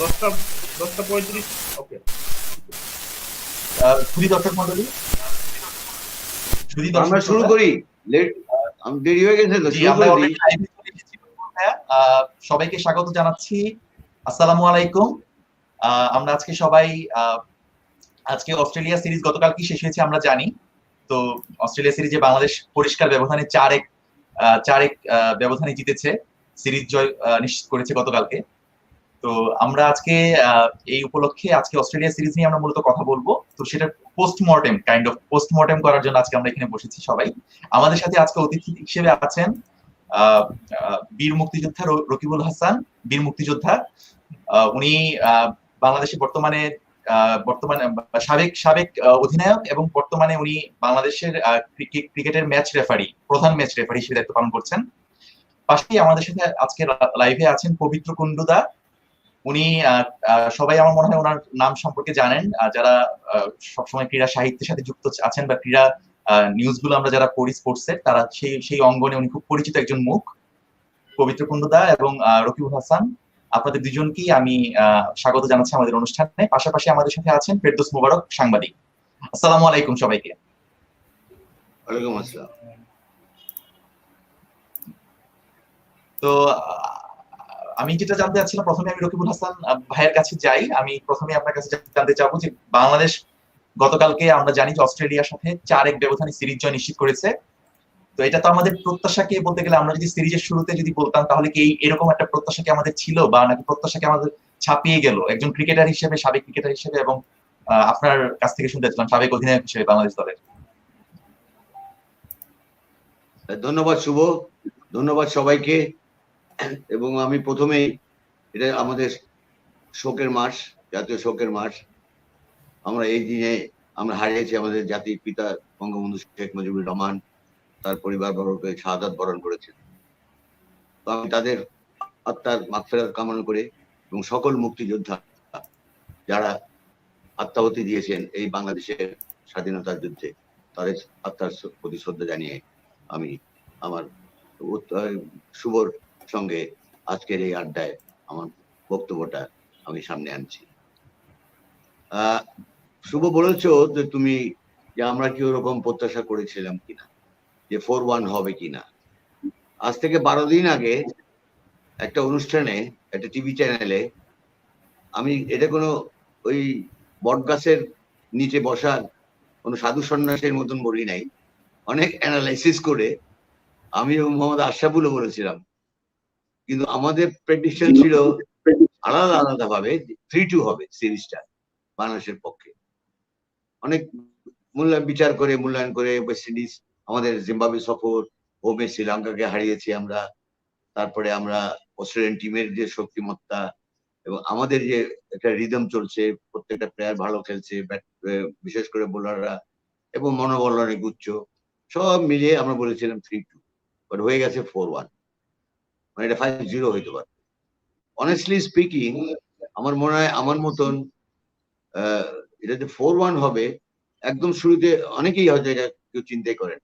10টা 10টা 35। ওকে। সুধী দর্শক মন্ডলী, সুধী দর্শক আমরা শুরু শ্রোতা, করি। লেট, আমি দেরি হয়ে গেছে তো জি শুরু আমরা করে দিই। অলরেডি লাইভে চলে এসেছি। হ্যাঁ, সবাইকে স্বাগত জানাচ্ছি। আসসালামু আলাইকুম। আমরা আজকে সবাই আজকে অস্ট্রেলিয়া সিরিজ গতকাল কি শেষ হয়েছে আমরা জানি। তো অস্ট্রেলিয়া সিরিজে বাংলাদেশ পরিষ্কার ব্যবধানে 4-1 ব্যবধানে জিতেছে, সিরিজ জয় নিশ্চিত করেছে গতকালকে। তো আমরা আজকে এই উপলক্ষে আজকে অস্ট্রেলিয়া সিরিজ নিয়ে আমরা মূলত কথা বলবো। তো সেটা পোস্টমর্টেম করার জন্য আজকে আমরা এখানে বসেছি সবাই। আমাদের সাথে আজকে অতিথি হিসেবে আছেন আহ, বীর মুক্তিযোদ্ধা রকিবুল হাসান, বীর মুক্তিযোদ্ধা। উনি বাংলাদেশে বর্তমানে বর্তমানে সাবেক সাবেক অধিনায়ক এবং বর্তমানে উনি বাংলাদেশের ক্রিকেটের প্রধান ম্যাচ রেফারি হিসেবে দায়িত্ব পালন করছেন। পাশেই আমাদের সাথে আজকে লাইভে আছেন পবিত্র কুন্ডুদা। উনি সবাই আমার মনে হয় ওনার নাম সম্পর্কে জানেন, যারা সবসময় ক্রীড়া সাহিত্যের সাথে যুক্ত আছেন বা ক্রীড়া নিউজ গুলো আমরা যারা পড়ি স্পোর্টসের, তারা সেই সেই অঙ্গনে উনি খুব পরিচিত একজন মুখ। পবিত্র কুন্ডুদা এবং রকিবুল হাসান, আপনাদের দুজনকেই আমি স্বাগত জানাচ্ছি আমাদের অনুষ্ঠানে। পাশাপাশি আমাদের সাথে আছেন ফেরদৌস মোবারক, সাংবাদিক। আসসালামু আলাইকুম সবাইকে। ওয়ালাইকুম আসসালাম। তো আমি যেটা জানতে চাচ্ছিলাম, প্রথমে আমি রকিবুল হাসান ভাইয়ের কাছে যাই। আমি প্রথমে আপনার কাছে জানতে চাবো যে বাংলাদেশ গতকালকে আমরা জানি যে অস্ট্রেলিয়ার সাথে 4-1 ব্যবধানে সিরিজ জয় নিশ্চিত করেছে। তো এটা তো আমাদের প্রত্যাশাকে বলতে গেলে, আমরা যদি সিরিজের শুরুতে যদি বলতাম তাহলে কি এরকম একটা প্রত্যাশা কি আমাদের ছিল, বা নাকি প্রত্যাশাকে আমাদের ছাপিয়ে গেল একজন ক্রিকেটার হিসেবে, সাবেক ক্রিকেটার হিসেবে, এবং আপনার কাছ থেকে শুনতে চাচ্ছিলাম সাবেক অধিনায়ক হিসেবে বাংলাদেশ দলের। ধন্যবাদ শুভ, ধন্যবাদ সবাইকে। এবং আমি প্রথমেই, এটা আমাদের শোকের মাস, জাতীয় শোকের মাস। আমরা এই দিনে আমরা হারিয়েছি আমাদের জাতির পিতা বঙ্গবন্ধু শেখ মুজিবুর রহমান। তার পরিবার বর্গকে শাহাদাত বরণ করেছেন। তো আমি তাদের আত্মার মাগফিরাত কামনা করে এবং সকল মুক্তিযোদ্ধা যারা আত্মাহুতি দিয়েছেন এই বাংলাদেশের স্বাধীনতার যুদ্ধে, তাদের আত্মার প্রতি শ্রদ্ধা জানিয়ে আমি আমার শুভর সঙ্গে আজকের এই আড্ডায় আমার বক্তব্যটা আমি সামনে আনছি। শুভ বলেছ যে তুমি, যে আমরা কি ওরকম প্রত্যাশা করেছিলাম কিনা, যে 4-1 হবে কিনা। আজ থেকে 12 দিন আগে একটা অনুষ্ঠানে, একটা টিভি চ্যানেলে, আমি এটা কোনো ওই বট গাছের নিচে বসা কোনো সাধু সন্ন্যাসের মতন বলি নাই, অনেক অ্যানালাইসিস করে আমি এবং মোহাম্মদ আশরাফুলও বলেছিলাম। কিন্তু আমাদের প্রেডিকশন ছিল আলাদা আলাদা ভাবে 3-2 হবে সিরিজটা বাংলাদেশের পক্ষে। অনেক মূল্যায়ন করে ওয়েস্ট ইন্ডিজ, আমাদের জিম্বাবুয়ে সফর, হোমে শ্রীলঙ্কাকে হারিয়েছি আমরা, তারপরে আমরা অস্ট্রেলিয়ান টিমের যে শক্তিমত্তা এবং আমাদের যে একটা রিদম চলছে, প্রত্যেকটা প্লেয়ার ভালো খেলছে, বিশেষ করে বোলাররা, এবং মনোবল অনেক উচ্চ, সব মিলিয়ে আমরা বলেছিলাম 3-2, বাট হয়ে গেছে 4-1। মানে এটা 5-0 হইতে পারে। অনেস্টলি স্পিকিং, আমার মনে হয় আমার মতন এটা যে 4-1 হবে একদম শুরুতে অনেকেই হয়তো এটা কেউ চিন্তাই করেন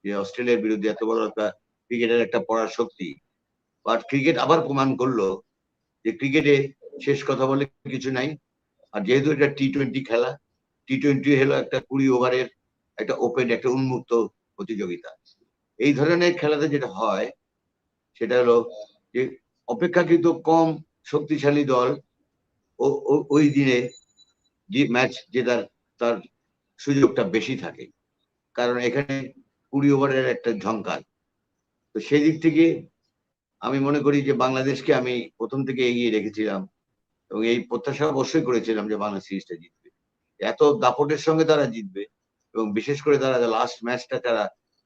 যে অস্ট্রেলিয়ার বিরুদ্ধে এত বড় একটা ক্রিকেটের একটা পড়ার শক্তি। বাট ক্রিকেট আবার প্রমাণ করলো যে ক্রিকেটে শেষ কথা বলে কিছু নাই। আর যেহেতু এটা টি-20 খেলা, টি-20 হলো একটা 20 ওভারের একটা ওপেন, একটা উন্মুক্ত প্রতিযোগিতা। এই ধরনের খেলাতে যেটা হয় সেটা হলো যে অপেক্ষাকৃত কম শক্তিশালী দল ওই দিনে যে ম্যাচ জেতার তার সুযোগটা বেশি থাকে, কারণ এখানে 20 ওভারের একটা ঝঙ্কার। তো সেই দিক থেকে আমি মনে করি যে বাংলাদেশকে আমি প্রথম থেকে এগিয়ে রেখেছিলাম এবং এই প্রত্যাশা অবশ্যই করেছিলাম যে বাংলা সিরিজটা জিতবে, এত দাপটের সঙ্গে তারা জিতবে। এবং বিশেষ করে তারা লাস্ট ম্যাচটা তারা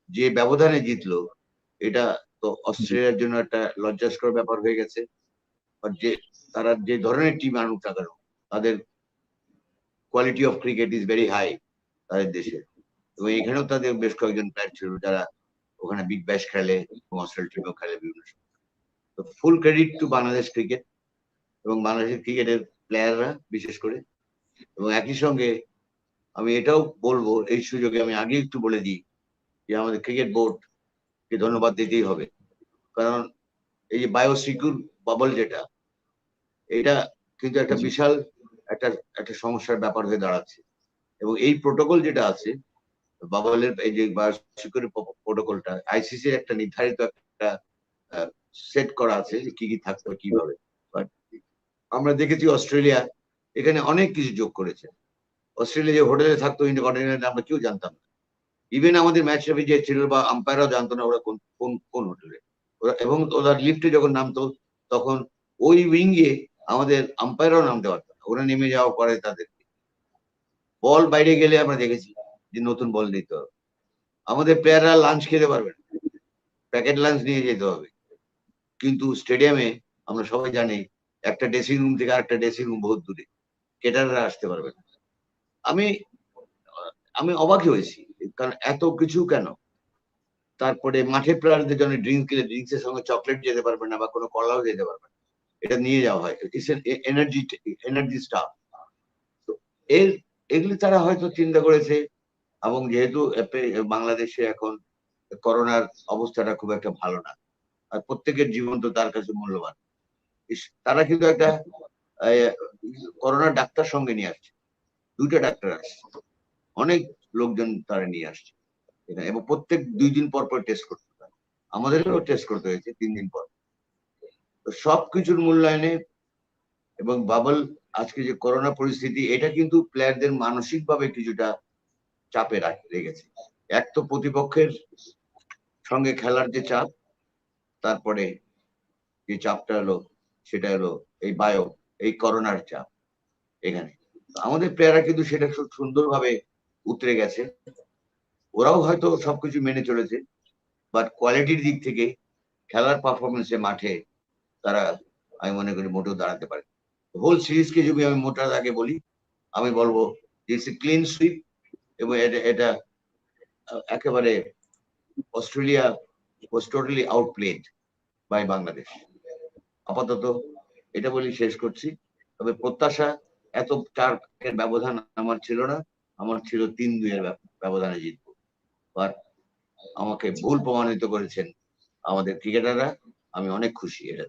যে ব্যবধানে জিতলো, এটা তো অস্ট্রেলিয়ার জন্য একটা লজ্জাস্কর ব্যাপার হয়ে গেছে। আর যে তারা যে ধরনের টিম আনুক না কেন, তাদের quality of cricket is very high তাদের দেশে। এবং এখানেও তাদের বেশ কয়েকজন প্লেয়ার ছিল যারা ওখানে বিগ ব্যাশ খেলে এবং অস্ট্রেলিয়া টিমেও খেলে বিভিন্ন সময়। তো ফুল ক্রেডিট টু বাংলাদেশ ক্রিকেট এবং বাংলাদেশের ক্রিকেটের প্লেয়াররা বিশেষ করে। এবং একই সঙ্গে আমি এটাও বলবো, এই সুযোগে আমি আগে একটু বলে দিই যে আমাদের ক্রিকেট বোর্ডকে ধন্যবাদ দিতেই হবে, কারণ এই যে বায়োসিকিউর বাবল যেটা, এটা কিন্তু একটা বিশাল একটা একটা সমস্যার ব্যাপার হয়ে দাঁড়াচ্ছে। এবং এই প্রোটোকল যেটা আছে বাবলের, এই যে সিকিউরিটি প্রোটোকলটা আইসিসির একটা নির্ধারিত একটা সেট করা আছে যে কি কি থাকতে হবে কিভাবে। বাট আমরা দেখেছি অস্ট্রেলিয়া এখানে অনেক কিছু যোগ করেছে। অস্ট্রেলিয়া যে হোটেলে থাকতো ইন্টারকন্টিনেন্টাল আমরা কেউ জানতাম না। ইভেন আমাদের ম্যাচ রেফারি যে ছিল বা আম্পায়ারও জানতো না ওরা কোন কোন কোন হোটেলে ওরা, এবং ওরা লিফটে যখন নামতো তখন ওই উইঙ্গে আমাদের আম্পায়ারও নামতে পারতো না, ওরা নেমে যাওয়ার পরে তাদের বল বাইরে গেলে আমরা দেখেছি যে নতুন বল দিতে হবে। আমাদের প্লেয়াররা লাঞ্চ খেতে পারবে না, প্যাকেট লাঞ্চ নিয়ে যেতে হবে। কিন্তু স্টেডিয়ামে আমরা সবাই জানি একটা ড্রেসিং রুম থেকে আরেকটা ড্রেসিং রুম বহুত দূরে, কেটাররা আসতে পারবে না। আমি আমি অবাকই হয়েছি, কারণ এত কিছু কেন? তারপরে মাঠে প্লেয়ারদের জন্য ড্রিঙ্ক কিনে ড্রিঙ্কসের সঙ্গে চকলেট যেতে পারবে না বা কোনো কলাও যেতে পারবে না, এটা নিয়ে যাওয়া হয়। Energy staff. তো এর এগুলি তারা হয়তো চিন্তা করেছে। এবং যেহেতু বাংলাদেশে এখন করোনার অবস্থাটা খুব একটা ভালো না, আর প্রত্যেকের জীবন তো তার কাছে মূল্যবান, তারা কিন্তু একটা করোনার ডাক্তার সঙ্গে নিয়ে আসছে, 2টা ডাক্তার আসছে, অনেক লোকজন তারা নিয়ে আসছে এখানে, এবং প্রত্যেক 2 দিন পর পর টেস্ট করতে হয়। আমাদেরও টেস্ট করতে হয়েছে 3 দিন পর। তো সবকিছুর মূল্যায়নে এবং বাবল আজকে যে করোনা পরিস্থিতি, এটা কিন্তু প্লেয়ারদের মানসিক ভাবে কিছুটা চাপে রেখেছে। এক তো প্রতিপক্ষের সঙ্গে খেলার যে চাপ, তারপরে যে চাপটা হলো সেটা হলো এই করোনার চাপ এখানে। আমাদের প্লেয়াররা কিন্তু সেটা খুব সুন্দরভাবে উতরে গেছে। ওরাও হয়তো সবকিছু মেনে চলেছে, বাট কোয়ালিটির দিক থেকে খেলার পারফরমেন্সে মাঠে তারা আমি মনে করি মোটেও দাঁড়াতে পারে। হোল সিরিজকে যদি আমি মোটা আগে বলি, আমি বলবো ইটস এ ক্লিন সুইপ, এবং এটা একেবারে Australia was totally outplayed by Bangladesh. আপাতত এটা বলি শেষ করছি। তবে প্রত্যাশা এত 4 ব্যবধান আমার ছিল না, আমার ছিল 3-2 ব্যবধানে জিতবো। বাট আমাকে ভুল প্রমাণিত করেছেন আমাদের ক্রিকেটাররা, আমি অনেক খুশি এটা।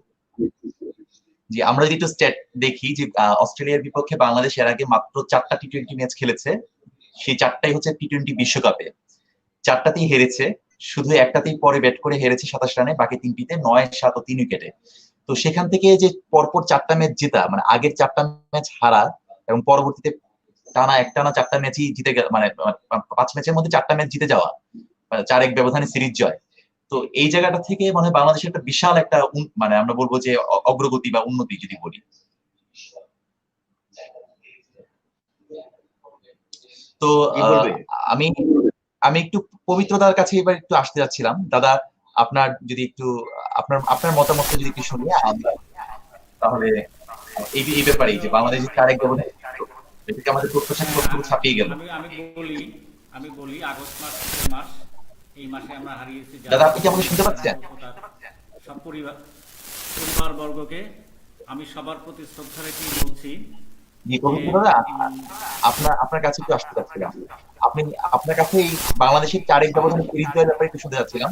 জি, আমরা যদি একটু স্ট্যাট দেখি যে অস্ট্রেলিয়ার বিপক্ষে বাংলাদেশ এর আগে মাত্র 4টা টি-20 ম্যাচ খেলেছে, সেই 4টাই হচ্ছে টি-20 বিশ্বকাপে। 4টাতেই হেরেছে, শুধু একটাতেই পরে ব্যাট করে হেরেছে 27 রানে, বাকি 3টিতে 9, 7 ও 3 উইকেটে। তো সেখান থেকে যে পরপর 4টা ম্যাচ জেতা, মানে আগের 4টা ম্যাচ হারা এবং পরবর্তীতে একটানা 4টা ম্যাচই জিতে মানে 5 ম্যাচের মধ্যে 4টা ম্যাচ জিতে যাওয়া, 4-1 ব্যবধানে সিরিজ জয়। তো এই জায়গাটা থেকে মানে বাংলাদেশের একটা বিশাল একটা মানে আমরা বলবো যে অগ্রগতি বা উন্নতি যদি বলি। তো আমি আমি একটু পবিত্রতার কাছে এবার একটু আসতে যাচ্ছিলাম। দাদা, আপনার যদি একটু আপনার মতামতটা যদি একটু শুনি আমরা, তাহলে এই ব্যাপারে যে বাংলাদেশের 4-1 ব্যবধানে এটাকে আমাদের প্রত্যাশা কতটুকু ছাপিয়ে গেল। আমি বলি আগস্ট মাস, এই মাসে আমরা হারিয়েছি। দাদা, আপনি কি আমাকে শুনতে পাচ্ছেন? সব পরিবার বর্গকে আমি সবার প্রতি শ্রদ্ধা রেখে বলছি। আপনার কাছে একটু আসতে চাচ্ছিলাম, আপনার কাছে এই বাংলাদেশের 4-1 ব্যবধানে সিরিজ জয়ের ব্যাপারে একটু শুনতে চাচ্ছিলাম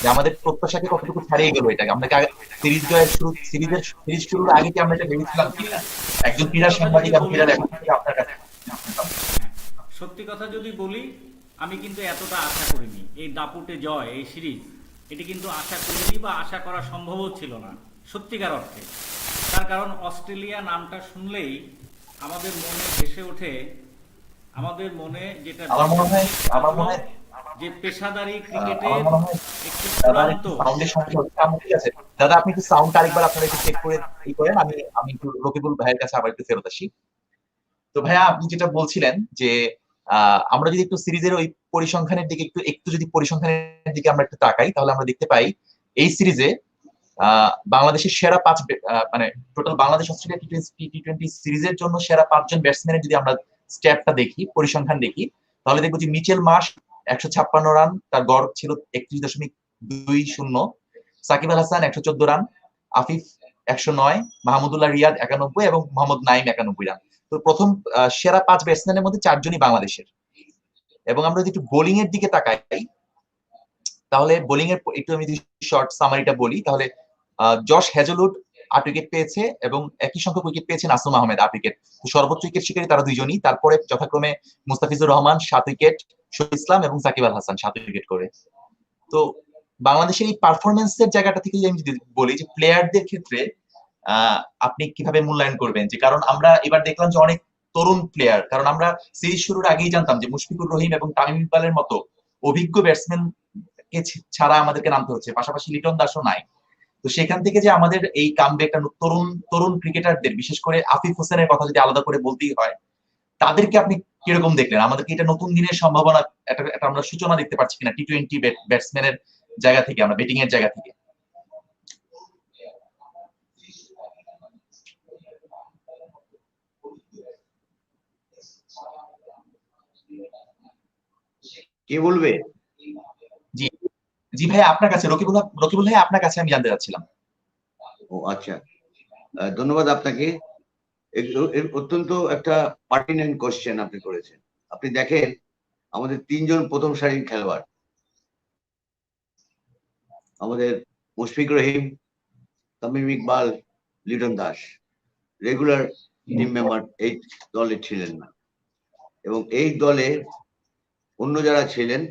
যে আমাদের প্রত্যাশাকে কতটুকু ছাড়িয়ে গেল এটাকে। আমরা সিরিজ শুরুর আগে কি আমরা এটা ভেবেছিলাম কিনা? একজন ক্রীড়া সাংবাদিক আপনার কাছে সত্যি কথা যদি বলি, আমি কিন্তু এতটা আশা করিনি এই দাপুটে জয়, এই সিরিজ, এটি কিন্তু আশা করিনি বা আশা করা সম্ভবও ছিল না সত্যিকার অর্থে। তার কারণ অস্ট্রেলিয়া নামটা শুনলেই আমাদের মনে ভেসে ওঠে, আমাদের মনে যেটা যে পেশাদারি ক্রিকেটের একটি চূড়ান্ত। দাদা, আপনি একটু সাউন্ড আরেকবার আপনারা একটু চেক করে করেন, আমি একটু রকিবুল ভাইয়ের কাছে আবার একটু ফেরত আসি। তো ভাইয়া, আপনি যেটা বলছিলেন যে আমরা যদি একটু সিরিজের ওই পরিসংখ্যানের দিকে একটু যদি পরিসংখ্যানের দিকে আমরা একটু তাকাই, তাহলে আমরা দেখতে পাই এই সিরিজে বাংলাদেশের সেরা 5 মানে টোটাল বাংলাদেশ অস্ট্রেলিয়া টি-20 সিরিজের জন্য সেরা 5 জন ব্যাটসম্যানের যদি আমরা স্ট্যাটটা দেখি, পরিসংখ্যান দেখি, তাহলে দেখবো যে মিচেল মার্শ 156 রান, তার গড় ছিল 31.20, সাকিব আল হাসান 114 রান, আফিফ 109, মাহমুদুল্লাহ রিয়াদ 91 এবং মোহাম্মদ নাইম 91 রান। তো প্রথম সেরা 5 ব্যাটসম্যানের মধ্যে 4 জনই বাংলাদেশের। এবং আমরা যদি একটু বোলিং এর দিকে তাকাই, তাহলে বোলিং এর একটু আমি যদি শর্ট সামারিটা বলি, তাহলে জশ হ্যাজলউড 8 উইকেট পেয়েছে এবং একই সংখ্যক উইকেট পেয়েছে নাসুম আহমেদ 8 উইকেট। তো সর্বোচ্চ উইকেট শিকারী তারা দুইজনই। তারপরে যথাক্রমে মুস্তাফিজুর রহমান 7 উইকেট, শহীদ ইসলাম এবং সাকিব আল হাসান 7 উইকেট করে। তো বাংলাদেশের এই পারফরমেন্সের জায়গাটা থেকে আমি যদি বলি যে প্লেয়ারদের ক্ষেত্রে আপনি কিভাবে মূল্যায়ন করবেন, যে কারণ আমরা এবার দেখলাম যে অনেক তরুণ প্লেয়ার, কারণ আমরা সিরিজ শুরুর আগেই জানতাম যে মুশফিকুর রহিম এবং তামিম ইকবালের মতো অভিজ্ঞ ব্যাটসম্যান কে ছাড়া আমাদেরকে নামতে হচ্ছে, পাশাপাশি লিটন দাসও নাই। তো সেখান থেকে যে আমাদের এই কামব্যাকটা তরুণ তরুণ ক্রিকেটারদের, বিশেষ করে আফিফ হোসেনের কথা যদি আলাদা করে বলতেই হয়, তাদেরকে আপনি কিরকম দেখলেন? আমাদেরকে এটা নতুন দিনের সম্ভাবনা, একটা আমরা সূচনা দেখতে পাচ্ছি কিনা টি-20 ব্যাটসম্যানের জায়গা থেকে, আমরা ব্যাটিং এর জায়গা থেকে? কে বলবে? জি জি ভাই, আপনার কাছে রকিবুল ভাই, আপনার কাছে আমি জানতে চাচ্ছিলাম। ও আচ্ছা, ধন্যবাদ আপনাকে। অত্যন্ত একটা পার্টিনেন্ট কোশ্চেন আপনি করেছেন। আপনি দেখেন আমাদের 3 জন প্রথম সারির খেলোয়াড়, আমাদের Mushfiq Rahim, Tamim Iqbal, Liton Das regular team member এই দলে ছিলেন না, এবং এই দলে অন্য যারা ছিলেন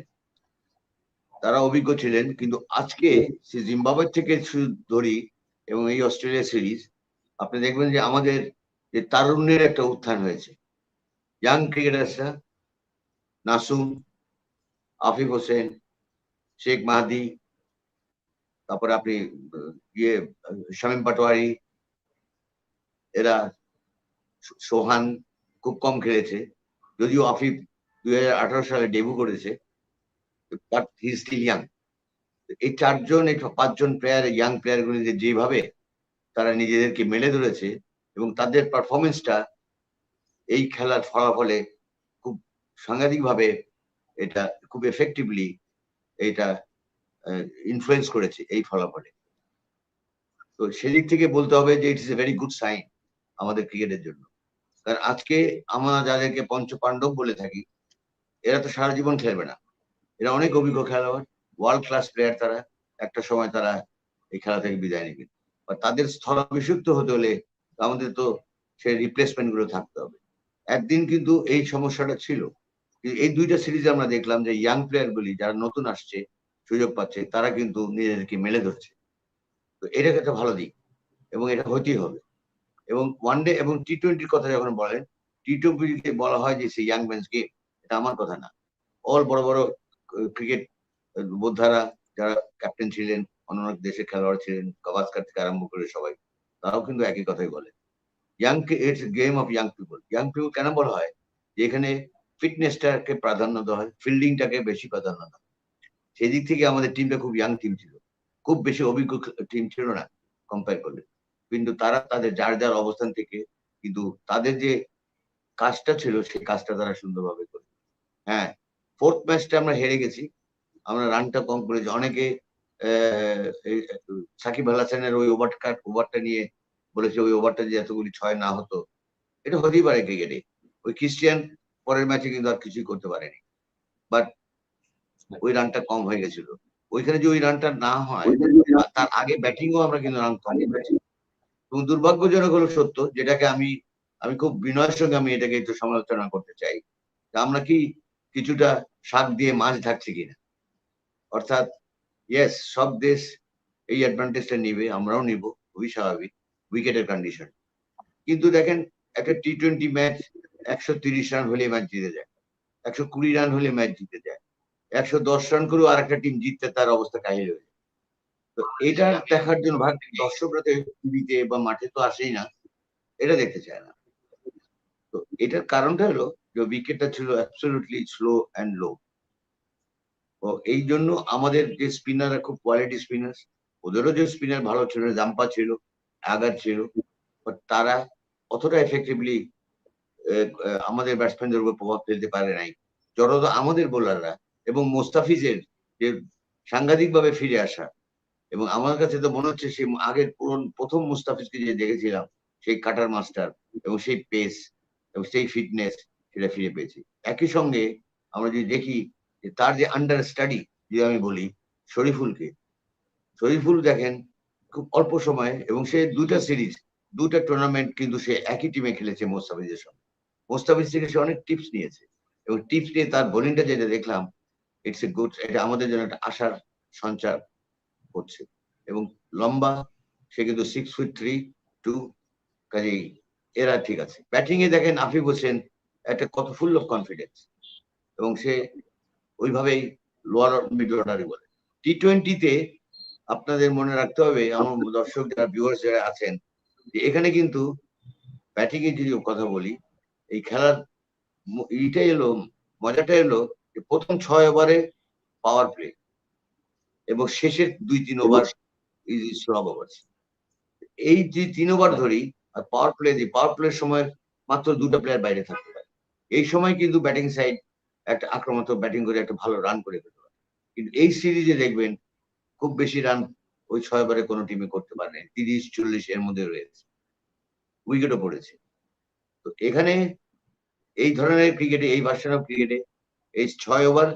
তারা অভিজ্ঞ ছিলেন। কিন্তু আজকে সে জিম্বাবুয়ে থেকে ধরি এবং এই অস্ট্রেলিয়া সিরিজ, আপনি দেখবেন যে আমাদের যে তারুণ্যের একটা উত্থান হয়েছে। ইয়াং ক্রিকেটার্সরা নাসুম, আফিফ হোসেন, শেখ মাহাদি, তারপরে আপনি শামীম পাটোয়ারি, এরা সোহান খুব কম খেলেছে, যদিও আফিফ 2018 সালে ডেবু করেছে, but he is still young. এই 4 জন, এই 5 জন প্লেয়ার, ইয়াং প্লেয়ার গুলি যেভাবে তারা নিজেদেরকে মেলে ধরেছে এবং তাদের পারফরমেন্সটা এই খেলার ফলাফলে খুব সাংঘাতিকভাবে, এটা খুব এফেক্টিভলি এটা ইনফ্লুয়েন্স করেছে এই ফলাফলে। তো সেদিক থেকে বলতে হবে যে ইট ইস এ ভেরি গুড সাইন আমাদের ক্রিকেটের জন্য। কারণ আজকে আমরা যাদেরকে পঞ্চপাণ্ডব বলে থাকি, এরা তো সারা জীবন খেলবে না, এরা অনেক অভিজ্ঞ খেলোয়াড়, ওয়ার্ল্ড ক্লাস প্লেয়ার। তারা একটা সময় তারা এই খেলা থেকে বিদায় নেবেন, বা তাদের স্থলাভিষিক্ত হতে হলে আমাদের তো সেই রিপ্লেসমেন্ট গুলো থাকতে হবে। একদিন কিন্তু এই সমস্যাটা ছিল। এই 2টা সিরিজে আমরা দেখলাম যে ইয়াং প্লেয়ার গুলি যারা নতুন আসছে, সুযোগ পাচ্ছে, তারা কিন্তু নিজেদেরকে মেলে ধরছে। তো এটা একটা ভালো দিক এবং এটা হতেই হবে। এবং ওয়ানডে এবং টি-20 কথা যখন বলেন, টি-20 বলা হয় যে সে ইয়াং ম্যানস গেম, এটা আমার কথা না। অল বড় বড় ক্রিকেট বোদ্ধারা যারা ক্যাপ্টেন ছিলেন, অন্যান্য দেশের খেলোয়াড় ছিলেন, গাভাস্কার থেকে আরম্ভ করে সবাই, তারাও কিন্তু একই কথাই বলে, young it's game of young people. Young people কেন বলা হয়? যে এখানে ফিটনেসটাকে প্রাধান্য দেওয়া হয়, ফিল্ডিংটাকে বেশি প্রাধান্য দেওয়া হয়। সেই দিক থেকে আমাদের টিমটা খুব ইয়াং টিম ছিল, খুব বেশি অভিজ্ঞ টিম ছিল না কম্পেয়ার করলে। কিন্তু তারা তাদের যার যার অবস্থান থেকে কিন্তু তাদের যে কাজটা ছিল সেই কাজটা তারা সুন্দরভাবে করে। হ্যাঁ, 4th ম্যাচটা আমরা হেরে গেছি, আমরা রানটা কম করেছি। অনেকে সাকিব আল হাসানের ওই ওভারটা নিয়ে বলেছে ওই ওভারটা যে এতগুলি 6 না হতো, এটা হতেই পারে ক্রিকেটে। ওই ক্রিস্টিয়ান পরের ম্যাচে কিন্তু আর কিছুই করতে পারেনি, বাট ওই রানটা কম হয়ে গেছিল। ওইখানে যে ওই রানটা না হয়, তার আগে ব্যাটিংও আমরা কিন্তু রান কম করেছি। এবং দুর্ভাগ্যজনক হলো সত্য, যেটাকে আমি খুব বিনয়ের সঙ্গে আমি এটাকে একটু সমালোচনা করতে চাই, আমরা কি কিছুটা শাক দিয়ে মাছ ঢাকছি কিনা। অর্থাৎ ইয়েস, সব দেশ এই অ্যাডভান্টেজটা নিবে, আমরাও নিব, খুবই স্বাভাবিক উইকেটের কন্ডিশন। কিন্তু দেখেন একটা টি-20 ম্যাচ 130 রান হলে ম্যাচ জিতে যায়, 120 রান হলে ম্যাচ জিতে যায়, 110 রান করেও আর একটা টিম জিততে তার অবস্থা কাহিল হয়ে যায়। তো এটা দেখার জন্য দর্শকরা তো টিভিতে বা মাঠে তো আসেই না, এটা দেখতে চায় না। তো এটার কারণটা হলো যে উইকেটটা ছিল অ্যাবসলিউটলি স্লো অ্যান্ড লো। তো এই জন্য আমাদের যে স্পিনাররা খুব কোয়ালিটি স্পিনার, ওদেরও যে স্পিনার ভালো ছিল, জাম্পা ছিল, আগার ছিল, বাট তারা অতটা এফেক্টিভলি আমাদের ব্যাটসম্যানদের উপর প্রভাব ফেলতে পারে নাই। যতটা আমাদের বোলাররা এবং মোস্তাফিজের যে সাংঘাতিকভাবে ফিরে আসা, এবং আমার কাছে তো মনে হচ্ছে সেই আগের প্রথম মুস্তাফিজকে যে দেখেছিলাম, সেই কাটার মাস্টার এবং সেই পেস এবং সেই ফিটনেস, সেটা ফিরে পেয়েছি। একই সঙ্গে আমরা যদি দেখি যে তার যে আন্ডার স্টাডি, যদি আমি বলি শরীফুলকে, শরীফুল দেখেন খুব অল্প সময়ে, এবং সে দুটা টুর্নামেন্ট কিন্তু সে একই টিমে খেলেছে মোস্তাফিজের সঙ্গে। মোস্তাফিজ থেকে সে অনেক টিপস নিয়েছে, এবং টিপস নিয়ে তার বোলিংটা যেটা দেখলাম, ইটস এ গুড, এটা আমাদের জন্য একটা আশার সঞ্চার করছে। এবং লম্বা, সে কিন্তু 6'3" কাজেই এরা ঠিক আছে। ব্যাটিং এ দেখেন আফিফ হোসেন একটা কত ফুল অফ কনফিডেন্স, এবং সে ওইভাবেই লোয়ার মিড অর্ডারই বলে। টি-20-তে আপনাদের মনে রাখতে হবে, আমার দর্শক যারা ভিউয়ার্স যারা আছেন, যে এখানে কিন্তু ব্যাটিং এর যদি কথা বলি, এই খেলার এইটাই এলো, মজাটা এলো যে প্রথম 6 ওভারে পাওয়ার প্লে এবং শেষের 2-3 ওভার স্লগ ওভার। এই যে 3 ওভার ধরি, আর পাওয়ার প্লের সময় মাত্র 2টা প্লেয়ার বাইরে থাকতে পারে। এই সময় কিন্তু ব্যাটিং সাইড একটা আক্রমণাত্মক ব্যাটিং করে একটা ভালো রান করে ফেলতে পারে। কিন্তু এই সিরিজে দেখবেন খুব বেশি রান ওই 6 ওভারে কোনো টিমে করতে পারে না, 30-40 এর মধ্যে রয়েছে, উইকেটও পড়েছে। তো এখানে এই ধরনের ক্রিকেটে, এই ভার্সন অফ ক্রিকেটে এই 6 ওভার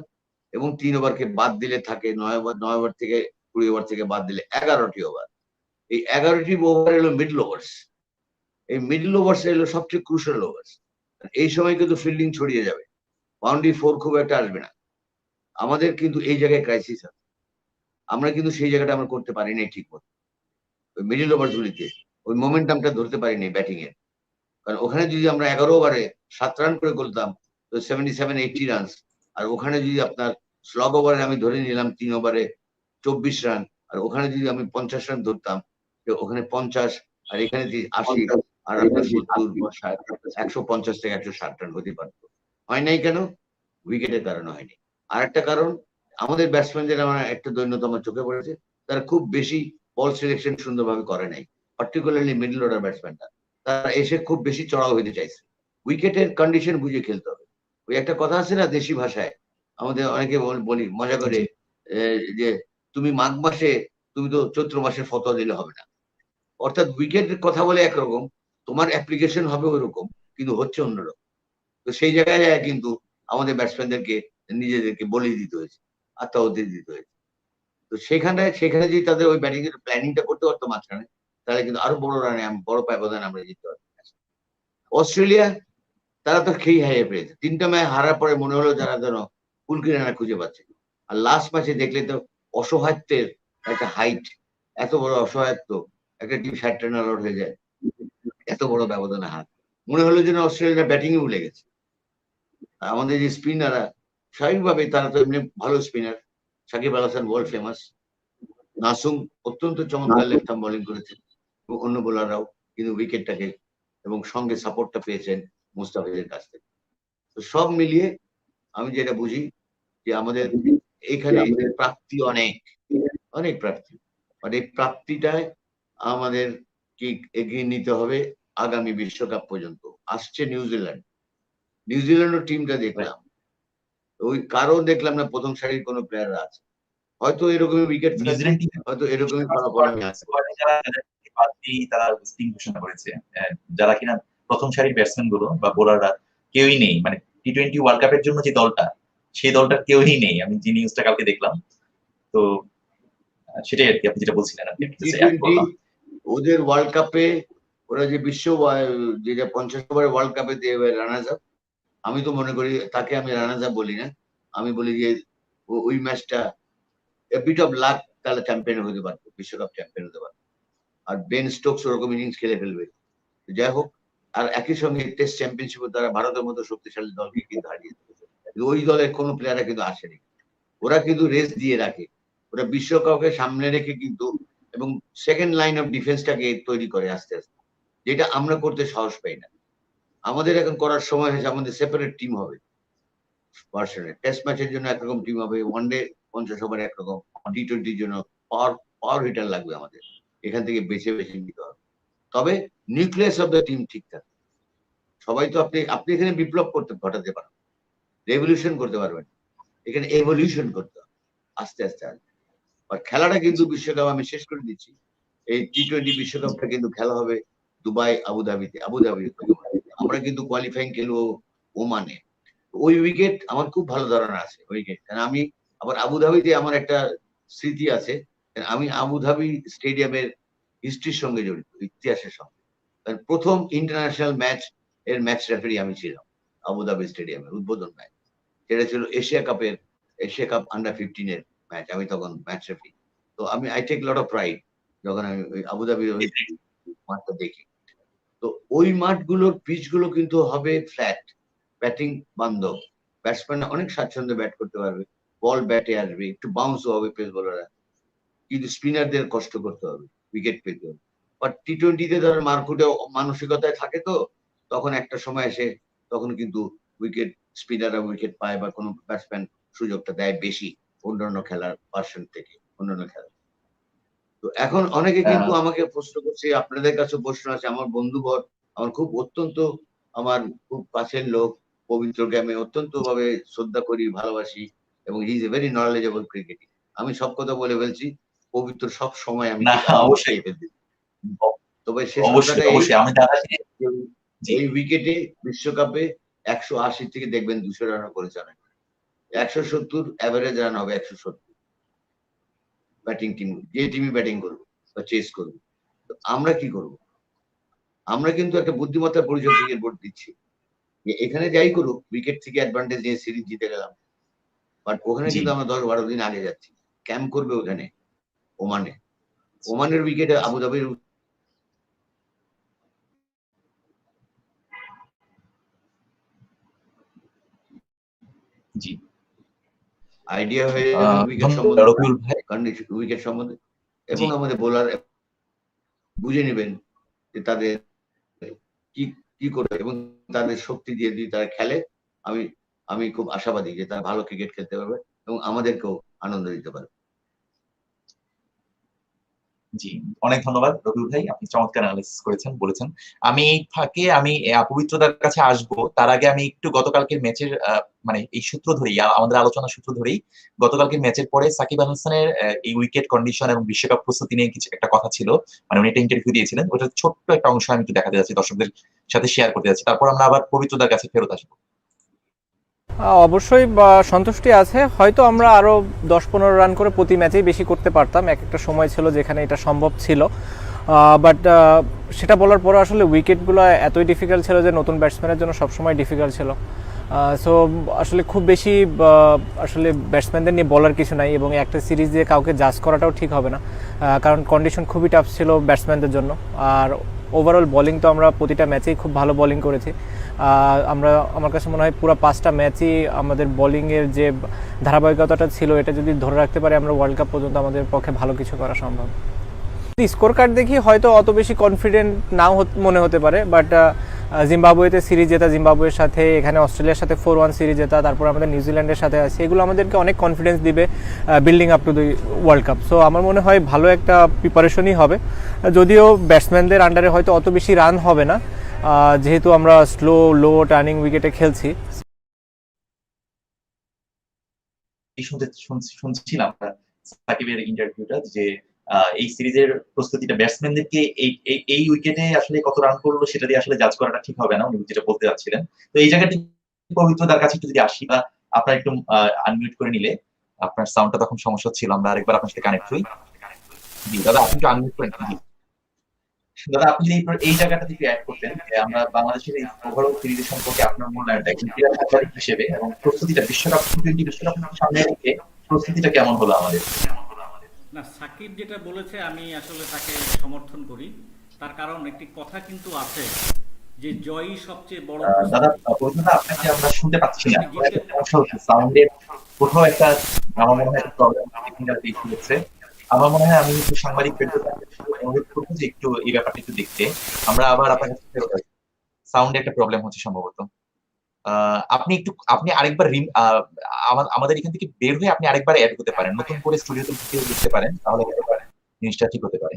এবং 3 ওভারকে বাদ দিলে থাকে 9 ওভার থেকে 20 ওভার থেকে বাদ দিলে 11টি ওভার। এই 11টি ওভার এলো মিডল ওভার্স। এই মিডল ওভার্স এলো সবচেয়ে ক্রুশাল ওভার্স। এই সময় কিন্তু ফিল্ডিং ছড়িয়ে যাবে, বাউন্ডারি 4 খুব একটা আসবে না। আমাদের কিন্তু এই জায়গায় ক্রাইসিস আছে, আমরা কিন্তু সেই জায়গাটা আমরা করতে পারি নাই ঠিক মতো। ওই মিডল ওভার গুলিতে ওই মোমেন্টামটা ধরতে পারিনি ব্যাটিং এর, কারণ ওখানে যদি আমরা 11 ওভারে 7 রান করে করতাম তো 77-80 রান, আর ওখানে যদি আপনার স্লগ ওভারে আমি ধরে নিলাম 3 ওভারে 24 রান, আর ওখানে যদি আমি 50 রান ধরতাম, তো ওখানে 50 আর এখানে 80 আর আপনার 150 থেকে 160 রান হতে পারতো। হয় নাই কেন? উইকেটের কারণে হয়নি। আর একটা কারণ, আমাদের ব্যাটসম্যানদের আমার একটা দৈন্যতা আমার চোখে পড়েছে, তারা খুব বেশি বল সিলেকশন সুন্দরভাবে করে নাই, পার্টিকুলারলি মিডল অর্ডার ব্যাটসম্যানরা। তারা এসে খুব বেশি চড়াও হইতে চাইছে। উইকেটের কন্ডিশন বুঝে খেলতে হবে। ওই একটা কথা আছে না দেশি ভাষায়, আমাদের অনেকে বলি মজা করে, যে তুমি মাঘ মাসে, তুমি তো চৈত্র মাসে ফতোয়া দিলে হবে না। অর্থাৎ উইকেটের কথা বলে একরকম, তোমার অ্যাপ্লিকেশন হবে ওই রকম, কিন্তু হচ্ছে অন্যরকম। তো সেই জায়গায় কিন্তু আমাদের ব্যাটসম্যানদেরকে নিজেদেরকে বলি দিতে হয়েছে, আত্মাহুতি দিতে হয়েছে। তো সেখানে যদি তাদের ওই ব্যাটিং এর প্ল্যানিংটা করতে পারতো মাঝখানে, তাহলে কিন্তু আরো বড় রানে বড় ব্যবধানে আমরা জিততে পারতাম। অস্ট্রেলিয়া, তারা তো খেই হারিয়ে পেয়েছে। 3টা ম্যাচ হারার পরে মনে হলো যারা যেন কুলকিনারা খুঁজে পাচ্ছে। আর লাস্ট ম্যাচে দেখলে তো অসহায়ত্বের একটা হাইট, এত বড় অসহায়ত্ব, একটা টিম 60 রান আউট হয়ে যায়, এত বড় ব্যবধানে হার। মনে হলো যেন অস্ট্রেলিয়া ব্যাটিং এ ভুলে গেছে। আমাদের যে স্পিনাররা, স্বাভাবিকভাবে তারা তো এমনি ভালো spinner, Shakib Al Hasan world famous, Nasum অত্যন্ত চমৎকার লেফট আর্ম বোলিং করেছেন, এবং অন্য বোলাররাও কিন্তু উইকেটটাকে এবং সঙ্গে সাপোর্টটা পেয়েছেন মুস্তাফিজের কাছ থেকে। তো সব মিলিয়ে আমি যেটা বুঝি যে আমাদের এখানে প্রাপ্তি অনেক প্রাপ্তি, মানে এই প্রাপ্তিটায় আমাদের কি এগিয়ে নিতে হবে আগামী বিশ্বকাপ পর্যন্ত। আসছে নিউজিল্যান্ডের টিমটা দেখলাম, ওই কারো দেখলাম না প্রথম সারির কোনো প্লেয়ার আছে, হয়তো এরকমই উইকেট, হয়তো এরকমই ফলাফল আমি আছে। তারা স্টিং ঘোষণা করেছে, যারা কিনা প্রথম সারির ব্যাটসম্যান গুলো বা বোলাররা কেউই নেই, মানে টি-20 ওয়ার্ল্ড কাপের জন্য যে দলটা, সেই দলটার কেউই নেই। আমি যে নিউজটা কালকে দেখলাম, তো সেটাই আর কি আপনি যেটা বলছিলেন। ওদের ওয়ার্ল্ড কাপে ওরা যে যেটা 50 ওভারের ওয়ার্ল্ড কাপে রানার্স আপ, আমি তো মনে করি তাকে আমি রানার্স আপ বলি না, আমি বলি যে ওই ম্যাচটা বিট অফ লাক, তাহলে চ্যাম্পিয়ন হতে পারতো, বিশ্বকাপ চ্যাম্পিয়ন হতে পারতো। আর বেন স্টোকস ওরকম ইনিংস খেলে ফেলবে, যাই হোক। আর একই সঙ্গে টেস্ট চ্যাম্পিয়নশিপে তারা ভারতের মতো শক্তিশালী দলকে কিন্তু হারিয়ে দিয়েছে। ওই দলের কোনো প্লেয়াররা কিন্তু আসেনি, ওরা কিন্তু রেস দিয়ে রাখে, ওরা বিশ্বকাপকে সামনে রেখে কিন্তু, এবং সেকেন্ড লাইন অফ ডিফেন্সটাকে তৈরি করে আস্তে আস্তে, যেটা আমরা করতে সাহস পাই না। আমাদের এখন করার সময় হয়েছে, আমাদের সেপারেট টিম হবে ভার্সনে। টেস্ট ম্যাচের জন্য একরকম টিম হবে, ওয়ানডে 50 ওভার একরকম, টি-20 জন্য পাওয়ার হিটার লাগবে আমাদের, এখান থেকে বেছে নিতে হবে। তবে নিউক্লিয়াস অফ দ্য টিম ঠিক থাকে। সবাই তো আপনি এখানে বিপ্লব ঘটাতে পারেন, রেভলিউশন করতে পারবেন, এখানে এভলিউশন করতে হবে আস্তে আস্তে আসবে। আর খেলাটা কিন্তু বিশ্বকাপ, আমি শেষ করে দিচ্ছি, এই টি-20 বিশ্বকাপটা কিন্তু খেলা হবে দুবাই, আবুধাবিতে। আমরা কিন্তু কোয়ালিফাইং খেলবো ওমানে। ওই উইকেট আমার খুব ভালো ধারণা আছে উইকেট, কারণ আমি আবার আবুধাবিতে আমার একটা স্মৃতি আছে। আমি আবুধাবি স্টেডিয়ামের হিস্ট্রির সঙ্গে জড়িত, ইতিহাসের সঙ্গে। কারণ প্রথম ইন্টারন্যাশনাল ম্যাচ এর ম্যাচ রেফারি আমি ছিলাম আবুধাবি স্টেডিয়ামের উদ্বোধন ম্যাচ। সেটা ছিল এশিয়া কাপ আন্ডার-15 এর ম্যাচ। আমি তখন ম্যাচ রেফারি। তো I take lot of pride যখন আমি ওই আবুধাবির ওই মাঠটা দেখি। তো ওই মাঠগুলোর পিচগুলো কিন্তু হবে ফ্ল্যাট, ব্যাটিং বান্ধব, ব্যাটসম্যান অনেক স্বাচ্ছন্দ্যে ব্যাট করতে পারবে, বল ব্যাটে আসবে, একটু বাউন্সও হবে পেস বোলাররা, কিন্তু স্পিনারদের কষ্ট করতে হবে, উইকেট পেতে হবে। বাট টি-20তে ধরো মারকুটে মানসিকতায় থাকে, তো তখন একটা সময় এসে তখন কিন্তু উইকেট স্পিনাররা উইকেট পায় বা কোনো ব্যাটসম্যান সুযোগটা দেয় বেশি অন্যান্য খেলার পার্সন থেকে, অন্যান্য খেলা। তো এখন অনেকে কিন্তু আমাকে প্রশ্ন করছে, আপনাদের কাছে প্রশ্ন আছে। আমার বন্ধুবর, আমার খুব অত্যন্ত আমার খুব কাছের লোক, পবিত্রকে আমি অত্যন্ত ভাবে শ্রদ্ধা করি, ভালোবাসি, এবং he is a very knowledgeable cricketing. আমি সব কথা বলে ফেলছি, পবিত্র সব সময় আমি না, অবশ্যই তবে শেষ অবশ্যই কথাটা অবশ্যই আমি দাদাকে এই উইকেটে বিশ্বকাপে 180 থেকে দেখবেন 200 রানও করেছে অনেক। 170 অ্যাভারেজ রান হবে, 170 ব্যাটিং টিম, যে টিমই ব্যাটিং করবে বা চেস করবে। তো আমরা কি করব? আমরা কিন্তু একটা বুদ্ধিমত্তার পরিচয় ক্রিকেট বোর্ড দিচ্ছি যে এখানে যাই করুক উইকেট থেকে অ্যাডভান্টেজ নিয়ে সিরিজ জিতে গেলাম, বাট ওখানে কিন্তু আমরা 10-12 দিন আগে যাচ্ছি, ক্যাম্প করবে ওখানে ওমানের উইকেটে আবুধাবির জি আইডিয়া হয়ে উইকেট ধন্যবাদ রবিউল ভাই। কন্ডিশন উইকেট সম্বন্ধে, এবং আমাদের বোলার বুঝে নেবেন যে তাদের কি কি করে এবং তাদের শক্তি দিয়ে যদি তারা খেলে, আমি খুব আশাবাদী যে তারা ভালো ক্রিকেট খেলতে পারবে এবং আমাদেরকেও আনন্দ দিতে পারবে। জি, অনেক ধন্যবাদ রবিউল ভাই, আপনি চমৎকার অ্যানালাইসিস করেছেন, বলেছেন। আমি এই ফাঁকে আমি পবিত্রতার কাছে আসবো, তার আগে আমি একটু গতকালকের ম্যাচের মানে এই সূত্র ধরেই, আমাদের আলোচনার সূত্র ধরেই, গতকালকের ম্যাচের পরে সাকিব আল হাসানের এই উইকেট কন্ডিশন এবং বিশ্বকাপ প্রস্তুতি নিয়ে কিছু একটা কথা ছিল, মানে উনি একটা ইন্টারভিউ দিয়েছিলেন, ওটা ছোট্ট একটা অংশ আমি একটু দেখাতে যাচ্ছি, দর্শকদের সাথে শেয়ার করতে যাচ্ছি, তারপর আমরা আবার পবিত্রতার কাছে ফেরত আসবো। অবশ্যই সন্তুষ্টি আছে, হয়তো আমরা আরও 10-15 রান করে প্রতি ম্যাচেই বেশি করতে পারতাম, একটা সময় ছিল যেখানে এটা সম্ভব ছিল, বাট সেটা বলার পরে আসলে উইকেটগুলো এতই ডিফিকাল্ট ছিল যে নতুন ব্যাটসম্যানের জন্য সবসময় ডিফিকাল্ট ছিল। সো আসলে খুব বেশি আসলে ব্যাটসম্যানদের নিয়ে বলার কিছু নাই, এবং একটা সিরিজ দিয়ে কাউকে জাজ করাটাও ঠিক হবে না, কারণ কন্ডিশন খুবই টাফ ছিল ব্যাটসম্যানদের জন্য। আর ওভারঅল বোলিং তো আমরা প্রতিটা ম্যাচেই খুব ভালো বোলিং করেছি। আমার কাছে মনে হয় পুরো 5টা ম্যাচই আমাদের বোলিংয়ের যে ধারাবাহিকতাটা ছিল, এটা যদি ধরে রাখতে পারি আমরা ওয়ার্ল্ড কাপ পর্যন্ত, আমাদের পক্ষে ভালো কিছু করা সম্ভব। স্কোর কার্ড দেখি হয়তো অত বেশি কনফিডেন্ট নাও মনে হতে পারে, বাট জিম্বাবুয়েতে সিরিজ জেতা, জিম্বাবুয়ের সাথে এখানে অস্ট্রেলিয়ার সাথে 4-1 সিরিজ জেতা, তারপর আমাদের নিউজিল্যান্ডের সাথে আছে, এগুলো আমাদেরকে অনেক কনফিডেন্স দিবে building up to the world cup. So আমার মনে হয় ভালো একটা প্রিপারেশনই হবে, যদিও ব্যাটসম্যানদের আন্ডারে হয়তো অত বেশি রান হবে না, যেহেতু আমরা স্লো লো টার্নিং উইকেটে খেলছি। শুনছিলাম সাকিবের ইন্টারভিউটা, যে এই সিরিজের প্রস্তুতিটা ব্যাটসম্যানদেরকে এই উইকেটে আসলে কত রান করলো সেটা দিয়ে আসলে জাজ করাটা ঠিক হবে না, উনি যেটা বলতে যাচ্ছিলেন। তো এই জায়গাটি পবিত্রতার কাছে একটু যদি আসি, বা আপনার একটু আনমিউট করে নিলে, আপনার সাউন্ডটা তখন সমস্যা ছিল, আমরা আরেকবার আপনার সাথে কানেক্ট হই। জি দাদা, আপনি একটু আনমিউট করেন। দাদা, আপনি যদি এই জায়গাটা থেকে অ্যাড করতেন যে আমরা বাংলাদেশের এই ওভারঅল সিরিজ সম্পর্কে আপনার মূল্যায়নটা একজন ক্রীড়া সাংবাদিক হিসেবে, এবং প্রস্তুতিটা বিশ্বকাপ সামনে রেখে প্রস্তুতিটা কেমন হলো আমাদের? না, সাকিব যেটা বলেছে আমি আসলে তাকে সমর্থন করি, তার কারণ একটি কথা কিন্তু আছে যে জয়ই সবচেয়ে বড়। দাদা দাদা, আপনাকে আমরা শুনতে পাচ্ছি না, সাউন্ডের কোথাও একটা, আমার মনে হয় প্রবলেম, টেকনিক্যাল ইস্যু হচ্ছে। আমার মনে হয় আমি একটু সাংবাদিক অনুরোধ করবো যে একটু এই ব্যাপারটা একটু দেখতে। আমরা আবার আপনার কাছে সাউন্ডে একটা প্রবলেম হচ্ছে সম্ভবত। আপনি আরেকবার আমাদের এখান থেকে বের হয়ে আপনি আরেকবার অ্যাড করতে পারেন, নতুন করে স্টুডিওতে ঢুকে দেখতে পারেন, তাহলে জিনিসটা ঠিক হতে পারে।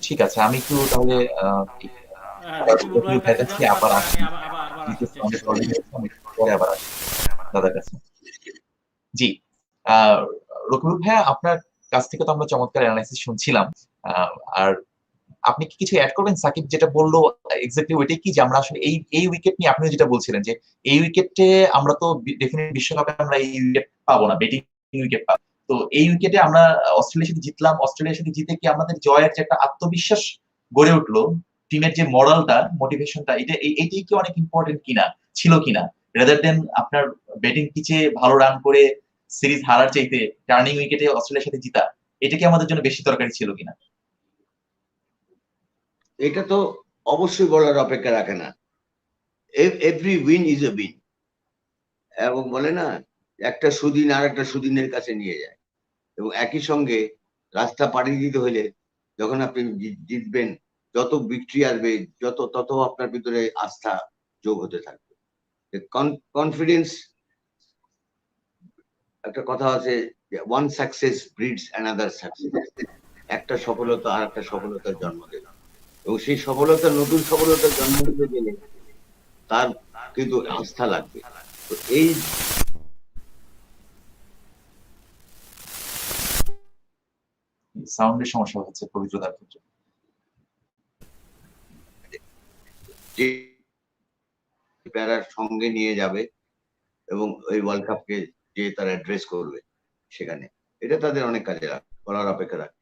ঠিক আছে, আমি একটু তাহলে আবার দাদার কাছে। জি, রকিবুল ভাইয়া, আপনার কাছ থেকে তো আমরা চমৎকার অ্যানালাইসিস শুনছিলাম, আর আপনি কি কিছু অ্যাড করবেন? সাকিব যেটা বললো এক্স্যাক্টলি ওইটাই কি, যে আমরা আসলে এই উইকেট নিয়ে আপনিও যেটা বলছিলেন যে এই উইকেটে আমরা তো ডেফিনেটলি বিশ্বকাপে আমরা এই উইকেট পাবো না, ব্যাটিং উইকেট পাবো, তো এই উইকেটে আমরা অস্ট্রেলিয়ার সাথে জিতলাম, অস্ট্রেলিয়ার সাথে জিতে কি আমাদের জয়ের যে একটা আত্মবিশ্বাস গড়ে উঠলো, টিমের যে মরালটা, মোটিভেশনটা, এইটাই কি অনেক ইম্পর্টেন্ট কিনা, ছিল কিনা, রেদার দেন আপনার ব্যাটিং পিচে ভালো রান করে সিরিজ হারার চাইতে টার্নিং উইকেটে অস্ট্রেলিয়ার সাথে জিতা, এটা কি আমাদের জন্য বেশি দরকারি ছিল কিনা? এটা তো অবশ্যই বলার অপেক্ষা রাখে না। Every win is a win, এবং বলে না, একটা সুদিন আর একটা সুদিনের কাছে নিয়ে যায়। এবং একই সঙ্গে রাস্তা পাড়ি দিতে হলে যখন আপনি জিতবেন, যত বিক্রি আসবে, তত আপনার ভিতরে আস্থা যোগ হতে থাকবে। কনফিডেন্স, একটা কথা আছে, one success breeds another success. একটা সফলতা আর একটা সফলতার জন্ম দেবে, এবং সেই সফলতা, নতুন সফলতার জন্ম দিতে গেলে তার কিন্তু আস্থা লাগবে। তো এই সাউন্ডের সমস্যা হচ্ছে পবিত্রতার ক্ষেত্রে। যে প্যারার সঙ্গে নিয়ে যাবে এবং ওই ওয়ার্ল্ড কাপকে যে তারা অ্যাড্রেস করবে সেখানে, এটা তাদের অনেক কাজে করার অপেক্ষা রাখে।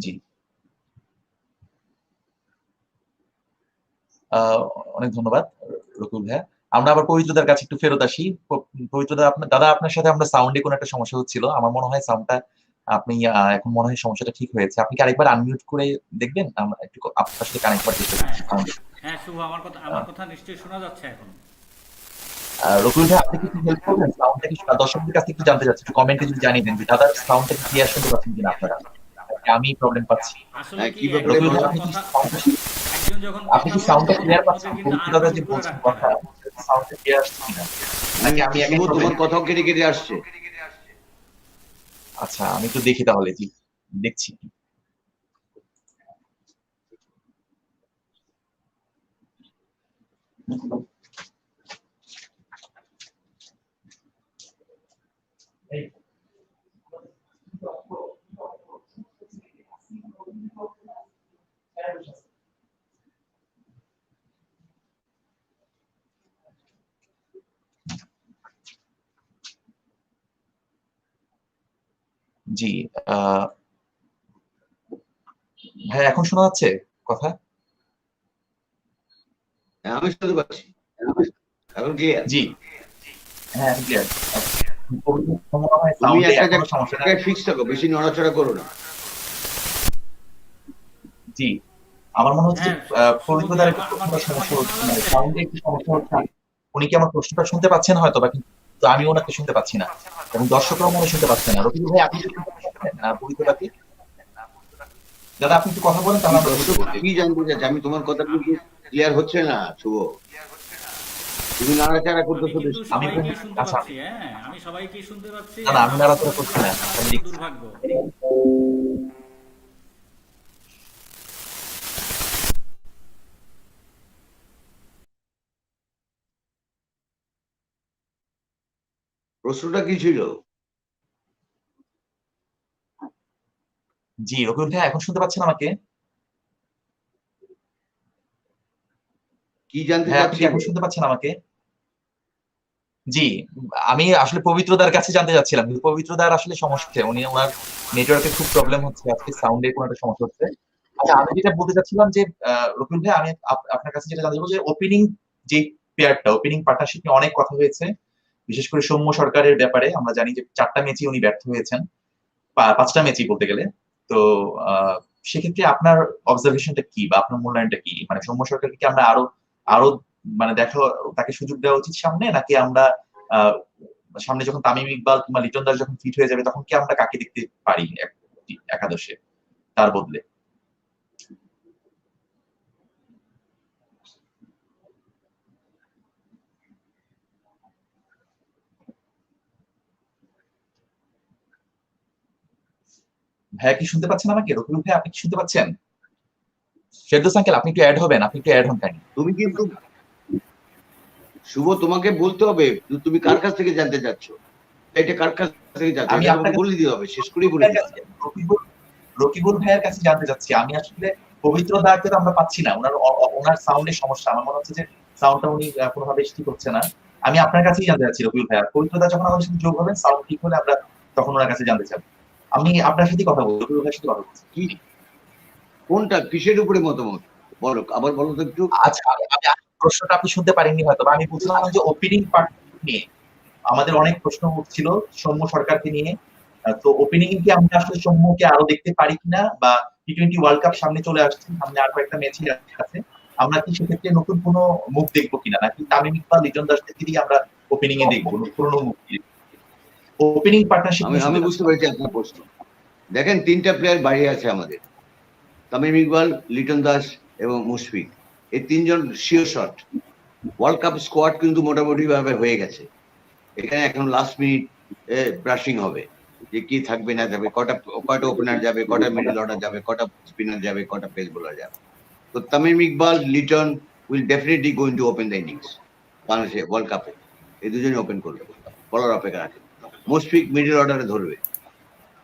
জি, অনেক ধন্যবাদ রকুল ভাইয়া। আমরা আবার পবিত্রতার কাছে একটু ফেরত আসি। পবিত্রতা, আপনার দাদা, আপনার সাথে আমরা সাউন্ডে কোনো একটা সমস্যা হচ্ছিল, আমার মনে হয় সাউন্ডটা আপনি এখন মনে হয় সমস্যাটা ঠিক হয়েছে। আপনি কি আরেকবার আনমিউট করে দেখবেন? আমরা একটু আপনার সাথে কানেক্ট করার চেষ্টা করছি সাউন্ডে। হ্যাঁ শুভ, আমার কথা নিশ্চয়ই শোনা যাচ্ছে এখন? রকুল ভাই, আপনি কি একটু হেল্প করবেন? সাউন্ডটা কি দর্শকদের কাছে একটু জানতে চাচ্ছি, একটু কমেন্টে যদি জানিয়ে দেন যে দাদার সাউন্ডটা কি ক্লিয়ার শুনতে পাচ্ছেন কিনা আপনারা? আমি প্রবলেম পাচ্ছি। আসলে হ্যাঁ, কি কি একজন problem রকুল ভাই, হলো? আপনি কি কথা- সাউন্ডটা একজন যখন আপনি কি কথা সাউন্ডটা বলছে, ক্লিয়ার ওদের পাচ্ছেন? কিন্তু পবিত্র আর দাদা যে mute করে বলছেন রাখতে কথা, হয়। সাউন্ডটা ক্লিয়ার আসছে কিনা, নাকি আমি শুভ, এখন তোমার কথাও কেটে কেটে আসছে। আচ্ছা, আমি একটু দেখি তাহলে। জি, দেখছি। জি, ভাই এখন শোনা যাচ্ছে কথা? হ্যাঁ, আমি শুনতে পাচ্ছি, এখন ক্লিয়ার। জি, হ্যাঁ ক্লিয়ার। মনে হয় তুমি সাউন্ডে একটা এখনো সমস্যা না। জায়গায় ফিক্স থাকো, বেশি নড়াচড়া করো না। জি, আমার মনে হচ্ছে হ্যাঁ, পবিত্র শুভ, দ্বারা একটু আমার প্রশ্নটা কথা সমস্যা কি হচ্ছে, শোনা মানে যাচ্ছে? সাউন্ডে একটু সমস্যা হচ্ছে। উনি কি আমার প্রশ্নটা শুনতে পাচ্ছেন হয়তো বা, কিন্তু আমি ওনাকে শুনতে পাচ্ছি না, এবং দর্শকরাও মনে হয় শুনতে পাচ্ছে না। রফিকুল ভাই, আপনি কি শুনতে পাচ্ছেন পবিত্র দাকে? দাদা, আপনি একটু কথা বলেন, তাহলে আমরা বুঝতে দর্শক পারবো। কি জানতে চাচ্ছে? আমি তোমার কথা কিন্তু ক্লিয়ার হচ্ছে না শুভ, তুমি নাড়াচাড়া আমি করতেছো কিন্তু বেশি। আমি সবাইকেই শুনতে আচ্ছা, পাচ্ছি, হ্যাঁ আমি সবাইকেই শুনতে পাচ্ছি। না না, আমি আমার নাড়াচাড়া কথা করছি যদি না, আসে না, আমি তো দেখছি। দুর্ভাগ্য। প্রশ্নটা কি ছিল? জি, রফিকুল ভাই এখন শুনতে পাচ্ছেন আমাকে? কি জানতে হ্যাঁ, আপনি কি চাচ্ছিলে? এখন শুনতে পাচ্ছেন আমাকে? জি, আমি আসলে পবিত্রদার কাছে জানতে চাচ্ছিলাম, কিন্তু পবিত্রদার আসলে সমস্যা হচ্ছে, উনি ওনার নেটওয়ার্কে খুব প্রবলেম হচ্ছে, আজকে সাউন্ডে কোনো একটা সমস্যা হচ্ছে। আচ্ছা, আমি যেটা বলতে চাচ্ছিলাম যে রকুল ভাই, আমি আপনার কাছে যেটা জানতে চাইবো যে ওপেনিং যে পেয়ারটা, ওপেনিং পার্টনারশিপ নিয়ে অনেক কথা হয়েছে, বিশেষ করে সৌম্য সরকারের ব্যাপারে। আমরা জানি যে 4টা ম্যাচই উনি ব্যর্থ হয়েছেন, 5টা ম্যাচই বলতে গেলে। তো সেক্ষেত্রে আপনার অবজারভেশনটা কি, বা আপনার মূল্যায়নটা কি? মানে সৌম্য সরকারকে কি আমরা আরো আরো মানে দেখো, তাকে সুযোগ দেওয়া উচিত সামনে, নাকি আমরা আহ, সামনে যখন তামিম ইকবাল কিংবা লিটন দাস যখন ফিট হয়ে যাবে, তখন কি আমরা কাকে দেখতে পারি একাদশে তার বদলে? ভাইয়া কি শুনতে পাচ্ছেন আমাকে? রকুল ভাই, আপনি কি শুনতে পাচ্ছেন? ফেরদৌস আঙ্কেল, আপনি একটু অ্যাড হবেন, আপনি একটু অ্যাড হন কাইন্ডলি। তুমি কিন্তু শুভ, তোমাকে বলতে হবে তুমি কার কাছ থেকে জানতে চাচ্ছ, এটা কার কাছ থেকে জানতে, আমি এটা আপনার তোমাকে বলে দিতে হবে, শেষ করেই বলে দিতে হবে। রকিবুল ভাইয়ের কাছে জানতে চাচ্ছি। আমি আসলে পবিত্র দাকে তো আমরা পাচ্ছি না, ওনার সাউন্ডের সমস্যা। আমার মনে হচ্ছে যে সাউন্ডটা উনি কোনোভাবে ঠিক হচ্ছে না। আমি আপনার কাছেই জানতে চাচ্ছি রবিউল ভাইয়া, পবিত্রতা যখন আমাদের সাথে যোগ হবেন সাউন্ড ঠিক হলে আমরা তখন ওনার কাছে জানতে চাবো। আমি আপনার সাথে কথা বলবো, রবিউল ভাইয়ের সাথে কথা বলছি। কি কোনটা কিসের উপরে মতামত বলো, আবার বলো তো একটু। আচ্ছা, আমি প্রশ্নটা আপনি শুনতে পারেননি হয়তো, বা আমি বুঝলাম যে ওপেনিং পার্ট নিয়ে আমাদের অনেক প্রশ্ন উঠছিল সৌম্য সরকারকে নিয়ে। তো ওপেনিং কি আমরা আসলে সৌম্যকে আরো দেখতে পারি কিনা, বা টি-20 ওয়ার্ল্ড কাপ সামনে চলে আসছে, সামনে আর কয়েকটা ম্যাচই আছে, আমরা কি সেক্ষেত্রে নতুন কোনো মুখ দেখবো কিনা, নাকি তামিম ইকবাল, লিটন দাসদেরকে দিয়ে আমরা ওপেনিং এ দেখবো পুরনো মুখ দিয়ে? ওপেনিং পার্টনারশিপ আমি বুঝতে পেরেছি আপনার প্রশ্ন। দেখেন 3টা প্লেয়ার বাইরে আছে আমাদের, তামিম ইকবাল, লিটন দাস এবং মুশফিক, এই 3জন sure shot. World cup squad কিন্তু মোটামুটি ভাবে হয়ে গেছে। এখানে এখন লাস্ট মিনিট ব্রাশিং হবে যে কি থাকবে না যাবে, কটা ওপেনার যাবে, কটা মিডল অর্ডার যাবে, কটা স্পিনার যাবে, কটা পেস বোলার যাবে। তো Tamim Iqbal, Liton will definitely going to open the innings বাংলাদেশে ওয়ার্ল্ড কাপে। এই দুজনই ওপেন করবে, বলার অপেক্ষা রাখে। মুশফিক মিডল অর্ডারে ধরবে,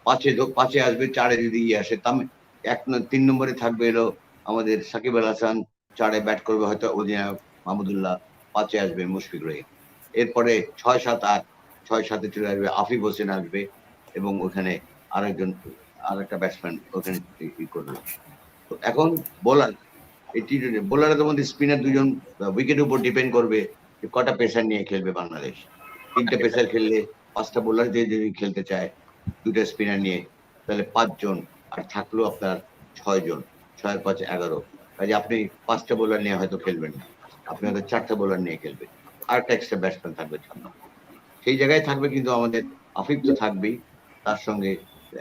পাঁচে আসবে, 4-এ যদি আসে। 3 নম্বরে থাকবে এলো আমাদের সাকিব আল হাসান, 4-এ ব্যাট করবে হয়তো অধিনায়ক মাহমুদুল্লাহ, 5-এ আসবে মুশফিক রহিম। এরপরে 6, 7, 8, 6-7-এ চলে আসবে আফিফ হোসেন আসবে, এবং ওখানে আরেকটা ব্যাটসম্যান ওখানে করবে। তো এখন বোলার, এই বোলারের মধ্যে স্পিনার 2জন উইকেটের উপর ডিপেন্ড করবে যে কটা পেসার নিয়ে খেলবে বাংলাদেশ। 3টে পেসার খেললে, 5টা বোলার দিয়ে যদি খেলতে চায় 2টা স্পিনার নিয়ে, তাহলে 5 জন, আর থাকলো আপনার 6 জন, 6 5 11। কাজে আপনি 5টা বোলার নিয়ে হয়তো খেলবেন না, আপনি হয়তো 4টা বোলার নিয়ে খেলবেন, আর একটা এক্সট্রা ব্যাটসম্যান থাকবে সামনে। সেই জায়গায় থাকবে কিন্তু আমাদের আফিফ তো থাকবেই, তার সঙ্গে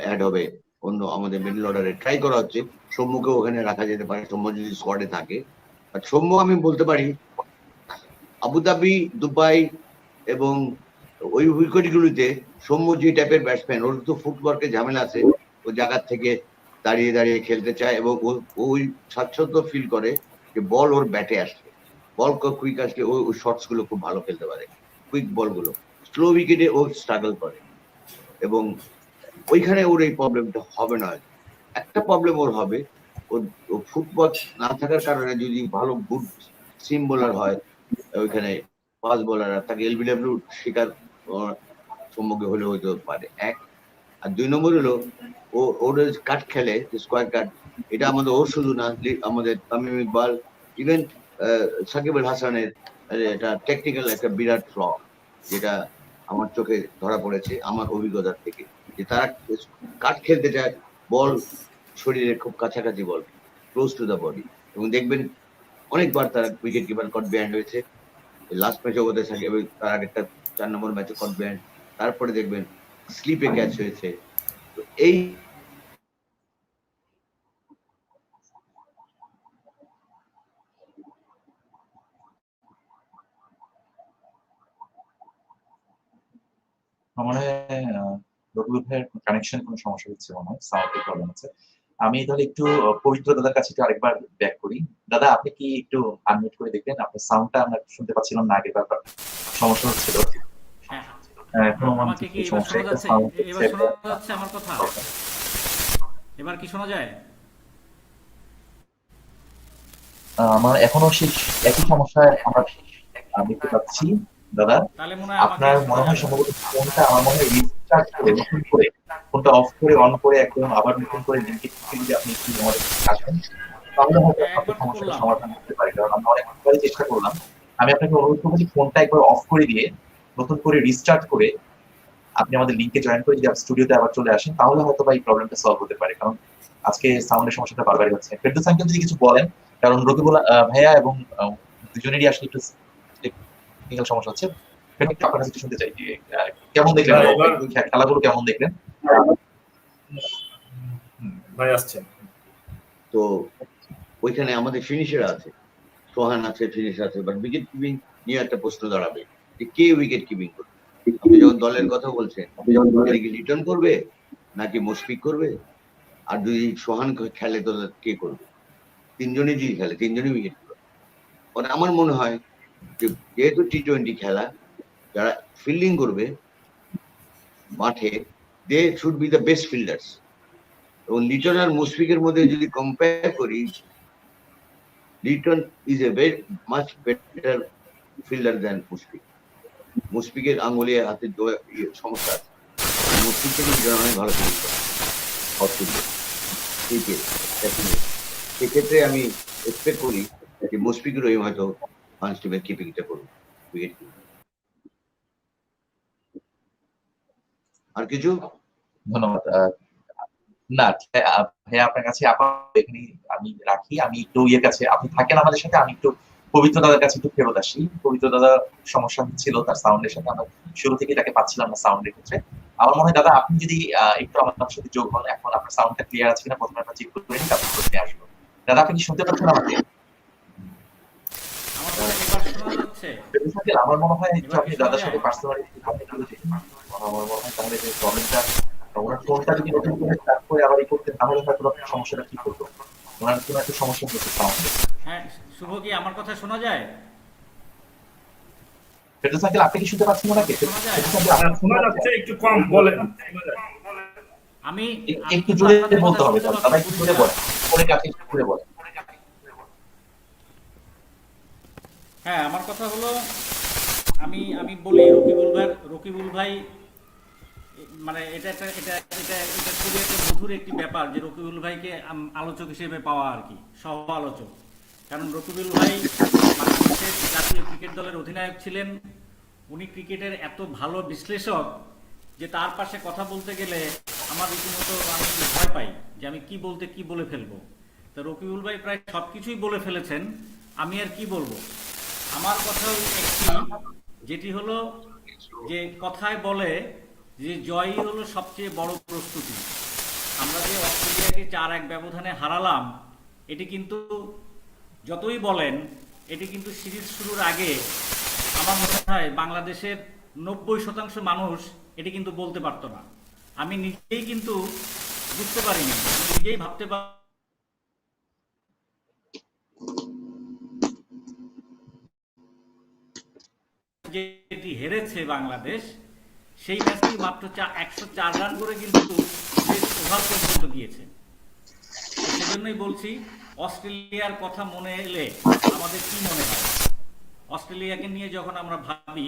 অ্যাড হবে অন্য আমাদের মিডল অর্ডারে ট্রাই করা হচ্ছে সৌম্যকে ওখানে রাখা যেতে পারে, সৌম্য যদি স্কোয়াডে থাকে। আর সৌম্য আমি বলতে পারি আবুধাবি, দুবাই এবং ওই উইকেটগুলিতে সৌম্য যে টাইপের ব্যাটসম্যান, ওর তো ফুটওয়ার্কের ঝামেলা আছে, ও জায়গার থেকে দাঁড়িয়ে দাঁড়িয়ে খেলতে চায়, এবং ওই স্বাচ্ছন্দ্য ফিল করে যে বল ওর ব্যাটে আসছে, বল কুইক আসলে ওই শটস গুলো খুব ভালো খেলতে পারে, কুইক বল গুলো। স্লো উইকেটে ও স্ট্রাগল করে, এবং ওইখানে ওর এই প্রবলেমটা হবে না। একটা প্রবলেম ওর হবে, ওর ফুটওয়ার্ক না থাকার কারণে যদি ভালো গুড সিম বোলার হয় ওইখানে, ফাস্ট বোলার, তাকে এলবিডব্লিউ শিকার সম্মুখে হলে হইতে পারে। এক, আর 2 নম্বর হলো ওর কাট খেলে, স্কোয়ার কাট, এটা আমাদের ওর শুধু না, আমাদের তামিম ইকবাল, ইভেন সাকিব আল হাসানের এটা টেকনিক্যাল একটা বিরাট ফ্ল, যেটা আমার চোখে ধরা পড়েছে আমার অভিজ্ঞতার থেকে, যে তারা কাট খেলতে চায়, বল শরীরের খুব কাছাকাছি, বল ক্লোজ টু দ্য বডি, এবং দেখবেন অনেকবার তারা উইকেট কিপার কট বিহাইন্ড হয়েছে। লাস্ট ম্যাচে ওদের থাকে, তার আগে একটা 4 নম্বর ম্যাচে কট বিহাইন্ড, তারপরে দেখবেন স্লিপে ক্যাচ হয়েছে। তো এই আমার মনে হয় রবিউল ভাইয়ের কানেকশন কোনো সমস্যা হচ্ছে মনে হয়, সাউন্ডের প্রবলেম আছে। আমি তাহলে একটু পবিত্র দাদার কাছে একটু আরেকবার ব্যাক করি। দাদা, আপনি কি একটু আনমিউট করে দেখবেন? আপনার সাউন্ডটা আমরা শুনতে পাচ্ছিলাম না, আগের বার সমস্যা হচ্ছিল। হ্যাঁ, এখন আমাকে কি এবার শোনা যাচ্ছে? এবার শোনা যাচ্ছে আমার কথা? এবার কি শোনা যায়? আমার এখনো সেই একই সমস্যা আমরা দেখতে পাচ্ছি। দাদা, তাহলে মনে হয় আপনার মনে হয় সম্ভবত ফোনটা, আমার মনে হয় রিস্টার্ট করে, নতুন করে ফোনটা অফ করে অন করে একদম আবার নতুন করে লিংকে যদি আপনি একটু আমাদের আসেন, তাহলে হয়তো আপনার সমস্যার সমাধান করতে পারি। কারণ আমরা অনেকবারই চেষ্টা করলাম। আমি আপনাকে অনুরোধ করবো যে ফোনটা একবার অফ করে দিয়ে নতুন করে রিস্টার্ট করে আপনি আমাদের লিংকে জয়েন করে যদি স্টুডিওতে আবার চলে আসেন, তাহলে হয়তো বা এই প্রবলেমটা সলভ হতে পারে। কারণ আজকে সাউন্ডের সমস্যাটা বারবারই হচ্ছে। ফেরদৌস আঙ্কেল যদি কিছু বলেন, কারণ রকিবুল ভাইয়া এবং দুজনেরই আসলে একটু টেকনিক্যাল সমস্যা হচ্ছে। একটু আপনার কাছে একটু শুনতে চাই যে কেমন দেখলেন খেলাগুলো, কেমন দেখলেন? ভাই আসছে। তো ওইখানে আমাদের ফিনিশার আছে, সোহান আছে, ফিনিশার আছে, বাট উইকেট কিপিং নিয়ে একটা প্রশ্ন দাঁড়াবে যে কে উইকেট কিপিং করবে। আপনি যখন দলের কথা বলছেন, রিটার্ন করবে নাকি মুশফিক করবে, আর যদি সোহান খেলে তো কে করবে? 3জনই যদি খেলে 3জনই উইকেট করবে। মানে আমার মনে হয় যে যেহেতু টি-20 খেলা, যারা ফিল্ডিং করবে মাঠে, they should be the best fielders. এবং লিটন আর মুশফিকের মধ্যে যদি কম্পেয়ার করি, Liton is a very much better fielder than Mushfiq. মুশফিকের আঙ্গুলে হাতে সমস্যা আছে। মুশফিক থেকে মিজান অনেক ভালো ফিল্ডিং করে, অফ ফিল্ডে, ক্রিকেট। সেক্ষেত্রে আমি এক্সপেক্ট করি যে মুশফিক রহিম হয়তো ফার্স্ট টিমের কিপিংটা করবে, উইকেট কিপিং। আর কিছু? ধন্যবাদ। না, ভাইয়া আপনার কাছে এখানে আমি রাখি। আমি একটু কাছে আপনি থাকেন আমাদের সাথে, আমি একটু পবিত্র দাদার কাছে একটু ফেরত আসি। পবিত্র দাদা সমস্যা হচ্ছিল তার সাউন্ডের সাথে, আমরা শুরু থেকে তাকে পাচ্ছিলাম না সাউন্ডের ক্ষেত্রে। আমার মনে হয় দাদা আপনি যদি একটু আমার সাথে যোগ হন, এখন আপনার সাউন্ডটা ক্লিয়ার আছে কিনা প্রথমে আমরা চেক করে নিই, তারপর প্রশ্নে আসবো। দাদা আপনি কি শুনতে পাচ্ছেন আমাকে? আমার কথা এবার শোনা যাচ্ছে? আমার মনে হয় একটু আপনি দাদার সাথে পার্সোনালি কথা বলে আমার মনে হয় তাহলে যে প্রবলেমটা, ওনার ফোনটা যদি নতুন করে স্টার্ট করে আবার করতেন তাহলে হয়তো আপনার সমস্যাটা ঠিক হতো। ওনার কোনো একটা সমস্যা হচ্ছে সাউন্ডে। হ্যাঁ, শুভ কি আমার কথা শোনা যায়? ফেরদৌস আঙ্কেল আপনি কি শুনতে পাচ্ছেন ওনাকে? শোনা যায়? শোনা যাচ্ছে, একটু কম বলেন। আমি একটু জোরে বলতে হবে, দাদা একটু জোরে বলেন, ফোনের কাছে একটু জোরে বলেন। হ্যাঁ, আমার কথা হলো, আমি বলি রকিবুল ভাই মানে এটা খুবই একটা মধুর একটি ব্যাপার যে রকিবুল ভাইকে আলোচক হিসেবে পাওয়া আর কি, সহ আলোচক। কারণ রকিবুল ভাই বাংলাদেশের জাতীয় ক্রিকেট দলের অধিনায়ক ছিলেন। উনি ক্রিকেটের এত ভালো বিশ্লেষক যে তার পাশে কথা বলতে গেলে আমার রীতিমতো আমি ভয় পাই যে আমি কি বলে ফেলবো। তো রকিবুল ভাই প্রায় সবকিছুই বলে ফেলেছেন, আমি আর কি বলবো। আমার কথা একটি, যেটি হলো যে কথায় বলে যে জয়ই হলো সবচেয়ে বড় প্রস্তুতি। আমরা যে অস্ট্রেলিয়াকে 4-1 ব্যবধানে হারালাম, এটি কিন্তু যতই বলেন এটি কিন্তু সিরিজ শুরুর আগে আমার মনে হয় বাংলাদেশের 90% মানুষ এটি কিন্তু বলতে পারতো না। আমি নিজেই কিন্তু বুঝতে পারিনি, আমি নিজেই ভাবতে পারি যে এটি হেরেছে বাংলাদেশ। সেই ম্যাচটি মাত্র 104 রান করে কিন্তু ওভার পর্যন্ত গিয়েছে। সেজন্যই বলছি অস্ট্রেলিয়ার কথা মনে এলে আমাদের কি মনে হয়। অস্ট্রেলিয়াকে নিয়ে যখন আমরা ভাবি,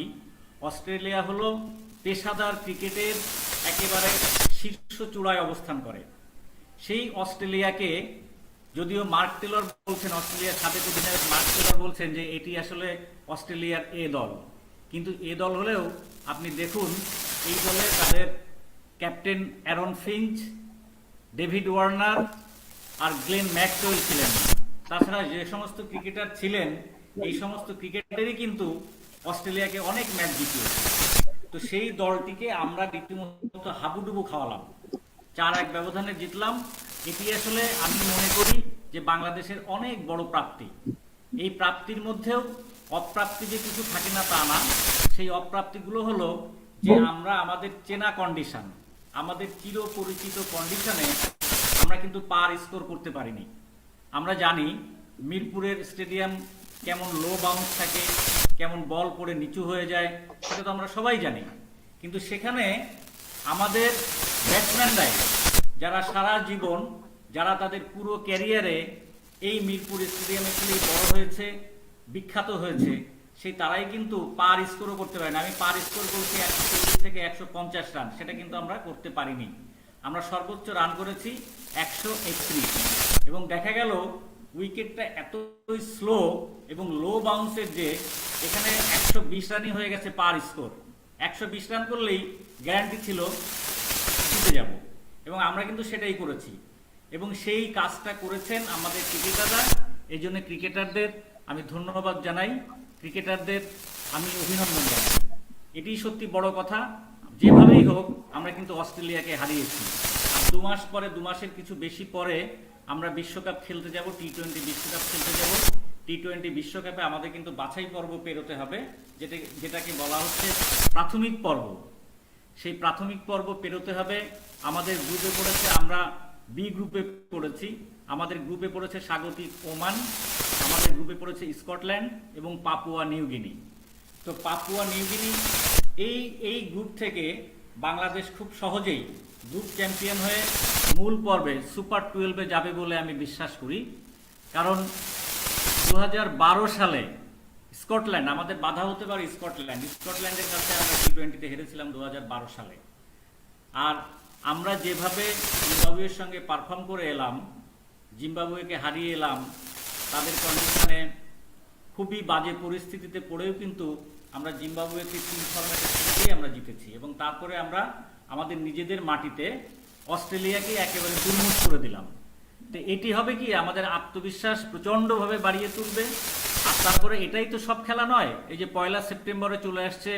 অস্ট্রেলিয়া হলো পেশাদার ক্রিকেটের একেবারে শীর্ষ চূড়ায় অবস্থান করে। সেই অস্ট্রেলিয়াকে যদিও মার্ক টেলর বলছেন, অস্ট্রেলিয়ার সাবেক অধিনায়ক মার্ক টেলর বলছেন যে এটি আসলে অস্ট্রেলিয়ার এ দল, কিন্তু এ দল হলেও আপনি দেখুন এই দলে তাদের captain Aaron Finch, David Warner আর গ্লেন ম্যাক্সওয়েল ছিলেন। তাছাড়া যে সমস্ত ক্রিকেটার ছিলেন এই সমস্ত ক্রিকেটারই কিন্তু অস্ট্রেলিয়াকে অনেক ম্যাচ জিতিয়েছে। তো সেই দলটিকে আমরা রীতিমতো হাবুডুবু খাওয়ালাম, 4-1 ব্যবধানে জিতলাম। এটি আসলে আমি মনে করি যে বাংলাদেশের অনেক বড় প্রাপ্তি। এই প্রাপ্তির মধ্যেও অপ্রাপ্তি যে কিছু থাকে না তা না। সেই অপ্রাপ্তিগুলো হলো যে আমরা আমাদের চেনা কন্ডিশন, আমাদের চিরপরিচিত কন্ডিশনে আমরা কিন্তু পার স্কোর করতে পারিনি। আমরা জানি মিরপুরের স্টেডিয়াম কেমন লো বাউন্স থাকে, কেমন বল পড়ে নিচু হয়ে যায়, সেটা তো আমরা সবাই জানি। কিন্তু সেখানে আমাদের ব্যাটসম্যানরাই, যারা সারা জীবন, যারা তাদের পুরো ক্যারিয়ারে এই মিরপুর স্টেডিয়ামে খেলেই বড় হয়েছে, বিখ্যাত হয়েছে, সেই তারাই কিন্তু পার স্কোরও করতে পারে না। আমি পার স্কোর বলছি 140 থেকে 150 রান, সেটা কিন্তু আমরা করতে পারিনি। আমরা সর্বোচ্চ রান করেছি 131, এবং দেখা গেল উইকেটটা এতই স্লো এবং লো বাউন্সের যে এখানে 120 রানই হয়ে গেছে পার স্কোর। 120 রান করলেই গ্যারান্টি ছিল জিতে যাব, এবং আমরা কিন্তু সেটাই করেছি। এবং সেই কাজটা করেছেন আমাদের ক্রিকেটাররা। এই জন্য ক্রিকেটারদের আমি ধন্যবাদ জানাই, ক্রিকেটারদের আমি অভিনন্দন জানাই। এটি সত্যি বড় কথা। যেভাবেই হোক আমরা কিন্তু অস্ট্রেলিয়াকে হারিয়েছি। আর 2 মাস পরে, 2 মাসের কিছু বেশি পরে আমরা বিশ্বকাপ খেলতে যাব, টি-20 বিশ্বকাপ খেলতে যাব। টি-20 বিশ্বকাপে আমাদের কিন্তু বাছাই পর্ব পেরোতে হবে, যেটাকে বলা হচ্ছে প্রাথমিক পর্ব। সেই প্রাথমিক পর্ব পেরোতে হবে। আমাদের গ্রুপে পড়েছে, আমরা বি গ্রুপে পড়েছি। আমাদের গ্রুপে পড়েছে স্বাগতিক ওমান, আমাদের গ্রুপে পড়েছে স্কটল্যান্ড এবং পাপুয়া নিউগিনি। তো পাপুয়া নিউগিনি এই গ্রুপ থেকে বাংলাদেশ খুব সহজেই গ্রুপ চ্যাম্পিয়ন হয়ে মূল পর্বে সুপার 12-এ যাবে বলে আমি বিশ্বাস করি। কারণ 2012 সালে স্কটল্যান্ড আমাদের বাধা হতে পারে। স্কটল্যান্ডের কাছে আমরা টি-20-তে হেরেছিলাম 2012 সালে। আর আমরা যেভাবে জিম্বাবুয়ের সঙ্গে পারফর্ম করে এলাম, জিম্বাবুয়েকে হারিয়ে এলাম, তাদের কন্ডিশনে খুবই বাজে পরিস্থিতিতে পড়েও কিন্তু আমরা জিম্বাবুয়েকে 3 ফরম্যাটের সঙ্গেই আমরা জিতেছি, এবং তারপরে আমরা আমাদের নিজেদের মাটিতে অস্ট্রেলিয়াকে একেবারে দুর্মুখ করে দিলাম। তো এটি হবে কি আমাদের আত্মবিশ্বাস প্রচণ্ডভাবে বাড়িয়ে তুলবে। আর তারপরে এটাই তো সব খেলা নয়। এই যে 1 সেপ্টেম্বরে চলে আসছে,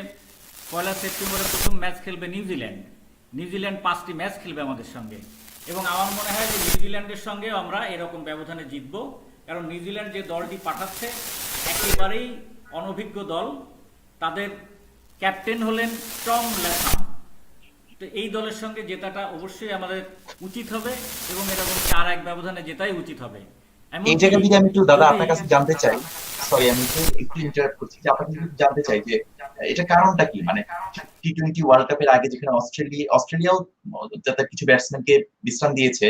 1 সেপ্টেম্বরে প্রথম ম্যাচ খেলবে নিউজিল্যান্ড 5টি ম্যাচ খেলবে আমাদের সঙ্গে, এবং আমার মনে হয় যে নিউজিল্যান্ডের সঙ্গেও আমরা এরকম ব্যবধানে জিতব। কারণ নিউজিল্যান্ড যে দলটি পাঠাচ্ছে একেবারেই অনভিজ্ঞ দল, তাদের ক্যাপ্টেন হলেন টম ল্যাথাম। তো এই দলের সঙ্গে জেতাটা অবশ্যই আমাদের উচিত হবে, এবং এরকম 4-1 ব্যবধানে জেতাই উচিত হবে। এই জায়গা থেকে আমি একটু দাদা আপনার কাছে জানতে চাই, সরি আমি একটু ইন্টারাপ্ট করছি, যে আপনাকে জানতে চাই যে এটা কারণটা কি, মানে টি-20 ওয়ার্ল্ড কাপের আগে যেখানে অস্ট্রেলিয়াও যাতে কিছু ব্যাটসম্যানকে বিশ্রাম দিয়েছে,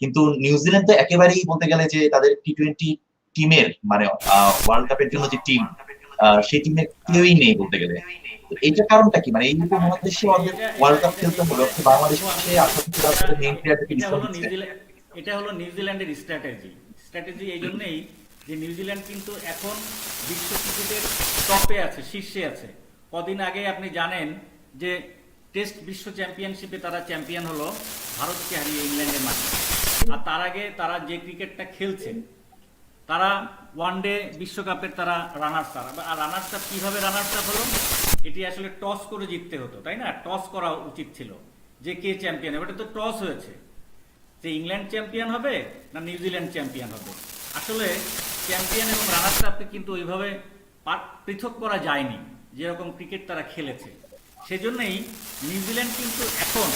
কিন্তু নিউজিল্যান্ড তো একেবারেই বলতে গেলে যে তাদের টি-20 টিমের মানে ওয়ার্ল্ড কাপের জন্য যে টিম, সেই টিমের কেউই নেই বলতে গেলে। এইটা কারণটা কি, মানে এই উপমহাদেশে ওয়ার্ল্ড কাপ খেলতে হলো বাংলাদেশে 28 মেইন প্লেয়ারদেরকে বিশ্রাম দিচ্ছে। এটা হলো নিউজিল্যান্ডের স্ট্র্যাটেজি এই জন্যই যে নিউজিল্যান্ড কিন্তু এখন বিশ্ব ক্রিকেটের টপে আছে, শীর্ষে আছে। কদিন আগে আপনি জানেন যে টেস্ট বিশ্ব চ্যাম্পিয়নশিপে তারা চ্যাম্পিয়ন হলো ভারতকে হারিয়ে ইংল্যান্ডের মাঠে। আর তার আগে তারা যে ক্রিকেটটা খেলছে, তারা ওয়ানডে বিশ্বকাপের তারা রানার্স আপ। আর রানার্স আপ কিভাবে রানার্স আপ হলো? এটি আসলে টস করে জিততে হতো, তাই না? টস করা উচিত ছিল যে কে চ্যাম্পিয়ন হবে। এটা তো টস হয়েছে যে ইংল্যান্ড চ্যাম্পিয়ন হবে না নিউজিল্যান্ড চ্যাম্পিয়ন হবে। আসলে চ্যাম্পিয়ন এবং রানার্স আপকে কিন্তু ওইভাবে পৃথক করা যায়নি যেরকম ক্রিকেট তারা খেলেছে। সেজন্যই নিউজিল্যান্ড কিন্তু এখন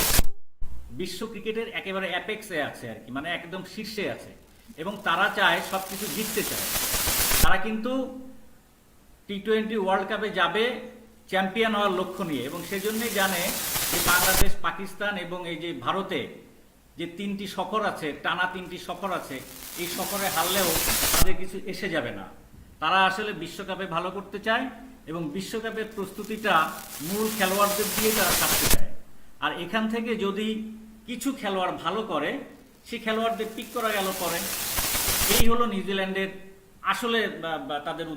বিশ্ব ক্রিকেটের একেবারে অ্যাপেক্সে আছে আর কি, মানে একদম শীর্ষে আছে, এবং তারা চায় সবকিছু জিততে চায়। তারা কিন্তু টি-20 ওয়ার্ল্ড কাপে যাবে চ্যাম্পিয়ন হওয়ার লক্ষ্য নিয়ে, এবং সেজন্যই জানে যে বাংলাদেশ, পাকিস্তান এবং এই যে ভারতে যে 3টি সফর আছে, টানা 3টি সফর আছে, এই সফরে হারলেও তাদের কিছু এসে যাবে না। তারা আসলে বিশ্বকাপে ভালো করতে চায়, এবং বিশ্বকাপের প্রস্তুতিটা মূল খেলোয়াড়দের দিয়ে তারা থাকতে চায়। আর এখান থেকে যদি কিছু খেলোয়াড় ভালো করে, সেই খেলোয়াড়দের পিক করা গেল পরে। এই হলো নিউজিল্যান্ডের আসলে তাদের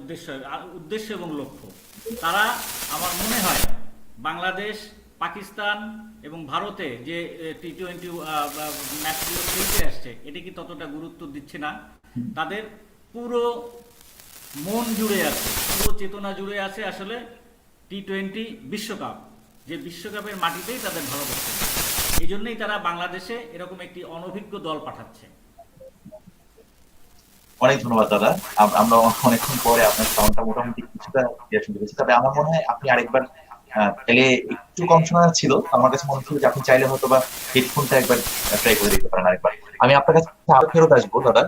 উদ্দেশ্য এবং লক্ষ্য। তারা আমার মনে হয় বাংলাদেশ, পাকিস্তান এবং ভারতে যে টি-20 ম্যাচগুলো খেলতে আসছে, এটা কি ততটা গুরুত্ব দিচ্ছে না। তাদের পুরো মন জুড়ে আছে, পুরো চেতনা জুড়ে আছে আসলে টি-20 বিশ্বকাপ, যে বিশ্বকাপের মাটিতেই তাদের ভালো করছে। এই জন্যই তারা বাংলাদেশে এরকম একটি অনভিজ্ঞ দল পাঠাচ্ছে। অনেক ধন্যবাদ দাদা। আমরা অনেকক্ষণ পরে আপনার সাউন্ডটা মোটামুটি কিছুটা শুনতে পেয়েছি, তবে আমার মনে হয় আপনি আরেকবার তাহলে একটু কম শোনা ছিল। আমার কাছে মনে হচ্ছিল যে আপনি চাইলে হয়তো বা হেডফোনটা একবার ট্রাই করে দিতে পারেন আরেকবার। আমি আপনার কাছে আবার ফেরত আসবো দাদা,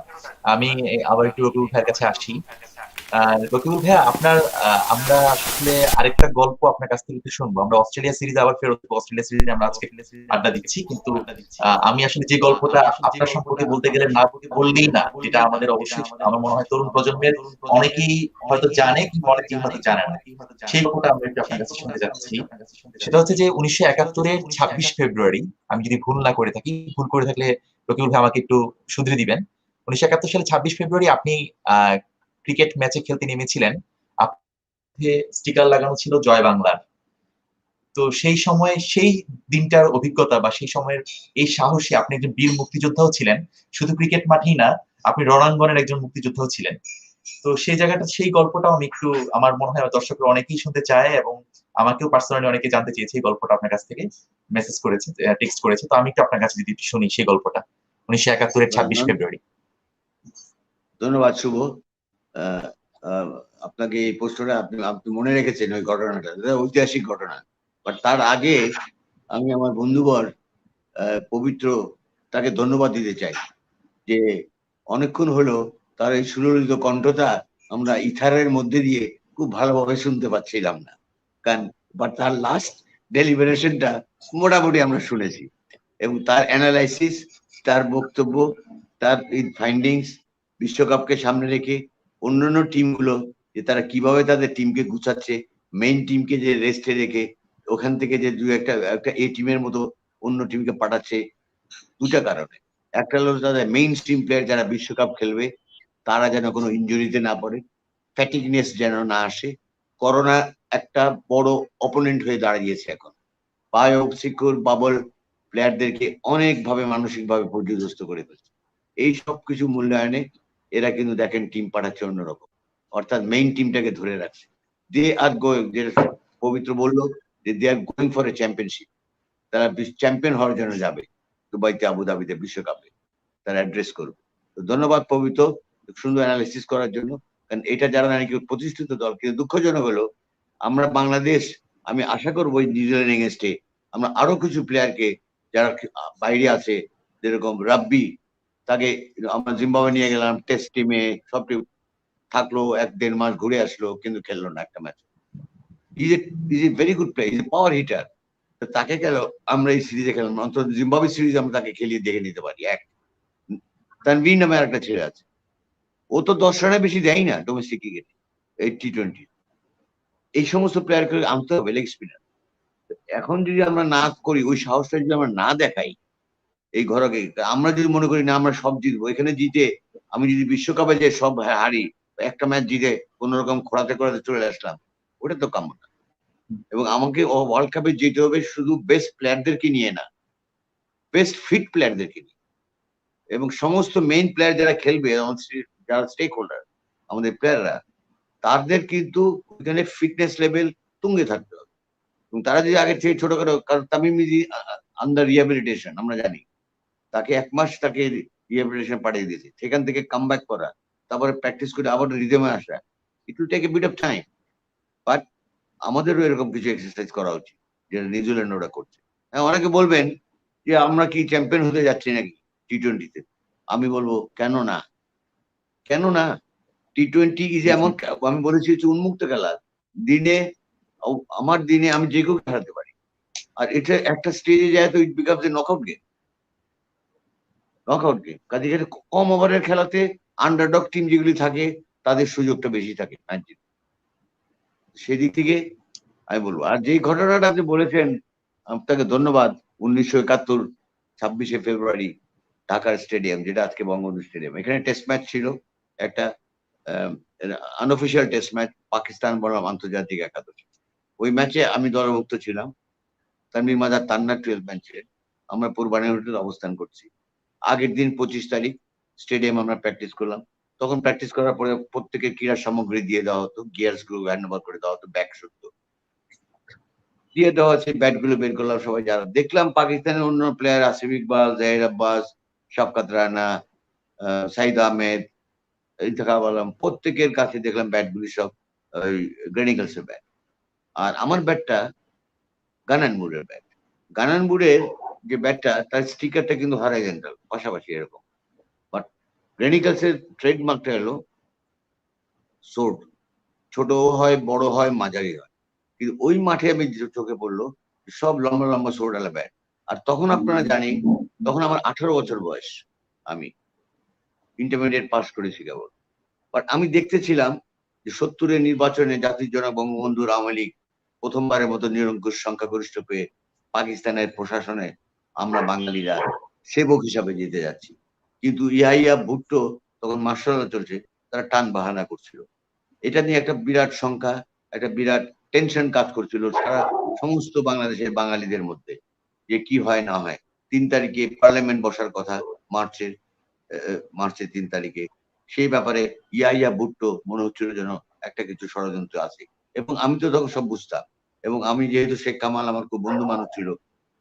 আমি আবার একটু রবিউল ভাইয়ের কাছে আসি। রকিবুল ভাইয়া, আমরা আসলে আরেকটা গল্প আপনার কাছ থেকে শুনবো। আমরা অস্ট্রেলিয়া সিরিজ আবার ফেরত, অস্ট্রেলিয়া সিরিজে আমরা আজকে আড্ডা দিচ্ছি, কিন্তু আমি আসলে যে গল্পটা আপনার সম্পর্কে বলতে গেলে না বললেই না, যেটা আমাদের অবশ্যই আমার মনে হয় তরুণ প্রজন্মের অনেকেই হয়তো জানে কিংবা অনেকেই হয়তো জানে না, সেই গল্পটা আমরা একটু আপনার কাছে শুনতে যাচ্ছি। সেটা হচ্ছে যে 1971-এর 26 ফেব্রুয়ারি, আমি যদি ভুল না করে থাকি, ভুল করে থাকলে রকিবুল ভাই আমাকে একটু শুধরে দিবেন। 1971 সালে 26 ফেব্রুয়ারি আপনি ক্রিকেট ম্যাচে খেলতে নেমেছিলেন, আপনি স্টিকার লাগানো ছিল জয় বাংলার। তো সেই সময় সেই দিনটার অভিজ্ঞতা বা সেই সময়ের এই সাহসী, আপনি একজন বীর মুক্তিযোদ্ধাও ছিলেন, শুধু ক্রিকেট মাঠেই না, আপনি রণাঙ্গনের একজন মুক্তিযোদ্ধাও ছিলেন। তো সেই জায়গাটা, সেই গল্পটাও আমি একটু, আমার মনে হয় দর্শকরা অনেকেই শুনতে চায়, এবং আমাকেও পার্সোনালি অনেকে জানতে চেয়েছে এই গল্পটা, আপনার কাছ থেকে মেসেজ করেছে, টেক্সট করেছে। তো আমি একটু আপনার কাছে যদি শুনি সেই গল্পটা 1971-এর 26 ফেব্রুয়ারি। ধন্যবাদ শুভ। আপনাকে এই প্রশ্নটা আপনি মনে রেখেছেন ওই ঘটনাটা, ঐতিহাসিক ঘটনা। বাট তার আগে আমি আমার বন্ধুবর পবিত্র, তাকে ধন্যবাদ দিতে চাই যে অনেকক্ষণ হলো তার এই সুললিত কণ্ঠটা আমরা ইথারের মধ্যে দিয়ে খুব ভালোভাবে শুনতে পাচ্ছিলাম না, কারণ বাট তার লাস্ট ডেলিভারেশনটা মোটামুটি আমরা শুনেছি, এবং তার অ্যানালাইসিস, তার বক্তব্য, তার ফাইন্ডিংস বিশ্বকাপকে সামনে রেখে অন্যান্য টিমগুলো যে তারা কিভাবে তাদের টিমকে গুছাচ্ছে, মেইন টিমকে যে রেস্টে রেখে ওখান থেকে যে দু একটা একটা এ টিমের মতো অন্য টিমকে পাঠাচ্ছে। দুটা কারণে, একটা হলো তাদের মেইন স্ট্রিম প্লেয়ার যারা বিশ্বকাপ খেলবে তারা যেন কোনো ইনজুরিতে না পড়ে, ফ্যাটিকনেস যেন না আসে। করোনা একটা বড় অপোনেন্ট হয়ে দাঁড়িয়েছে এখন। বায়োসিকিউর বাবল প্লেয়ারদেরকে অনেকভাবে মানসিকভাবে পর্যদস্ত করে ফেলছে। এই সব কিছু মূল্যায়নে এরা কিন্তু দেখেন টিম পাঠাচ্ছে অন্যরকম, অর্থাৎ মেইন টিমটাকে ধরে রাখছে। দে আর গোয়িং, যে পবিত্র বললো যে they are going for a championship, তারা চ্যাম্পিয়ন হওয়ার জন্য যাবে দুবাইতে, আবুধাবিতে বিশ্বকাপে তারা অ্যাড্রেস করবে। তো ধন্যবাদ পবিত্র সুন্দর অ্যানালিসিস করার জন্য, কারণ এটা যারা নাকি প্রতিষ্ঠিত দল। কিন্তু দুঃখজনক হলো আমরা বাংলাদেশ, আমি আশা করবো নিউজিল্যান্ড এগেনস্টে আমরা আরো কিছু প্লেয়ারকে যারা বাইরে আছে, যেরকম রাব্বি, তাকে আমরা জিম্বাবুয়ে নিয়ে গেলাম টেস্ট টিমে, সব থাকলো 1-1.5 মাস, ঘুরে আসলো, কিন্তু খেললো না একটা match. Is a very good player, is a power hitter. তাকে কেন আমরা এই সিরিজে খেলাম? অন্তত জিম্বাবুয়ে সিরিজ আমরা তাকে খেলিয়ে দেখে নিতে পারি। এক তানভীর নামে আরেকটা ছেলে আছে, ও তো 10 রানে বেশি দেয় না ডোমেস্টিক ক্রিকেটে, এই টি-20। এই সমস্ত প্লেয়ারকে আনতে হবে লেগ স্পিনার। এখন যদি আমরা না করি, ওই সাহসটা যদি আমরা না দেখাই এই ঘরকে, আমরা যদি মনে করি না আমরা সব জিতবো, এখানে জিতে আমি যদি বিশ্বকাপে যে সব হারি, একটা ম্যাচ জিতে কোন রকম খোঁড়াতে খোঁড়াতে চলে আসলাম, ওটা তো কাম্য না। এবং আমাকে ওয়ার্ল্ড কাপে যেতে হবে শুধু বেস্ট প্লেয়ারদেরকে নিয়ে না, বেস্ট ফিট প্লেয়ারদেরকে নিয়ে। এবং সমস্ত মেইন প্লেয়ার যারা খেলবে, যারা স্টেক হোল্ডার আমাদের প্লেয়াররা, তাদের কিন্তু ওখানে ফিটনেস লেভেল তুঙ্গে থাকতে হবে। এবং তারা যদি আগে থেকে ছোটখাটো, কারণ তামিম ইজ আন্ডার রিহ্যাবিলিটেশন, আমরা জানি তাকে 1 মাস তাকে রিহ্যাবিলিটেশন পাঠিয়ে দিয়েছে, সেখান থেকে কাম ব্যাক করা, তারপরে প্র্যাকটিস করে আবার রিদমে আসা, it will take a bit of time. But আমাদেরও এরকম কিছু এক্সারসাইজ করা উচিত, যেটা নিউজিল্যান্ড ওরা করছে। হ্যাঁ, অনেকে বলবেন যে আমরা কি চ্যাম্পিয়ন হতে যাচ্ছি নাকি টি-20-তে? আমি বলবো কেন না, কেন না? টি-20 ইজ এমন, আমি বলেছি হচ্ছে উন্মুক্ত খেলা। দিনে আমার দিনে আমি যে কেউ খেলাতে পারি, আর এটা একটা স্টেজে যায় তো it becomes a knockout game. Knockout game কাজে কম ওভারের খেলাতে আন্ডারডগ টিম যেগুলি থাকে তাদের সুযোগটা বেশি থাকে ম্যাচ জিতে। সেদিক থেকে আমি বলবো। আর যেই ঘটনাটা আপনি বলেছেন, আপনাকে ধন্যবাদ। 1971 26শে ফেব্রুয়ারি ঢাকার স্টেডিয়াম, যেটা আজকে বঙ্গবন্ধু স্টেডিয়াম, এখানে টেস্ট ম্যাচ ছিল, একটা আনঅফিসিয়াল টেস্ট ম্যাচ, পাকিস্তান বনাম আন্তর্জাতিক একাদশ। ওই ম্যাচে আমি দলভুক্ত ছিলাম, তানভীর মাজার তান্নার 12 ম্যান ছিলেন। আমরা পূর্বানি হোটেলে অবস্থান করছি। আগের দিন 25 তারিখ স্টেডিয়াম আমরা প্র্যাকটিস করলাম। তখন প্র্যাকটিস করার পরে প্রত্যেকের ক্রীড়া সামগ্রী দিয়ে দেওয়া হতো, গিয়ার্স গুলো হ্যান্ড ওভার করে দেওয়া হতো, ব্যাগ সত্য দিয়ে দেওয়া হচ্ছে, ব্যাট গুলো বের করলাম সবাই। যারা দেখলাম পাকিস্তানের অন্য প্লেয়ার, আসিফ ইকবাল, জাহির আব্বাস, শফকাত রানা, সাইদ আহমেদ, ইন্তেখাব আলম, প্রত্যেকের কাছে দেখলাম ব্যাট গুলি সব ওই গ্রেনিকালস এর ব্যাট। আর আমার ব্যাটটা গানানবুরের ব্যাট। গানানবুরের যে ব্যাটটা, তার স্টিকারটা কিন্তু হরাইজন্টাল, পাশাপাশি এরকম। বাট গ্রেনিকালস এর ট্রেডমার্কটা হলো সোর্ড, ছোট হয়, বড় হয়, মাঝারি হয়। কিন্তু ওই মাঠে আমি চোখে পড়লো সব লম্বা লম্বা সোর্ডালা ব্যাট। আর তখন আপনারা জানি, তখন আমার 18 বছর বয়স, আমি ইন্টারমিডিয়েট পাস করেছি কেবল। বাট আমি দেখতেছিলাম যে 70-এর নির্বাচনে জাতির জনক বঙ্গবন্ধু আওয়ামী লীগ প্রথমবারের মতো নিরঙ্কুশ সংখ্যাগরিষ্ঠ পেয়ে পাকিস্তানের প্রশাসনে আমরা বাঙালিরা সেবক হিসাবে যেতে যাচ্ছি। কিন্তু ইয়াহিয়া ভুট্টো তখন মার্শাল চলছে, তারা টান বাহানা করছিল। এটা নিয়ে একটা বিরাট সংখ্যা, একটা বিরাট টেনশন কাজ করছিল সারা সমস্ত বাংলাদেশের বাঙালিদের মধ্যে, যে কি হয় না হয়। 3 তারিখে পার্লামেন্ট বসার কথা, মার্চের 3 তারিখে। সেই ব্যাপারে ইয়াহিয়া ভুট্টো মনে হচ্ছিল যেন একটা কিছু ষড়যন্ত্র আছে। এবং আমি তো তখন সব বুঝতাম। এবং আমি যেহেতু শেখ কামাল আমার খুব বন্ধু মানুষ ছিল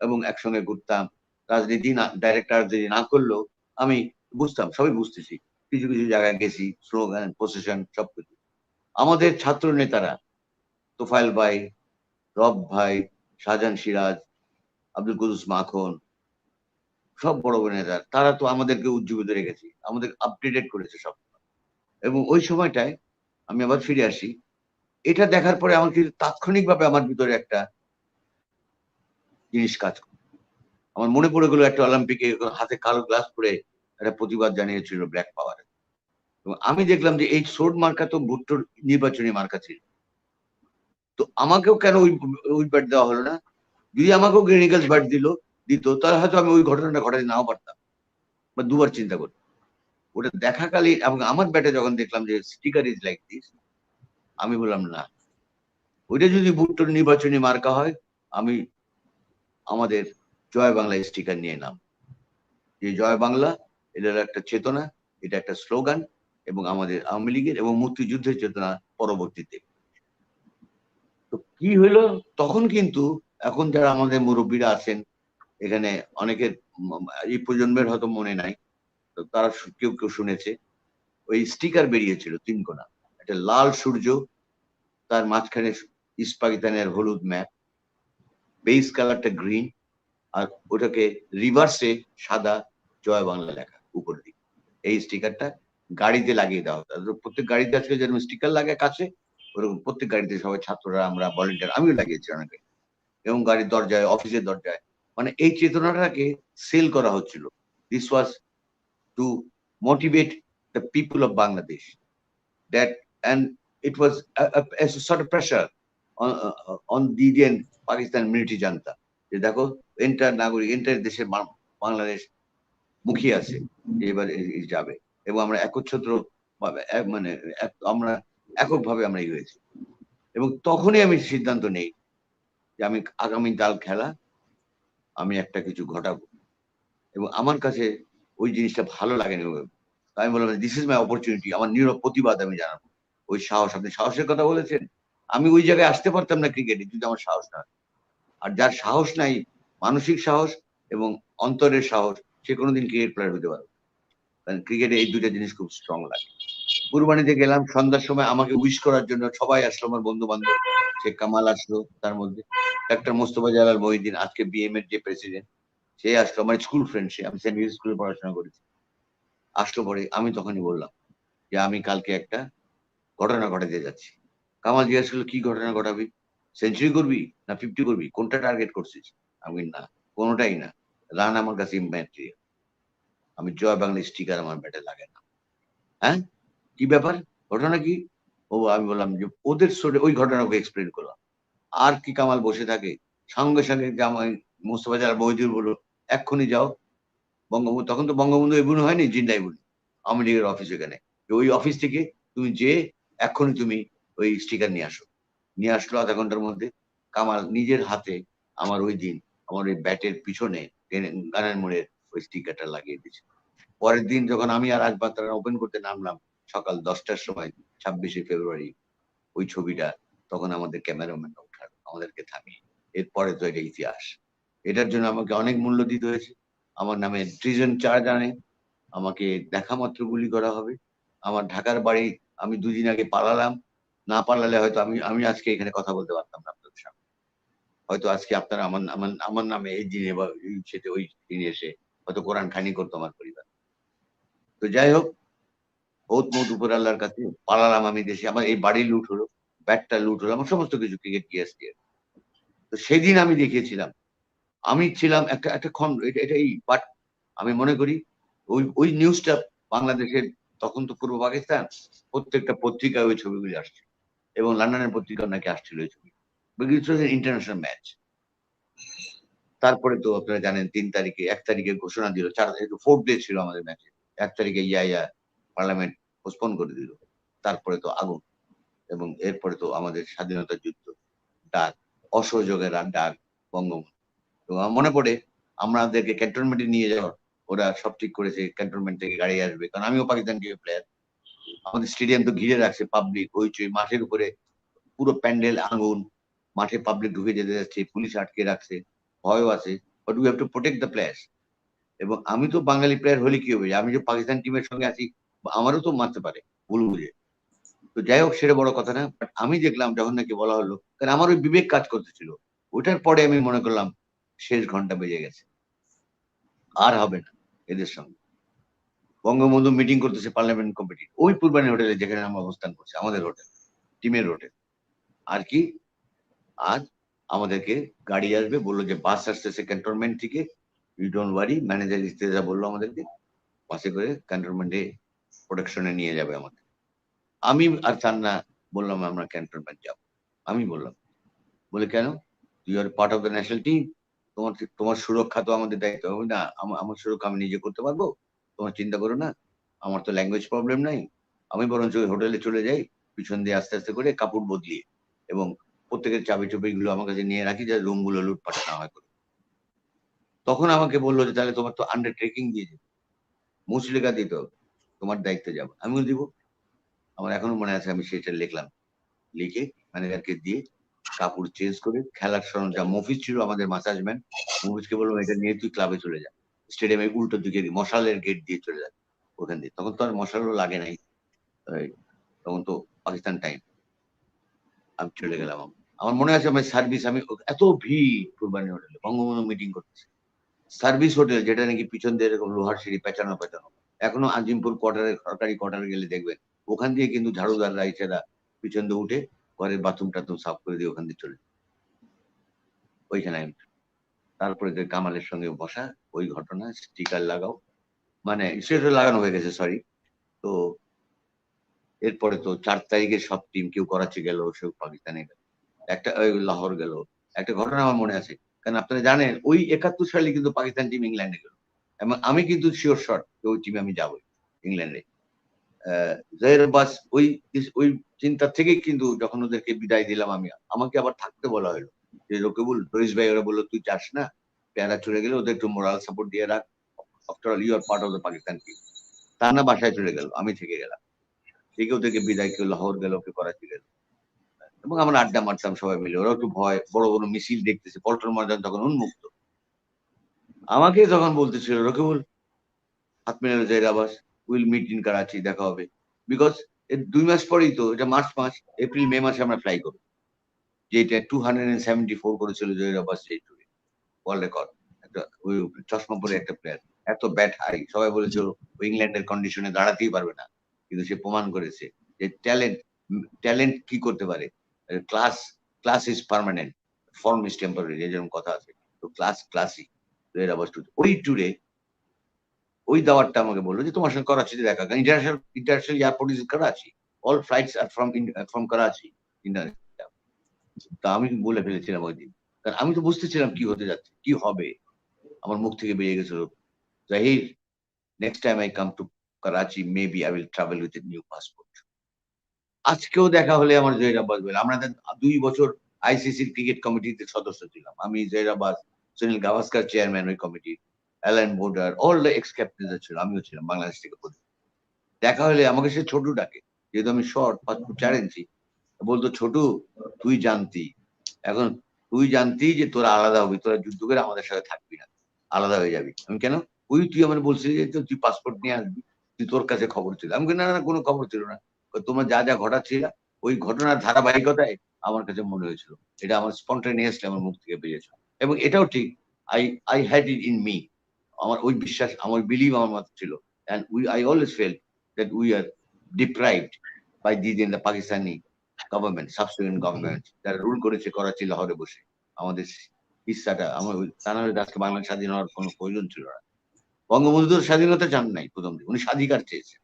এবং একসঙ্গে ঘুরতাম, রাজনীতি না ডাইরেক্ট রাজনীতি না করলেও আমি বুঝতাম, সবই বুঝতেছি। কিছু কিছু জায়গায় গেছি, স্লোগান, প্রসেশন, সবকিছু। আমাদের ছাত্র নেতারা তোফায়েল ভাই, রব ভাই, শাহজাহান সিরাজ, আব্দুল কুদ্দুস মাখন, সব বড় বড় নেতা, তারা তো আমাদেরকে উজ্জীবিত রেখেছে, আমাদের আপডেটেড করেছে সব। এবং ওই সময়টায় আমি আবার ফিরে আসি, এটা দেখার পরে আমার কিন্তু তাৎক্ষণিকভাবে আমার ভিতরে একটা জিনিস কাজ করে। আমার মনে পড়ে গেলো একটা অলিম্পিকে হাতে কালো গ্লাস পরে একটা প্রতিবাদ জানিয়েছিল ব্ল্যাক পাওয়ার। এবং আমি দেখলাম যে এই সোড মার্কা তো ভুট্টোর নির্বাচনী মার্কা ছিল, তো আমাকেও কেন ওই ব্যাট দেওয়া হলো না? যদি আমাকেও গ্রিন ইগলস ব্যাট দিত তাহলে হয়তো আমি ওই ঘটনাটা ঘটাতে নাও পারতাম, বা দুবার চিন্তা করি। ওটা দেখাকালীন এবং আমার ব্যাটে যখন দেখলাম যে স্টিকার ইজ লাইক দিস, আমি বললাম না, ওইটা যদি ভুট্টোর নির্বাচনী মার্কা হয়, আমি আমাদের জয় বাংলা স্টিকার নিয়ে নাম, যে জয় বাংলা এটার একটা চেতনা, এটা একটা স্লোগান, এবং আমাদের আওয়ামী লীগের এবং মুক্তিযুদ্ধের চেতনা পরবর্তীতে। তো কি হইলো তখন, কিন্তু এখন যারা আমাদের মুরব্বীরা আছেন এখানে, অনেকের এই প্রজন্মের হয়তো মনে নাই, তো তারা কেউ কেউ শুনেছে, ওই স্টিকার বেরিয়েছিল 3 কোণা, একটা লাল সূর্য, তার মাঝখানে ইস্ট পাকিস্তানের হলুদ ম্যাপ, বেস কালারটা গ্রিন, আর ওটাকে রিভার্সে সাদা জয় বাংলা লেখা উপর দিকে। এই স্টিকারটা গাড়িতে লাগিয়ে দেওয়া হতো। প্রত্যেক গাড়িতে আজকে যেরকম স্টিকার লাগে কাছে, ওরকম প্রত্যেক গাড়িতে সবাই ছাত্ররা, আমরা ভলেন্টিয়ার, আমিও লাগিয়েছি অনেকে, এবং গাড়ির দরজায়, অফিসের দরজায়। মানে এই চেতনাটাকে সেল করা হচ্ছিল। This was two motivate the people of Bangladesh, that, and it was a sort of pressure on the Indian Pakistan military janta, যে দেখো এন্টার নাগরিক, এন্টার দেশের বাংলাদেশ মুখিয়ে আছে, এবার যাবে, এবং আমরা একচ্ছত্র মানে আমরা এককভাবে আমরা হয়েছি। এবং তখনই আমি সিদ্ধান্ত নেই যে আমি আগামী কাল খেলা আমি একটা কিছু ঘটাবো, এবং আমার কাছে ওই জিনিসটা ভালো লাগেনি। আমি বললাম দিস ইজ মাই অপরচুনিটি, আমার নীরব প্রতিবাদ আমি জানাবো। ওই সাহস, আপনি সাহসের কথা বলেছেন, আমি ওই জায়গায় আসতে পারতাম না ক্রিকেটে যদি আমার সাহস না। আর যার সাহস নাই, মানসিক সাহস এবং অন্তরের সাহস, সে কোনোদিন ক্রিকেট প্লেয়ার হতে পারবে। কারণ ক্রিকেটে এই দুইটা জিনিস খুব স্ট্রং লাগে। কুরবানিতে গেলাম, সন্ধ্যার সময় আমাকে উইশ করার জন্য সবাই আসলো, আমার বন্ধু বান্ধব, শেখ কামাল আসলো, তার মধ্যে ডাক্তার মোস্তফা জালাল মহিউদ্দিন, আজকে বিএম এর যে প্রেসিডেন্ট, সে আসলো, আমার স্কুল ফ্রেন্ড, সে, আমি সেন্ট মেরিজ স্কুলে পড়াশোনা করেছি। আসলো পরে আমি তখনই বললাম যে আমি কালকে একটা ঘটনা ঘটাতে যাচ্ছি। কামাল জিজ্ঞাসা করলো কি ঘটনা ঘটাবি? সেঞ্চুরি করবি না 50 করবি, কোনটা টার্গেট করছিস? আমি না, কোনোটাই না, রান আমার কাছে ইম্যাটেরিয়াল, আমি জয় বাংলা স্টিকার আমার ব্যাটে লাগে না। হ্যাঁ, কি ব্যাপার, ঘটনা কি? ও, আমি বললাম যে ওদের সোরে ওই ঘটনাকে এক্সপ্লেন করলাম। আর কি কামাল বসে থাকে, সঙ্গে সঙ্গে জামাই মোস্তফা জালাল মহিউদ্দিন বললো এক্ষুনি যাও বঙ্গবন্ধু, তখন তো বঙ্গবন্ধু এগুলো হয়নি, জিন্দাই বলি, আওয়ামী লীগের অফিস এখানে, ওই অফিস থেকে তুমি যে এক্ষুনি তুমি ওই স্টিকার নিয়ে আসো। নিয়ে আসলো আধা ঘন্টার মধ্যে। কামাল নিজের হাতে আমার ওই দিন আমার ওই ব্যাটের পিছনে গানের মোড়ের ওই স্টিকারটা লাগিয়ে দিয়েছিল। পরের দিন যখন আমি আর রাজবাত্রা ওপেন করতে নামলাম সকাল 10টার সময়, 26শে ফেব্রুয়ারি, ওই ছবিটা, তখন আমাদের ক্যামেরাম্যান উঠালো, আমাদেরকে থামিয়ে। এরপরে তো এটা ইতিহাস। এটার জন্য আমাকে অনেক মূল্য দিতে হয়েছে। আমার নামে ট্রিজন চার্জ আনে, আমাকে দেখা মাত্র গুলি করা হবে। আমার ঢাকার বাড়ি, আমি 2 দিন আগে পালালাম, না পালালে হয়তো আমি আজকে এখানে কথা বলতে পারতাম না আপনাদের সামনে। হয়তো আজকে আপনারা আমার নামে এই দিনে বা এই সেটা ওই দিনে এসে হয়তো কোরআন খানি করতো আমার পরিবার। তো যাই হোক, বহুত মত উপর আল্লাহর কাছে পালালাম আমি দেশে, আমার এই বাড়ি লুট হলো, ব্যাটটা লুট হলো, আমার সমস্ত কিছু ক্রিকেট গিয়াস দিয়ে। তো সেদিন আমি দেখিয়েছিলাম আমি ছিলাম একটা একটা খন্ড, এটাই। বাট আমি মনে করি ওই নিউজটা বাংলাদেশের, তখন তো পূর্ব পাকিস্তান, প্রত্যেকটা পত্রিকায় ওই ছবিগুলি আসছে, এবং লন্ডনের পত্রিকা নাকি আসছিল ওই ছবি, ইন্টারন্যাশনাল ম্যাচ। তারপরে তো আপনারা জানেন 3 তারিখে, 1 তারিখে ঘোষণা দিল, 4th ডে ছিল আমাদের ম্যাচে, 1 তারিখে ইয়া পার্লামেন্ট পোস্টপোন করে দিল। তারপরে তো আগুন, এবং এরপরে তো আমাদের স্বাধীনতা যুদ্ধ ডাক, অসহযোগের ডাক বঙ্গবন্ধু। তো আমার মনে পড়ে আমাদেরকে ক্যান্টনমেন্টে নিয়ে যাওয়া, ওরা সব ঠিক করেছে, ক্যান্টনমেন্ট থেকে গাড়ি আসবে, কারণ আমিও পাকিস্তান টিমের প্লেয়ার। আমাদের স্টেডিয়াম তো ঘিরে রাখছে পাবলিক, হইচই, মাঠের উপরে পুরো প্যান্ডেল আগুন, মাঠে পাবলিক ঢুকে যেতে যাচ্ছে, পুলিশ আটকে রাখছে, ভয়ও আছে, but we have to protect the players. এবং আমি তো বাঙালি প্লেয়ার হলে কি হবে, আমি যে পাকিস্তান টিমের সঙ্গে আছি, আমারও তো মারতে পারে ভুল বুঝে। তো যাই হোক, সেটা বড় কথা না। বাট আমি দেখলাম যখন নাকি বলা হলো, কারণ আমার ওই বিবেক কাজ করতেছিল, ওইটার পরে আমি মনে করলাম শেষ ঘন্টা বেজে গেছে, আর হবে না এদের সঙ্গে। বঙ্গবন্ধু মিটিং করতেছে পার্লামেন্ট কমিটি, ওই পূর্বানী হোটেলে যেখানে আমরা অবস্থান করছি, আমাদের হোটেল, টিমের হোটেল। আর কি, আজ আমাদেরকে গাড়ি আসবে, বললো যে বাস আসতেছে ক্যান্টনমেন্ট থেকে, ইউ ডোন্ট ওয়ারি, ম্যানেজার ইস্তেজা বললো আমাদেরকে বাসে করে ক্যান্টনমেন্টে প্রোটেকশনে নিয়ে যাবে আমাকে। আমি আর চান্না বললাম আমরা ক্যান্টনমেন্ট যাব। আমি বললাম, বলে কেন? You are part of the national team, তোমার সুরক্ষা তো আমাদের দায়িত্ব হবে না? আমার সুরক্ষা আমি নিজে করতে পারবো, তোমার চিন্তা করো না, আমার তো ল্যাঙ্গুয়েজ প্রবলেম নাই। আমি বরঞ্চ ওই হোটেলে চলে যাই পিছন দিয়ে আস্তে আস্তে করে কাপড় বদলিয়ে, এবং প্রত্যেকের চাবি চুবি গুলো আমার কাছে নিয়ে রাখি যে রুম গুলো লুটপাট না হয় করে। তখন আমাকে বললো যে তাহলে তোমার তো আন্ডারটেকিং দিয়ে দিতে, মুচলেখা দিতে হবে, তোমার দায়িত্বে যাবো। আমিও দিব। আমার এখনো মনে আছে, আমি সেটা লিখলাম, লিখে ম্যানেজারকে দিয়ে কাপড় চেঞ্জ করে খেলার সরঞ্জাম, মফিজ ছিল আমাদের মাসাজম্যান, মফিজকে বললাম এটা নিয়ে তুই ক্লাবে চলে যা, স্টেডিয়ামে উল্টো দিকে মশালের গেট দিয়ে চলে যা ওখান দিয়ে। তখন তো আর মশালও লাগে নাই, তখন তো পাকিস্তান টাইম। আমি চলে গেলাম। আমার মনে আছে আমার সার্ভিস, আমি এত ভিড় কুরবানি হোটেলে, বঙ্গবন্ধু মিটিং করতেছে, সার্ভিস হোটেল যেটা নাকি পিছন দিয়ে এরকম লোহার সিঁড়ি পেঁচানো পেঁচানো, এখনো আজিমপুর কোয়ার্টারে, সরকারি কোয়ার্টারে গেলে দেখবেন ওখান দিয়ে কিন্তু ঝাড়ুদাররা এছাড়া পিছন দিয়ে উঠে ঘরের বাথরুম টাথরুম সাফ করে দিয়ে ওখান দিয়ে চলে যায়। ওইখানে আমি তারপরে যে কামালের সঙ্গে বসা, ওই ঘটনা, স্টিকার লাগাও, মানে স্টিকার লাগানো হয়ে গেছে, সরি। তো এরপরে তো 4 তারিখে সব টিম, কেউ করাচি গেল, কেউ পাকিস্তানে গেল, একটা লাহোর গেল। একটা ঘটনা আমার মনে আছে, কারণ আপনারা জানেন ওই 71 সালে কিন্তু পাকিস্তান টিম ইংল্যান্ডে গেল, এবং আমি কিন্তু শিওর শট ওই টিমে আমি যাবো ইংল্যান্ডে। জহির আব্বাস ওই ওই চিন্তা থেকেই কিন্তু যখন ওদেরকে বিদায় দিলাম, আমি, আমাকে আবার থাকতে বলা হলো যে রকিবুল, রইস ভাই ওরা বললো তুই যাস না, প্যারা চলে গেলে ওদের একটু মোরাল সাপোর্ট দিয়ে রাখ, after all you are part of the Pakistan team. তা না, বাসায় চলে গেল, আমি থেকে গেলাম। ঠিক ওদেরকে বিদায়, কেউ লাহোর গেল, কেউ করাচি গেল, এবং আমরা আড্ডা মারতাম সবাই মিলে। ওরা একটু ভয়, বড় বড় মিছিল দেখতেছে, পল্টন ময়দান তখন উন্মুক্ত। আমাকে তখন বলতেছিল রকিবুল, হাত মিলানো Zaheer Abbas, will meet in Karachi, দেখা হবে। বিকজ এর 2 মাস পরেই তো, এটা মার্চ মাস, এপ্রিল মে মাসে আমরা ফ্লাই করবো, যেটা 274 করেছিল জহির আব্বাস সেই টুরে, ওয়ার্ল্ড রেকর্ড। একটা ওই চশমা পরে একটা প্লেয়ার, এত ব্যাট হাই, সবাই বলেছিল ইংল্যান্ডের কন্ডিশনে দাঁড়াতেই পারবে না, কিন্তু সে প্রমাণ করেছে যে ট্যালেন্ট, ট্যালেন্ট কি করতে পারে। Class, class is permanent, form is temporary, যেরকম কথা আছে। তো ক্লাসই জহির আব্বাস টুরে, ওই টুরে ওই দাওয়াতটা আমাকে বললো যে তোমার সঙ্গে করাচিতে দেখা, international airport is Karachi, all flights are from Karachi international. তা আমি বলে ফেলেছিলাম ওই দিন, কারণ আমি তো বুঝতেছিলাম কি হতে যাচ্ছে, কি হবে। আমার মুখ থেকে বেরিয়ে গেছিল, Zaheer, next time I come to Karachi maybe I will travel with a new passport. আজকেও দেখা হলে আমার জহির আব্বাস বলে, আমরা 2 বছর আইসিসির ক্রিকেট কমিটিতে সদস্য ছিলাম, আমি, জহির আব্বাস, সুনীল গাভাস্কার চেয়ারম্যান ওই কমিটির, Allan Border, all the ex captain ছিল, আমিও ছিলাম বাংলাদেশ থেকে। দেখা হলে আমাকে সে ছোট ডাকে, যেহেতু আমি শর্ট 5 ফুট 4 ইঞ্চি, বলতো ছোট, তুই জানতি, এখন তুই জানতি যে তোরা আলাদা হবি, তোরা যুদ্ধ করে আমাদের সাথে থাকবি না, আলাদা হয়ে যাবি। আমি কেন? তুই আমার বলছিলি যে তুই পাসপোর্ট নিয়ে আসবি, তুই, তোর কাছে খবর ছিল। আমি না না, কোনো খবর ছিল না, তোমরা যা যা ঘটাচ্ছিল ওই ঘটনার ধারাবাহিকতায় আমার কাছে মনে হয়েছিল, এটা আমার স্পন্টেনিয়াসলি আমার মুখ থেকে বেরিয়েছিল। এবং এটাও ঠিক, I I had it in me, আমার ওই বিশ্বাস, আমার বিলিভ আমার মাথায় ছিল। and I always felt that we are deprived by the Pakistani government, subsequent government, যারা রুল করেছে করাচি লাহোরে বসে, আমাদের হিস্সাটা, আমার তা না হলে আজকে বাংলাদেশ স্বাধীন হওয়ার কোনো প্রয়োজন ছিল না। বঙ্গবন্ধুর স্বাধীনতা চান নাই প্রথম দিকে, উনি স্বাধিকার চেয়েছেন।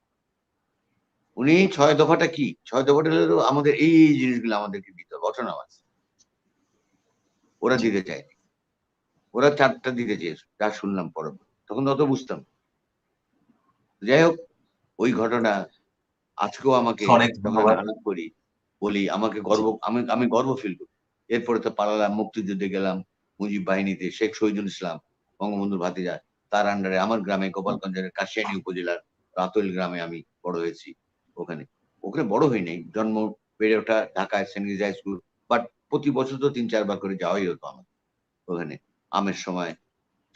উনি 6 দফাটা কি, 6 দফাটা হলো আমাদের এই জিনিসগুলো আমাদেরকে দিতে হবে, অটোনমাস। ওরা দিতে চায়নি, ওরা 4টা দিতে চেয়েছে, যা শুনলাম পরে, তখন অত বুঝতাম। যাই হোক, ওই ঘটনা আজকেও আমাকে অনেক যখন ধন্যবাদ। আলাপ করি, বলি আমাকে গর্ব, আমি গর্ব ফিল করি। এরপরে তো পালালাম, মুক্তিযুদ্ধে গেলাম, মুজিব বাহিনীতে, শেখ শহীদুল ইসলাম বঙ্গবন্ধুর ভাতিজা, তার আন্ডারে আমার গ্রামে গোপালগঞ্জের কাশিয়ানী উপজেলার রাতইল গ্রামে আমি বড় হয়েছি। ওখানে ওখানে বড় হই নাই, জন্ম, বেড়ে ওঠা ঢাকায় সেন্ট গিজ হাই স্কুল, বাট প্রতি বছর তো 3-4 বার করে যাওয়াই হতো আমার ওখানে। আমের সময়,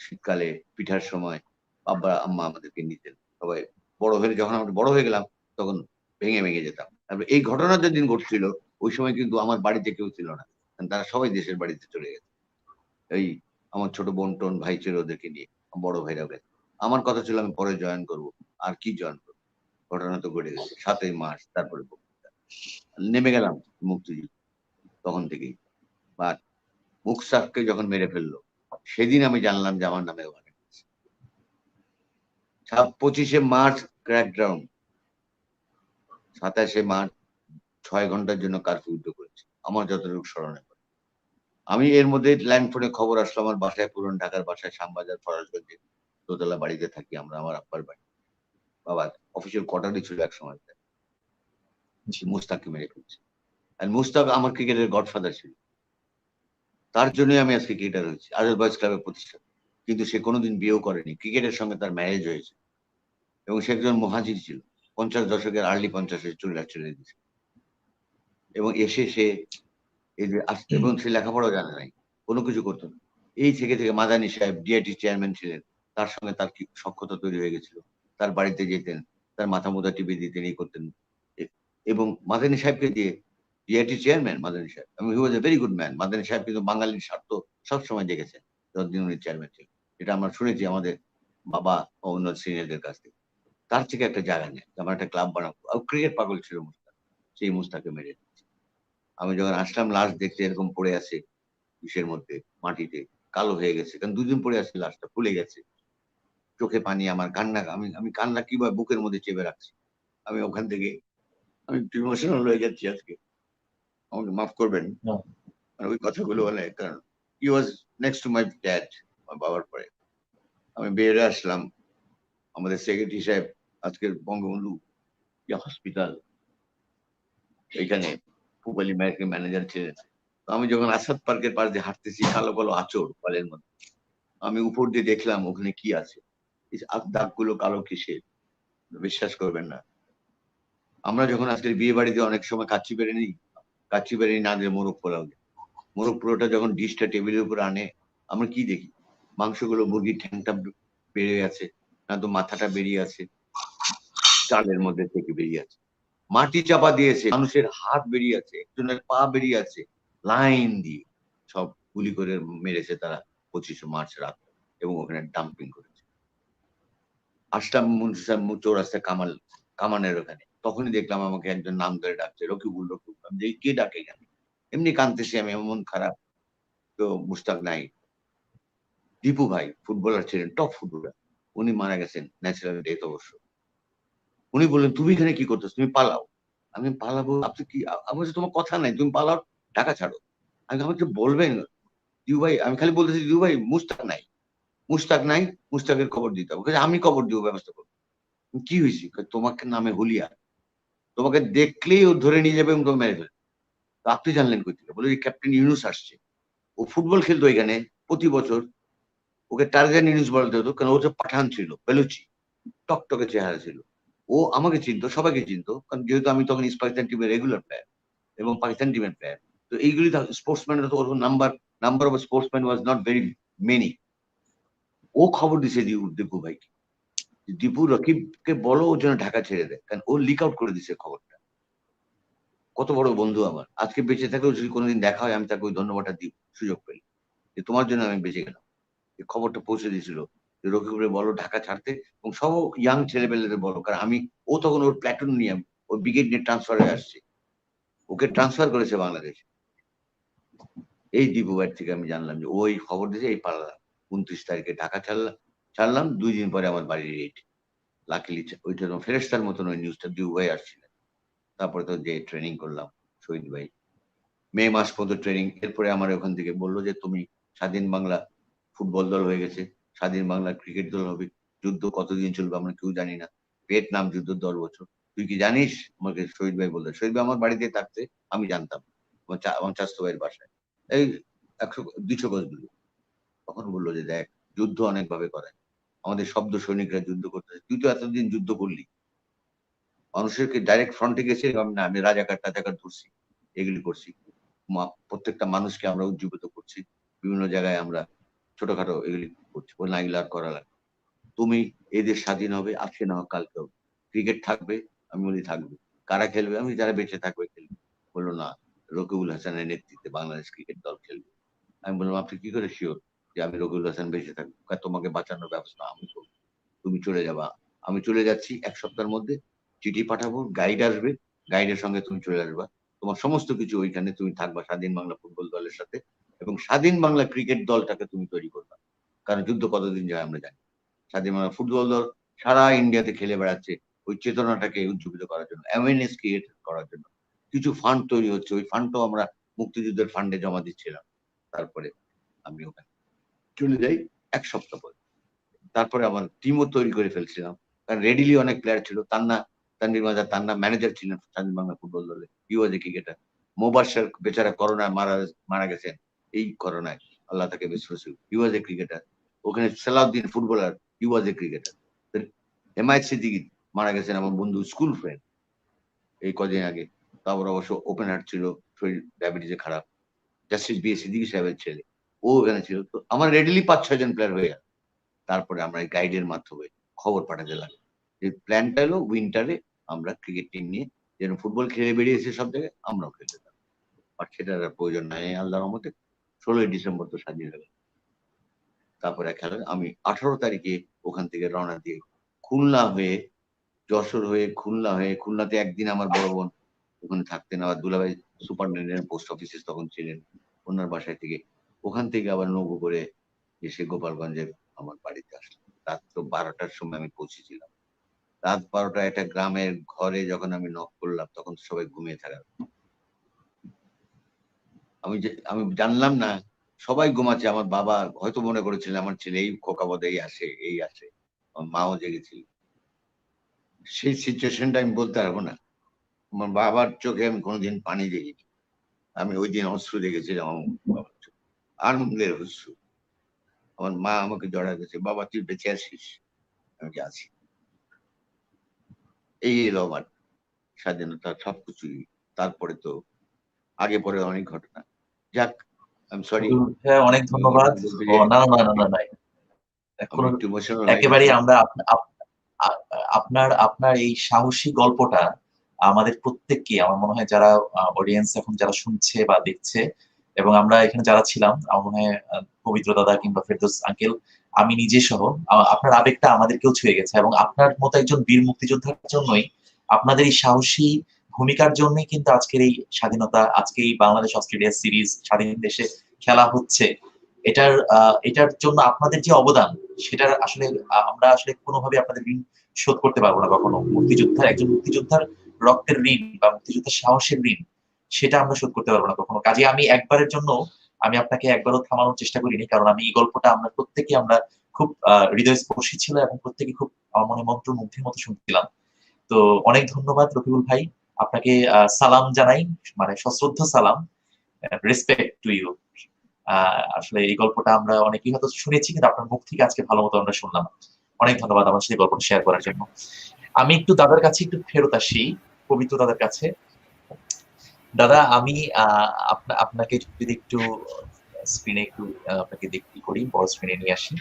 শীতকালে, পিঠার সময় আব্বা আম্মা আমাদেরকে নিতেন সবাই। বড় হয়ে, যখন আমরা বড় হয়ে গেলাম তখন ভেঙে ভেঙে যেতাম। তারপরে এই ঘটনা যেদিন ঘটছিল ওই সময় কিন্তু আমার বাড়িতে কেউ ছিল না, কারণ তারা সবাই দেশের বাড়িতে চলে গেছে। এই আমার ছোট বোন টোন ভাই ছিল, ওদেরকে নিয়ে, বড় ভাইরাও গেছে। আমার কথা ছিল আমি পরে জয়েন করব, আর কি জয়েন করবো, ঘটনা তো ঘটে গেছে। 7ই মার্চ তারপরে নেমে গেলাম মুক্তিযুদ্ধ তখন থেকেই। বাট মুকসাফকে যখন মেরে ফেললো সেদিন আমি জানলাম যে আমার নামে ওখানে 25শে মার্চ ক্র্যাকডাউন, 27 মার্চ 6 ঘন্টার জন্য কারফিউ করেছে আমার যতটুকু স্মরণে পড়ে। আমি এর মধ্যে ল্যান্ডফোনে খবর আসলো আমার বাসায়, পুরন ঢাকার বাসায়, শ্যামবাজার ফরাসগঞ্জে দোতলা বাড়িতে থাকি আমরা, আমার আব্বার বাড়ি। বাবা অফিসিয়াল কোয়ার্টারই ছিল এক সময়, মুস্তাককে মেরে ফেলছে। আর মুস্তাক আমার ক্রিকেটের গডফাদার ছিল, তার জন্যই আমি আজকে ক্রিকেটার হয়েছি, আজাদ বয়েজ ক্লাবের প্রতিষ্ঠা। কিন্তু সে কোনোদিন বিয়েও করেনি, ক্রিকেটের সঙ্গে তার ম্যারেজ হয়েছে এবং সে একজন মহাজির ছিল, 50 দশকের আর্লি 50-এ চলে দিয়েছে। এবং এসে সে এই যে আসতে, এবং সে লেখাপড়াও জানে নাই, কোনো কিছু করতো না। এই থেকে মাদানী সাহেব ডিআইটি চেয়ারম্যান ছিলেন, তার সঙ্গে তার কি সখ্যতা তৈরি হয়ে গেছিল। তার বাড়িতে যেতেন, তার মাথা মোদা টিপে দিতেন, এই করতেন। এবং মাদানী সাহেবকে দিয়ে, DIT chairman Madani Saheb, he was a very good man. Madani Saheb কিন্তু বাঙালির স্বার্থ সবসময় দেখেছেন যতদিন উনি চেয়ারম্যান ছিলেন, এটা আমরা শুনেছি আমাদের বাবা ও অন্য সিনিয়রদের কাছ থেকে। তার থেকে একটা জায়গা নেই, আমার একটা ক্লাব বানাবো। ক্রিকেট পাগল ছিল মুস্তাক, সেই মুস্তাককে মেরে দিয়েছে। আমি যখন আসলাম লাস্ট দেখতে এরকম পড়ে আছে ইসের মধ্যে, মাটিতে কালো হয়ে গেছে, কারণ 2 দিন পরে আছে, লাশটা ফুলে গেছে। চোখে পানি, আমার কান্না, আমি কান্না কিভাবে বুকের মধ্যে চেপে রাখছি। আমি ওখান থেকে আমি ইমোশনাল হয়ে যাচ্ছি আজকে, আমাকে মাফ করবেন। আর ওই কথাগুলো বলে, কারণ হি ওয়াজ নেক্সট টু মাই ড্যাড, আমার বাবার পরে। আমি বেরিয়ে আসলাম, আমাদের সেক্রেটারি সাহেব আজকের বঙ্গবন্ধু হসপিটাল এখানে পুবালি ম্যানেজার ছিলেন। আমি যখন আসাদ পার্কের পাশ দিয়ে হাঁটতেছি, কালো কালো আচর কলের মধ্যে, আমি উপর দিয়ে দেখলাম ওখানে কি আছে, দাগগুলো কালো কিসের, বিশ্বাস করবেন না। আমরা যখন আজকের বিয়ে বাড়িতে অনেক সময় কাচ্চি বেড়ে না দিয়ে মোরগ পোলাও দিই। মোরগ পোলাওটা যখন ডিশটা টেবিলের উপর আনে, আমরা কি দেখি, মাংসগুলো, মুরগির ঠ্যাংটা বেরিয়ে আছে, না তো মাথাটা বেরিয়ে আছে, চালের মধ্যে থেকে বেরিয়ে আছে, মাটি চাপা দিয়েছে, মানুষের হাত বেরিয়ে আছে, একজনের পা বেরিয়ে আছে, লাইন দিয়ে সব গুলি করে মেরেছে তারা 25 মার্চ রাত, এবং ওখানে ডাম্পিং করেছে। আসলাম চৌরাস্তা কামানের ওখানে, তখনই দেখলাম আমাকে একজন নাম ধরে ডাকছে, রকিবুল। আমি যে কে ডাকে, আমি এমনি কাঁদতেছি, আমি এমন খারাপ। তো মুস্তাক নাই, দীপু ভাই ফুটবলার ছিলেন, টপ ফুটবলার, উনি মারা গেছেন ন্যাচারাল ডেথ অবশ্য। উনি বললেন, তুমি এখানে কি করতেছো, তুমি পালাও। আমি পালাবো, আপনি কি, আমার তোমার কথা নাই, তুমি পালাও, ঢাকা ছাড়ো। আমি আমাকে বলবেন দিউ ভাই, আমি খালি বলতেছি দিউ ভাই মুস্তাক নাই, মুস্তাকের খবর দিতে হবে, আমি খবর দিব, ব্যবস্থা করবো। কি হয়েছে, তোমাকে নামে হুলিয়া, তোমাকে দেখলেই ও ধরে নিয়ে যাবে এবং তোমাকে মেরে ফেলবে। তো আপনি জানলেন কই থেকে? বলে ক্যাপ্টেন ইউনুস আসছে, ও ফুটবল খেলতো এখানে প্রতি বছর, ওকে টার্গেট ইউনুস বলতে হতো, কারণ ও যে পাঠান ছিল, বেলুচি, টকটকে চেহারা ছিল। ও আমাকে চিনতো, সবাইকে চিনতো, কারণ যেহেতু আমি তখন ইস্ট পাকিস্তান টিমের রেগুলার প্লেয়ার এবং পাকিস্তান টিমের প্লেয়ার। তো এইগুলি স্পোর্টসম্যান, ওর number of sportsman was not very many. ও খবর দিছে দীপু ভাইকে, দীপু রকিবকে বলো ওর জন্য ঢাকা ছেড়ে দেয়, কারণ ও লিক আউট করে দিছে খবরটা। কত বড় বন্ধু আমার, আজকে বেঁচে থাকলেও যদি কোনোদিন দেখা হয়, আমি তাকে ওই ধন্যবাদটা দিব, সুযোগ পেলে, যে তোমার জন্য আমি বেঁচে গেলাম। এই খবরটা পৌঁছে দিয়েছিল যে রকিবরে বলো ঢাকা ছাড়তে, এবং সব ইয়াং ছেলেপেলেদের বলো, কারণ ও তখন ওর প্ল্যাটুন নিয়ে, ওর ব্রিগেড নিয়ে ট্রান্সফার হয়ে আসছে, ওকে ট্রান্সফার করেছে বাংলাদেশ। এই দীপু ভাইয়ের থেকে আমি জানলাম যে ওই খবর দিয়েছে, এই পালালাম 29 তারিখে ঢাকা ছাড়লাম 2 দিন পরে আমার বাড়ির রেট। লাকিলি ওইটা ফেরেস্তার মতন ওই নিউজটা দীপু ভাই আসছিলেন। তারপরে তো যে ট্রেনিং করলাম শহীদ ভাই, মে মাস পর্যন্ত ট্রেনিং। এরপরে আমার ওখান থেকে বললো যে তুমি স্বাধীন বাংলা ফুটবল দল হয়ে গেছে, স্বাধীন বাংলা ক্রিকেট দল হবে, যুদ্ধ কতদিন চলবে আমরা কেউ জানি না, ভিয়েতনাম যুদ্ধ 10 বছর, তুই কি জানিস? আমাকে শহীদ ভাই বললো। শহীদ ভাই আমার বাড়িতে থাকতে, আমি জানতাম, আমার চাস্তো ভাইয়ের বাসায়, এই 100-200 গজ দূরে। তখন বললো যে দেখ, যুদ্ধ অনেক ভাবে করে, আমাদের শব্দ সৈনিকরা যুদ্ধ করতেছে, তুই তো এতদিন যুদ্ধ করলি, মানুষেরকে ডাইরেক্ট ফ্রন্টে গেছে, আমি রাজাকার টাজাকার ধরছি, এগুলি করছি, প্রত্যেকটা মানুষকে আমরা উজ্জীবিত করছি, বিভিন্ন জায়গায় আমরা ছোটখাটো এগুলি করছি, বলে না, এগুলো আর করা লাগে। তুমি এদের স্বাধীন হবে, আজকে না হোক কালকে হবে, ক্রিকেট থাকবে, আমি বলি থাকবে, কারা খেলবে? আমি যারা বেঁচে থাকবে খেলবে। বললো না, রকিবুল হাসানের নেতৃত্বে বাংলাদেশ ক্রিকেট দল খেলবে। আমি বললাম, আপনি কি করে শিওর যে আমি রকিবুল হাসান বেঁচে থাকবো? তোমাকে বাঁচানোর ব্যবস্থা আমি করবো, তুমি চলে যাবা। আমি চলে যাচ্ছি, 1 সপ্তাহের মধ্যে চিঠি পাঠাবো, গাইড আসবে, গাইডের সঙ্গে তুমি চলে আসবা, তোমার সমস্ত কিছু ওইখানে, তুমি থাকবা স্বাধীন বাংলা ফুটবল দলের সাথে, এবং স্বাধীন বাংলা ক্রিকেট দলটাকে তুমি তৈরি করবা, কারণ যুদ্ধ কতদিন যায় আমরা জানি। স্বাধীন বাংলা ফুটবল দল সারা ইন্ডিয়াতে খেলে বেড়াচ্ছে, ওই চেতনাটাকে উজ্জীবিত করার জন্য, অ্যাওয়ারনেস ক্রিয়েট করার জন্য কিছু ফান্ড তৈরি হচ্ছে। ওই ফান্ডটাও আমরা মুক্তিযুদ্ধের ফান্ডে জমা দিচ্ছিলাম। তারপরে আমি ওখানে চলে যাই ১ সপ্তাহ পরে। তারপরে আমার টিমও তৈরি করে ফেলছিলাম, কারণ রেডিলি অনেক প্লেয়ার ছিল। তানভীর মাজার তান্না ম্যানেজার ছিলেন স্বাধীন বাংলা ফুটবল দলে, হি ওয়াজ এ ক্রিকেটার। মোবাশ্বের বেচারা করোনায় মারা গেছেন, এই করোনায়, আল্লাহ তাকে বেশ রসুল, হি ওয়াজ এ ক্রিকেটার। ওখানে Salauddin footballer, he was a cricketer. Hemayet Siddiqui মারা গেছেন, আমার বন্ধু, স্কুল ফ্রেন্ড, এই কদিন আগে। তারপর অবশ্য ওপেন হার্ট ছিল, শরীর ডায়াবেটিসে খারাপ, জাস্টিস বি এ সিদ্দিকী সাহেবের ছেলে, ও ওখানে ছিল। তো আমার রেডিলি ৫-৬ জন প্লেয়ার হয়ে গেল। তারপরে আমরা এই গাইডের মাধ্যমে খবর পাঠাতে লাগলো যে প্ল্যানটা হলো উইন্টারে আমরা ক্রিকেট টিম নিয়ে যেন ফুটবল খেলে বেরিয়েছে সব জায়গায়, আমরাও খেলতে থাকবো। আর সেটার আর প্রয়োজন নাই, আল্লাহর রহমতে ১৬ই ডিসেম্বর তো সাজিয়ে গেল। তারপরে খেলা আমি ১৮ তারিখে ওখান থেকে রওনা দিয়ে খুলনা হয়ে, যশোর হয়ে, খুলনা হয়ে, খুলনাতে একদিন আমার বড় বোন ওখানে থাকতেন, আবার দুলাভাই সুপারিনটেন্ডেন্ট পোস্ট অফিসে তখন ছিলেন, ওনার বাসায় থেকে, ওখান থেকে আবার নৌকো করে এসে গোপালগঞ্জের আমার বাড়িতে আসলাম। রাত ১২টার সময় আমি পৌঁছেছিলাম। রাত ১২টায় একটা গ্রামের ঘরে যখন আমি নক করলাম, তখন সবাই ঘুমিয়ে থাকা। আমি জানলাম না সবাই ঘুমাচ্ছে। আমার বাবা হয়তো মনে করেছিলেন আমার ছেলে এই খোকা বোধ এই আসে, এই আসে। আমার মাও জেগেছিল। সেই সিচুয়েশনটা আমি বলতে পারবো না। আমার বাবার চোখে আমি কোনোদিন পানি দেখিনি। আমি ওই দিন অশ্রু দেখেছিলাম আমার বাবার চোখে, আনন্দের অশ্রু। আমার মা আমাকে জড়ায় গেছে, বাবা তুই বেঁচে আছিস? আমি আছি। এই এলো আমার স্বাধীনতা সবকিছুই। তারপরে তো আগে পরে অনেক ঘটনা। যাক, আই এম সরি। অনেক ধন্যবাদ। না না না না না, আমি একটু ইমোশনাল একেবারেই আমরা আপনার আপনার এই সাহসী গল্পটা আমাদের প্রত্যেককে, আমার মনে হয় যারা অডিয়েন্স এখন যারা শুনছে বা দেখছে, এবং আমরা এখানে যারা ছিলাম, আমার মনে হয় পবিত্র দাদা কিংবা ফেরদৌস আঙ্কেল, আমি নিজে সহ, আপনার আবেগটা আমাদেরকেও ছুঁয়ে গেছে। এবং আপনার মতো একজন বীর মুক্তিযোদ্ধার জন্যই, আপনাদের এই সাহসী ভূমিকার জন্যই কিন্তু আজকের এই স্বাধীনতা, আজকে এই বাংলাদেশ অস্ট্রেলিয়া সিরিজ স্বাধীন দেশে খেলা হচ্ছে। এটার জন্য আপনাদের যে অবদান, সেটার আসলে আমরা আসলে কোনোভাবে আপনাদের ঋণ শোধ করতে পারবো না কখনো। একজন মুক্তিযোদ্ধার রক্তের ঋণ বা মুক্তিযোদ্ধার সাহসের ঋণ, সেটা আমরা শোধ করতে পারবো না কখনো। কাজে আমি একবারের জন্য আমি আপনাকে একবারও থামানোর চেষ্টা করিনি, কারণ আমি এই গল্পটা আমরা প্রত্যেকে আমরা খুব হৃদয়স্পর্শী ছিল, এবং প্রত্যেকে খুব আমার মনে মন্ত্রমুগ্ধের মতো শুনছিলাম। তো অনেক ধন্যবাদ রফিকুল ভাই, আপনাকে সালাম জানাই, মানে সশ্রদ্ধ সালাম, রেসপেক্ট টু ইউ। আসলে এই গল্পটা আমরা অনেকেই হয়তো শুনেছি, কিন্তু আপনার মুখ থেকে আজকে ভালো মতো আমরা শুনলাম। অনেক ধন্যবাদ আমার সাথে গল্পটা শেয়ার করার জন্য। আমি একটু দাদার কাছে একটু ফেরত আসি, পবিত্র দাদার কাছে। দাদা, আমি আপনাকে যদি একটু স্ক্রিনে একটু আপনাকে দেখতে করি, বড় স্ক্রিনে নিয়ে আসি।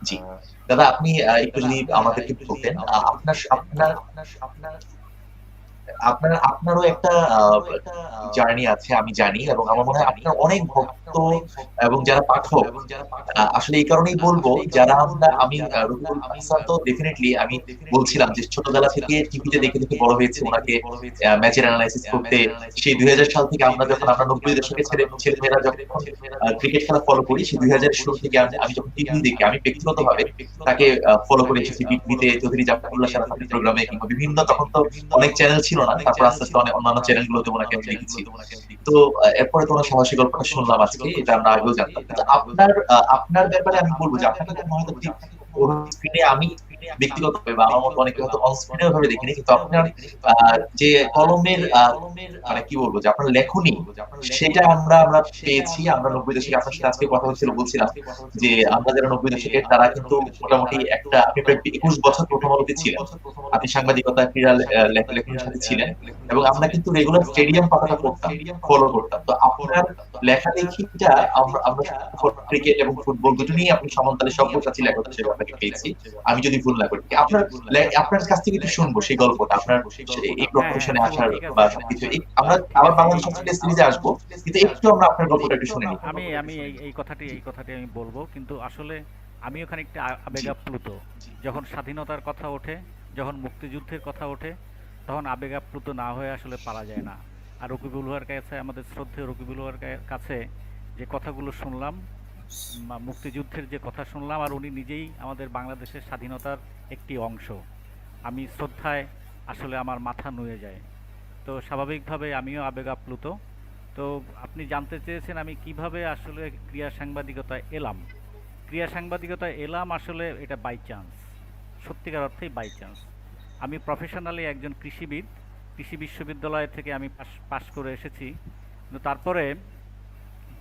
জি দাদা, আপনি একটু যদি আমাদেরকে বলতেন, আপনারও একটা জার্নি আছে আমি জানি, এবং আমার মনে হয় আপনার অনেক ভক্ত এবং যারা পাঠক, আসলে এই কারণেই বলবো, যারা আমি রফিকুল হাসান তো ডেফিনেটলি আমি বলছিলাম যে ছোটবেলা থেকে টিভিতে দেখে দেখে বড় হয়েছে ওনাকে ম্যাচের অ্যানালাইসিস করতে। সেই 2000 সাল থেকে আমরা 90 দশকে ছেলেমেয়েরা যখন ক্রিকেট খেলা ফলো করি, সেই 2000 শুরু থেকে আমি যখন টিভি দেখি, আমি ব্যক্তিগতভাবে তাকে ফলো করে এসেছি। বিপিতে চৌধুরী জাফরুল্লাহ সারাফাতের প্রোগ্রামে, কিংবা বিভিন্ন, তখন তো অনেক চ্যানেল ছিল না, তারপর আস্তে আস্তে অনেক অন্যান্য চ্যানেলগুলোতে ওনাকে আমি দেখেছি। তো এরপরে তো ওনার সাহসী গল্পটা শুনলাম আজকে, এটা আমরা আগেও জানতাম। কিন্তু আপনার ব্যাপারে আমি বলবো যে আপনাকে হয়তো ঠিক স্ক্রিনে আমি ব্যক্তিগতভাবে বা আমার মতো অনেকে হয়তো অনস্ক্রিনে ভাবে দেখিনি, কিন্তু আপনার যে কলমের মানে কি বলবো, যে আপনার লেখনী, সেটা আমরা পেয়েছি। আমরা 90 দশকে আপনার সাথে আজকে কথা হচ্ছিল, বলছিলাম যে আমরা যারা 90 দশকের, তারা কিন্তু মোটামুটি একটা, আপনি প্রায় 21 বছর প্রথম আলোতে ছিলেন, আপনি সাংবাদিকতা ক্রীড়া লেখনের সাথে ছিলেন, এবং আমরা কিন্তু রেগুলার স্টেডিয়াম পাতাটা পড়তাম, ফলো করতাম। তো আপনার লেখালেখিটা আমরা ক্রিকেট এবং ফুটবল দুটো নিয়ে আপনি সমানতালে সর্বসাচী লেখক হিসেবে আপনাকে পেয়েছি, আমি যদি ভুল না করি। আপনার কাছ থেকে একটু শুনবো সেই গল্পটা, আপনার এই প্রফেশনে আসার বা সবকিছু। আমরা আবার বাংলাদেশ অস্ট্রেলিয়া সিরিজে আসবো, কিন্তু একটু আমরা আপনার গল্পটা একটু শুনে নিই। আমি এই কথাটি আমি বলবো, কিন্তু আসলে আমি ওখানে একটা আবেগাপ্লুত। যখন স্বাধীনতার কথা ওঠে, যখন মুক্তিযুদ্ধের কথা ওঠে, তখন আবেগাপ্লুত না হয়ে আসলে পারা যায় না। আর রকিবুল ভাইয়ের কাছে, আমাদের শ্রদ্ধেয় রকিবুল ভাইয়ের কাছে যে কথাগুলো শুনলাম, মুক্তিযুদ্ধের যে কথা শুনলাম, আর উনি নিজেই আমাদের বাংলাদেশের স্বাধীনতার একটি অংশ। আমি শ্রদ্ধায় আসলে আমার মাথা নুয়ে যায়। তো স্বাভাবিকভাবে আমিও আবেগ আপ্লুত। তো আপনি জানতে চেয়েছেন আমি কিভাবে আসলে ক্রীড়া সাংবাদিকতায় এলাম। ক্রীড়া সাংবাদিকতায় এলাম আসলে এটা বাই চান্স, সত্যিকার অর্থেই বাই চান্স। আমি প্রফেশনালি একজন কৃষিবিদ, কৃষি বিশ্ববিদ্যালয় থেকে আমি পাশ করে এসেছি, কিন্তু তারপরে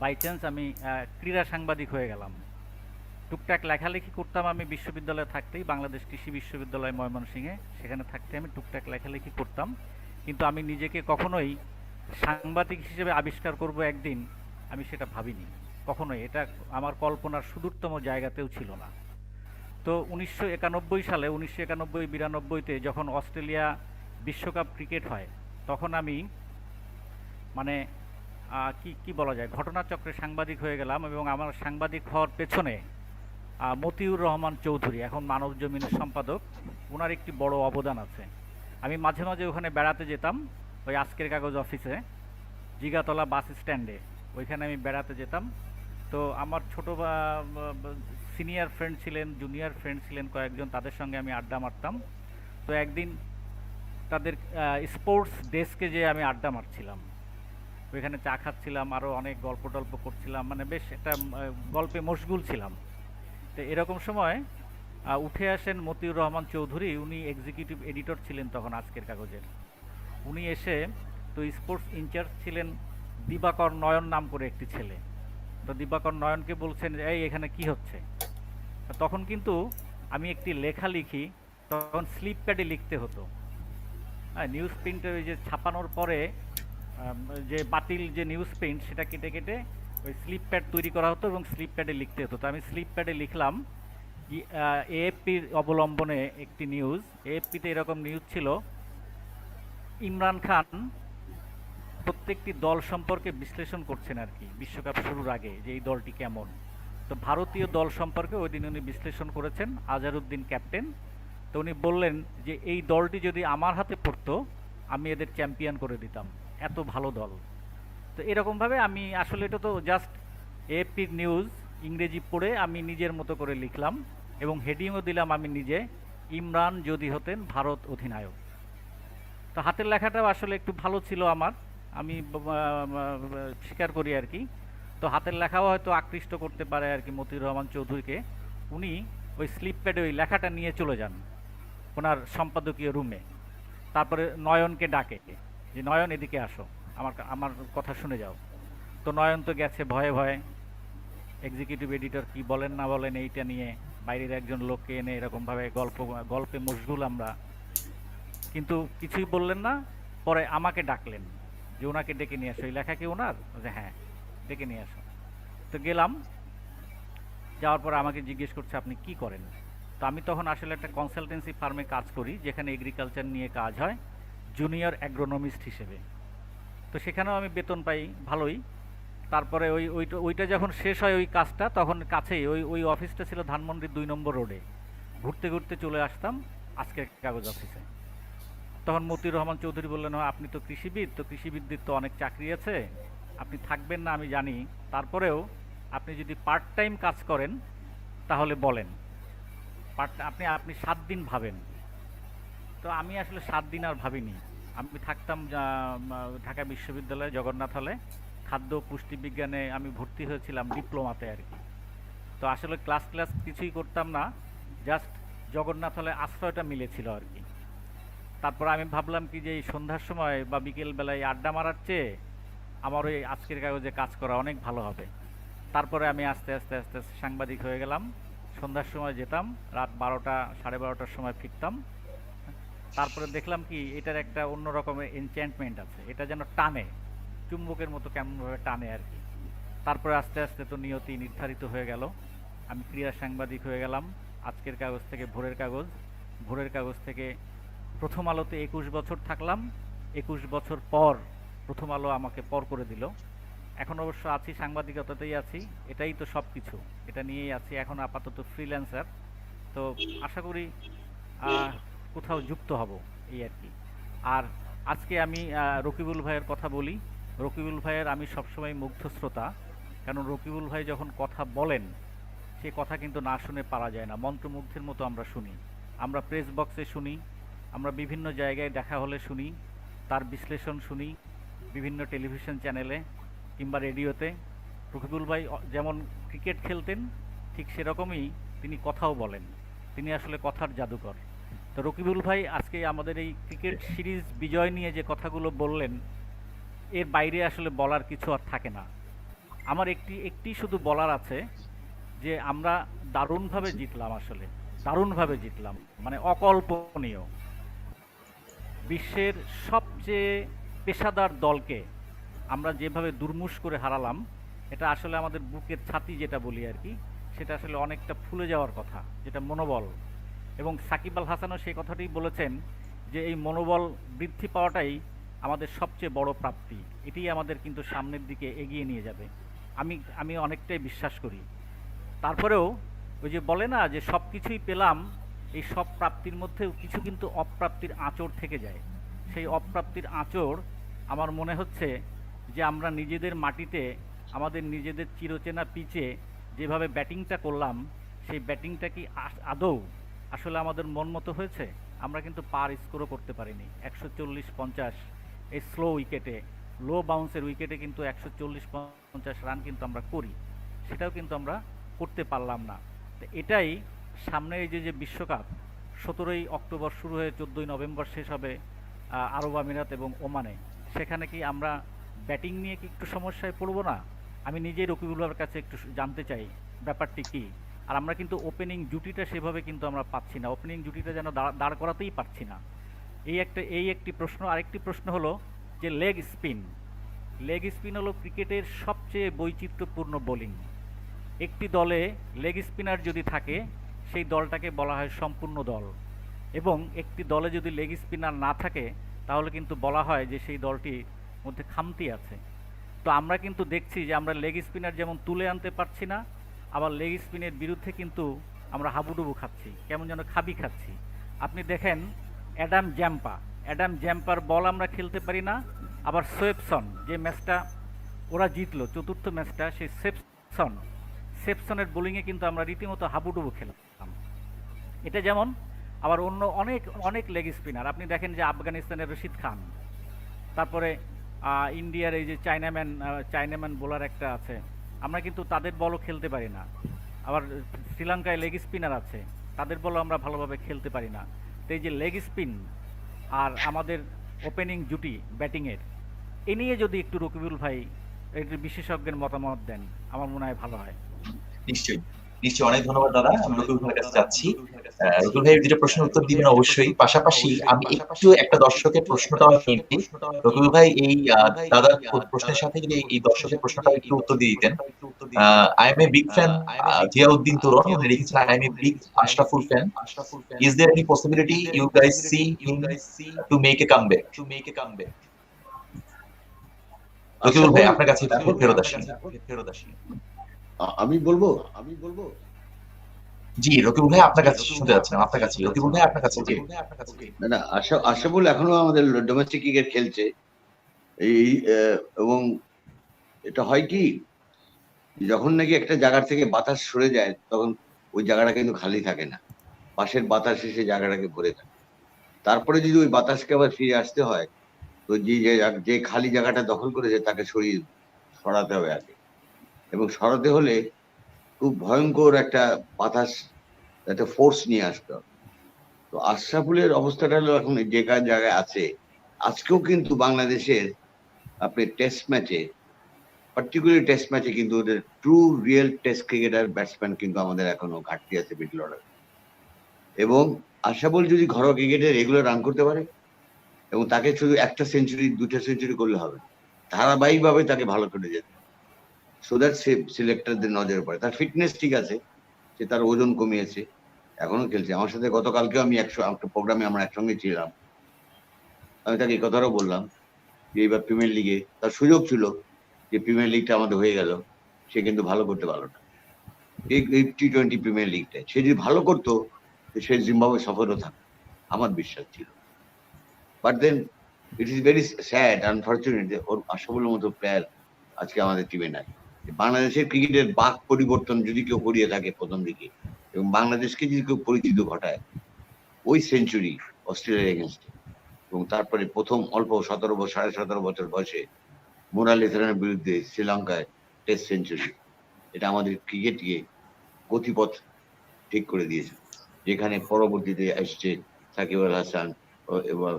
বাই চান্স আমি ক্রীড়া সাংবাদিক হয়ে গেলাম। টুকটাক লেখালেখি করতাম আমি বিশ্ববিদ্যালয়ে থাকতেই, বাংলাদেশ কৃষি বিশ্ববিদ্যালয় ময়মনসিংহে, সেখানে থাকতে আমি টুকটাক লেখালেখি করতাম। কিন্তু আমি নিজেকে কখনোই সাংবাদিক হিসেবে আবিষ্কার করব একদিন, আমি সেটা ভাবিনি কখনোই। এটা আমার কল্পনার সুদূরতম জায়গাতেও ছিল না। তো 1991 সালে 1991-92-তে যখন অস্ট্রেলিয়া বিশ্বকাপ ক্রিকেট হয়, তখন আমি মানে কি বলা যায়, ঘটনাচক্রে সাংবাদিক হয়ে গেলাম। এবং আমার সাংবাদিক হওয়ার পেছনে মতিউর রহমান চৌধুরী, এখন মানব জমিনের সম্পাদক, ওনার একটি বড় অবদান আছে। আমি মাঝে মাঝে ওখানে বেড়াতে যেতাম, ওই আজকের কাগজ অফিসে জিগাতলা বাস স্ট্যান্ডে, ওইখানে আমি বেড়াতে যেতাম। তো আমার ছোটো সিনিয়র ফ্রেন্ড ছিলেন, জুনিয়র ফ্রেন্ড ছিলেন কয়েকজন, তাদের সঙ্গে আমি আড্ডা মারতাম। তো একদিন তাদের স্পোর্টস ডেস্কে যেয়ে আমি আড্ডা মারছিলাম, ওইখানে চা খাচ্ছিলাম, আরও অনেক গল্প টল্প করছিলাম, মানে বেশ একটা গল্পে মশগুল ছিলাম। তো এরকম সময় উঠে আসেন মতিউর রহমান চৌধুরী, উনি এক্সিকিউটিভ এডিটর ছিলেন তখন আজকের কাগজের। উনি এসে, তো স্পোর্টস ইনচার্জ ছিলেন দিবাকর নয়ন নাম করে একটি ছেলে। তো দিবাকর নয়নকে বলছেন এই এখানে কি হচ্ছে। তখন কিন্তু আমি একটি লেখা লিখি, তখন স্লিপ প্যাডে লিখতে হতো। হ্যাঁ, নিউজ প্রিন্টে ওই যে ছাপানোর পরে যে বাতিল যে নিউজ প্রিন্ট, সেটা কেটে কেটে ওই স্লিপ প্যাড তৈরি করা হতো এবং স্লিপ প্যাডে লিখতে হতো। তো আমি স্লিপ প্যাডে লিখলাম এএফপির অবলম্বনে একটি নিউজ। এএফপিতে এরকম নিউজ ছিল, ইমরান খান প্রত্যেকটি দল সম্পর্কে বিশ্লেষণ করছেন আর কি, বিশ্বকাপ শুরুর আগে যে এই দলটি কেমন। তো ভারতীয় দল সম্পর্কে ওই দিন উনি বিশ্লেষণ করেছেন, আজহারউদ্দিন ক্যাপ্টেন। তো উনি বললেন যে এই দলটি যদি আমার হাতে পড়তো, আমি এদের চ্যাম্পিয়ন করে দিতাম, এত ভালো দল। তো এরকমভাবে আমি আসলে, এটা তো জাস্ট এএফপির নিউজ, ইংরেজি পড়ে আমি নিজের মতো করে লিখলাম এবং হেডিংও দিলাম আমি নিজে, ইমরান যদি হতেন ভারত অধিনায়ক। তো হাতের লেখাটাও আসলে একটু ভালো ছিল আমার, আমি স্বীকার করি আর কি। তো হাতের লেখাও হয়তো আকৃষ্ট করতে পারে আর কি মতিউর রহমান চৌধুরীকে। উনি ওই স্লিপ প্যাডে ওই লেখাটা নিয়ে চলে যান ওনার সম্পাদকীয় রুমে। তারপরে নয়নকে ডাকে যে নয়ন এদিকে আসো, আমার কথা শুনে যাও। তো নয়ন তো গেছে ভয়ে ভয়ে, এক্সিকিউটিভ এডিটর কি বলেন না বলেন এইটা নিয়ে, বাইরের একজন লোককে এনে এরকমভাবে গল্পে মশগুল আমরা, কিন্তু কিছুই বললেন না। পরে আমাকে ডাকলেন যে ওনাকে ডেকে নিয়ে আসো, এই লেখা কি ওনার? যে হ্যাঁ, ডেকে নিয়ে আসো। তো গেলাম, যাওয়ার পর আমাকে জিজ্ঞেস করছে আপনি কি করেন। তো আমি তখন আসলে একটা কনসালটেন্সি ফার্মে কাজ করি, যেখানে এগ্রিকালচার নিয়ে কাজ হয়, জুনিয়র অ্যাগ্রোনমিস্ট হিসেবে। তো সেখানেও আমি বেতন পাই ভালোই। তারপরে ওইটা যখন শেষ হয় ওই কাজটা, তখন কাছেই ওই অফিসটা ছিল ধানমন্ডির 2 নম্বর রোডে। ঘুরতে ঘুরতে চলে আসতাম আজকের কাগজ অফিসে। তখন মতিউর রহমান চৌধুরী বললেন, আপনি তো কৃষিবিদ, তো কৃষিবিদদের তো অনেক চাকরি আছে, আপনি থাকবেন না আমি জানি, তারপরেও আপনি যদি পার্ট টাইম কাজ করেন তাহলে বলেন। আপনি 7 দিন ভাবেন। তো আমি আসলে 7 দিন আর ভাবিনি। আমি থাকতাম ঢাকা বিশ্ববিদ্যালয়ে জগন্নাথ হলে, খাদ্য পুষ্টি বিজ্ঞানে আমি ভর্তি হয়েছিলাম ডিপ্লোমাতে আর কি। তো আসলে ক্লাস কিছুই করতাম না, জাস্ট জগন্নাথ হলে আশ্রয়টা মিলেছিল আর কি। তারপর আমি ভাবলাম কি যে এই সন্ধ্যার সময় বা বিকেলবেলায় আড্ডা মারার চেয়ে আমার ওই আজকের কাগজে কাজ করা অনেক ভালো হবে। তারপরে আমি আস্তে আস্তে সাংবাদিক হয়ে গেলাম। সন্ধ্যার সময় যেতাম, রাত 12টা 12:30টার সময় ফিরতাম। তারপরে দেখলাম কি এটার একটা অন্য রকমের এনচ্যান্টমেন্ট আছে, এটা যেন টানে, চুম্বকের মতো কেমনভাবে টানে আর কি। তারপরে আস্তে আস্তে তো নিয়তি নির্ধারিত হয়ে গেল, আমি ক্রীড়া সাংবাদিক হয়ে গেলাম। আজকের কাগজ থেকে ভোরের কাগজ থেকে প্রথম আলোতে 21 বছর থাকলাম। 21 বছর পর প্রথম আলো আমাকে পর করে দিল। এখন অবশ্য আছি, সাংবাদিকতাতেই আছি, এটাই তো সব কিছু, এটা নিয়েই আছি এখন আপাতত ফ্রিল্যান্সার। তো আশা করি কোথাও যুক্ত হব এই আর কি। আর আজকে আমি রকিবুল ভাইয়ের কথা বলি। রকিবুল ভাইয়ের আমি সবসময় মুগ্ধ শ্রোতা, কারণ রকিবুল ভাই যখন কথা বলেন সে কথা কিন্তু না শুনে পারা যায় না, মন্ত্রমুগ্ধের মতো আমরা শুনি। আমরা প্রেস বক্সে শুনি, আমরা বিভিন্ন জায়গায় দেখা হলে শুনি, তার বিশ্লেষণ শুনি বিভিন্ন টেলিভিশন চ্যানেলে কিংবা রেডিওতে। রকিবুল ভাই যেমন ক্রিকেট খেলতেন ঠিক সেরকমই তিনি কথাও বলেন, তিনি আসলে কথার জাদুকর। তো রকিবুল ভাই আজকে আমাদের এই ক্রিকেট সিরিজ বিজয় নিয়ে যে কথাগুলো বললেন, এর বাইরে আসলে বলার কিছু আর থাকে না। আমার একটি শুধু বলার আছে যে আমরা দারুণভাবে জিতলাম, আসলে দারুণভাবে জিতলাম, মানে অকল্পনীয়। বিশ্বের সবচেয়ে পেশাদার দলকে আমরা যেভাবে দুর্মুষ করে হারালাম, এটা আসলে আমাদের বুকের ছাতি যেটা বলি আর কি, সেটা আসলে অনেকটা ফুলে যাওয়ার কথা, যেটা মনোবল। এবং সাকিব আল হাসানও সেই কথাটাই বলেছেন যে এই মনোবল বৃদ্ধি পাওয়াটাই আমাদের সবচেয়ে বড় প্রাপ্তি, এটিই আমাদের কিন্তু সামনের দিকে এগিয়ে নিয়ে যাবে, আমি অনেকটাই বিশ্বাস করি। তারপরেও ওই যে বলে না যে সব কিছুই পেলাম, এই সব প্রাপ্তির মধ্যেও কিছু কিন্তু অপ্রাপ্তির আঁচড় থেকে যায়। সেই অপ্রাপ্তির আঁচড় আমার মনে হচ্ছে যে আমরা নিজেদের মাটিতে আমাদের নিজেদের চিরচেনা পিচে যেভাবে ব্যাটিংটা করলাম, সেই ব্যাটিংটা কি আদৌ আসলে আমাদের মন মতো হয়েছে? আমরা কিন্তু পার স্কোরও করতে পারিনি। 140-50 এই স্লো উইকেটে, লো বাউন্সের উইকেটে কিন্তু 140-50 রান কিন্তু আমরা করি, সেটাও কিন্তু আমরা করতে পারলাম না। তো এটাই সামনে এই যে বিশ্বকাপ 17ই অক্টোবর শুরু হয়ে 14ই নভেম্বর শেষ হবে আরব আমিরাত এবং ওমানে, সেখানে কি আমরা ব্যাটিং নিয়ে কি একটু সমস্যায় পড়বো না? আমি নিজেই রকিবুল্লাহর কাছে একটু জানতে চাই ব্যাপারটি কি। আর আমরা কিন্তু ওপেনিং জুটিটা সেভাবে কিন্তু আমরা পাচ্ছি না, ওপেনিং জুটিটা যেন দাঁড় করাতেই পারছি না। এই একটি প্রশ্ন। আরেকটি প্রশ্ন হলো যে লেগ স্পিন হলো ক্রিকেটের সবচেয়ে বৈচিত্র্যপূর্ণ বোলিং। একটি দলে লেগ স্পিনার যদি থাকে সেই দলটাকে বলা হয় সম্পূর্ণ দল, এবং একটি দলে যদি লেগ স্পিনার না থাকে তাহলে কিন্তু বলা হয় যে সেই দলটির মধ্যে খামতি আছে। তো আমরা কিন্তু দেখছি যে আমরা লেগ স্পিনার যেমন তুলে আনতে পারছি না, আবার লেগ স্পিনের বিরুদ্ধে কিন্তু আমরা হাবুডুবু খাচ্ছি, কেমন যেন খাবি খাচ্ছি। আপনি দেখেন অ্যাডাম জ্যাম্পার বল আমরা খেলতে পারি না। আবার সোয়েপসন, যে ম্যাচটা ওরা জিতলো চতুর্থ ম্যাচটা, সেই সেপসনের বোলিংয়ে কিন্তু আমরা রীতিমতো হাবুডুবু খেলতাম। এটা যেমন। আবার অন্য অনেক লেগ স্পিনার আপনি দেখেন যে আফগানিস্তানের রশিদ খান, তারপরে ইন্ডিয়ার এই যে চাইনাম্যান বোলার একটা আছে, আমরা কিন্তু তাদের বলও খেলতে পারি না। আবার শ্রীলঙ্কায় লেগ স্পিনার আছে, তাদের বলও আমরা ভালোভাবে খেলতে পারি না। তো এই যে লেগ স্পিন আর আমাদের ওপেনিং জুটি ব্যাটিংয়ের, এ নিয়ে যদি একটু রকিবুল ভাই একটু বিশেষজ্ঞের মতামত দেন, আমার মনে হয় ভালো হয়। নিশ্চয়ই অনেক ধন্যবাদ দাদা। আমি রকিবুল ভাইয়ের কাছে যাচ্ছি। রকিবুল ভাই দুটো প্রশ্নের উত্তর দিবেন অবশ্যই, পাশাপাশি আমি একটু একটা দর্শকের প্রশ্নটাও নিচ্ছি। রকিবুল ভাই এই দাদার প্রশ্নের সাথে যদি এই দর্শকের প্রশ্নটা একটু উত্তর দিয়ে দিতেন। I am a big fan Ziauddin Toron, উনি লিখেছেন I am a big Ashraful fan, is there any possibility you guys see him to make a comeback? Rakibul ভাই আপনার কাছে ফেরত আসি। আমি বলবো জি রকিবুল ভাই আপনার কাছে শুনতে যাচ্ছিলাম, আপনার কাছে রকিবুল ভাই আপনার কাছে। না, আশাফুল এখনো আমাদের ডোমেস্টিক ক্রিকেট খেলছে এই এবং এটা হয় কি, যখন নাকি একটা জায়গা থেকে বাতাস সরে যায় তখন ওই জায়গাটা কিন্তু খালি থাকে না, পাশের বাতাস এসে জায়গাটাকে ভরে থাকে। তারপরে যদি ওই বাতাসকে আবার ফিরে আসতে হয়, তো যে খালি জায়গাটা দখল করেছে তাকে সরাতে হবে আগে, এবং সরাতে হলে খুব ভয়ঙ্কর একটা বাতাস, একটা ফোর্স নিয়ে আসতে হবে। তো আশরাফুলের অবস্থাটা হলো এখন যে জায়গায় আছে, আজকেও কিন্তু বাংলাদেশের আপনি টেস্ট ম্যাচে, পার্টিকুলার টেস্ট ম্যাচে কিন্তু ওদের true real test cricketer batsman কিন্তু আমাদের এখনো ঘাটতি আছে মিডল অর্ডার। এবং আশরাফুল যদি ঘরোয়া ক্রিকেটে রেগুলার রান করতে পারে, এবং তাকে শুধু একটা সেঞ্চুরি 2টা সেঞ্চুরি করলে হবে, ধারাবাহিকভাবে তাকে ভালো করে যেতে, সো দ্যাট সিলেক্টরদের নজরে পড়ে। তার ফিটনেস ঠিক আছে, সে তার ওজন কমিয়েছে, এখনো খেলছে আমার সাথে। গতকালকেও আমি একটা প্রোগ্রামে আমরা একসঙ্গে ছিলাম, আমি তাকে এই কথাটাও বললাম যে এইবার প্রিমিয়ার লিগে তার সুযোগ ছিল, যে প্রিমিয়ার লিগটা আমাদের হয়ে গেল, সে কিন্তু ভালো করতে পারলো না এই T20 প্রিমিয়ার লিগটায়। সে যদি ভালো করতো সে জিম্বাবুয়ে সফরও থাকতো, আমার বিশ্বাস ছিল। But then it is very sad unfortunate যে ওর আশাফুলের মতো প্লেয়ার আজকে আমাদের টিমে নাই। বাংলাদেশের ক্রিকেটের বাক পরিবর্তন যদি কেউ করিয়ে থাকে প্রথম দিকে, এবং বাংলাদেশকে যদি কেউ পরিচিত ঘটায়, ওই সেঞ্চুরি অস্ট্রেলিয়ার এগেনস্টে, এবং তারপরে প্রথম অল্প 17 বছর বয়সে মুরালিধরনের বিরুদ্ধে শ্রীলঙ্কায় টেস্ট সেঞ্চুরি, এটা আমাদের ক্রিকেটকে গতিপথ ঠিক করে দিয়েছে, যেখানে পরবর্তীতে আসছে সাকিব আল হাসান এবং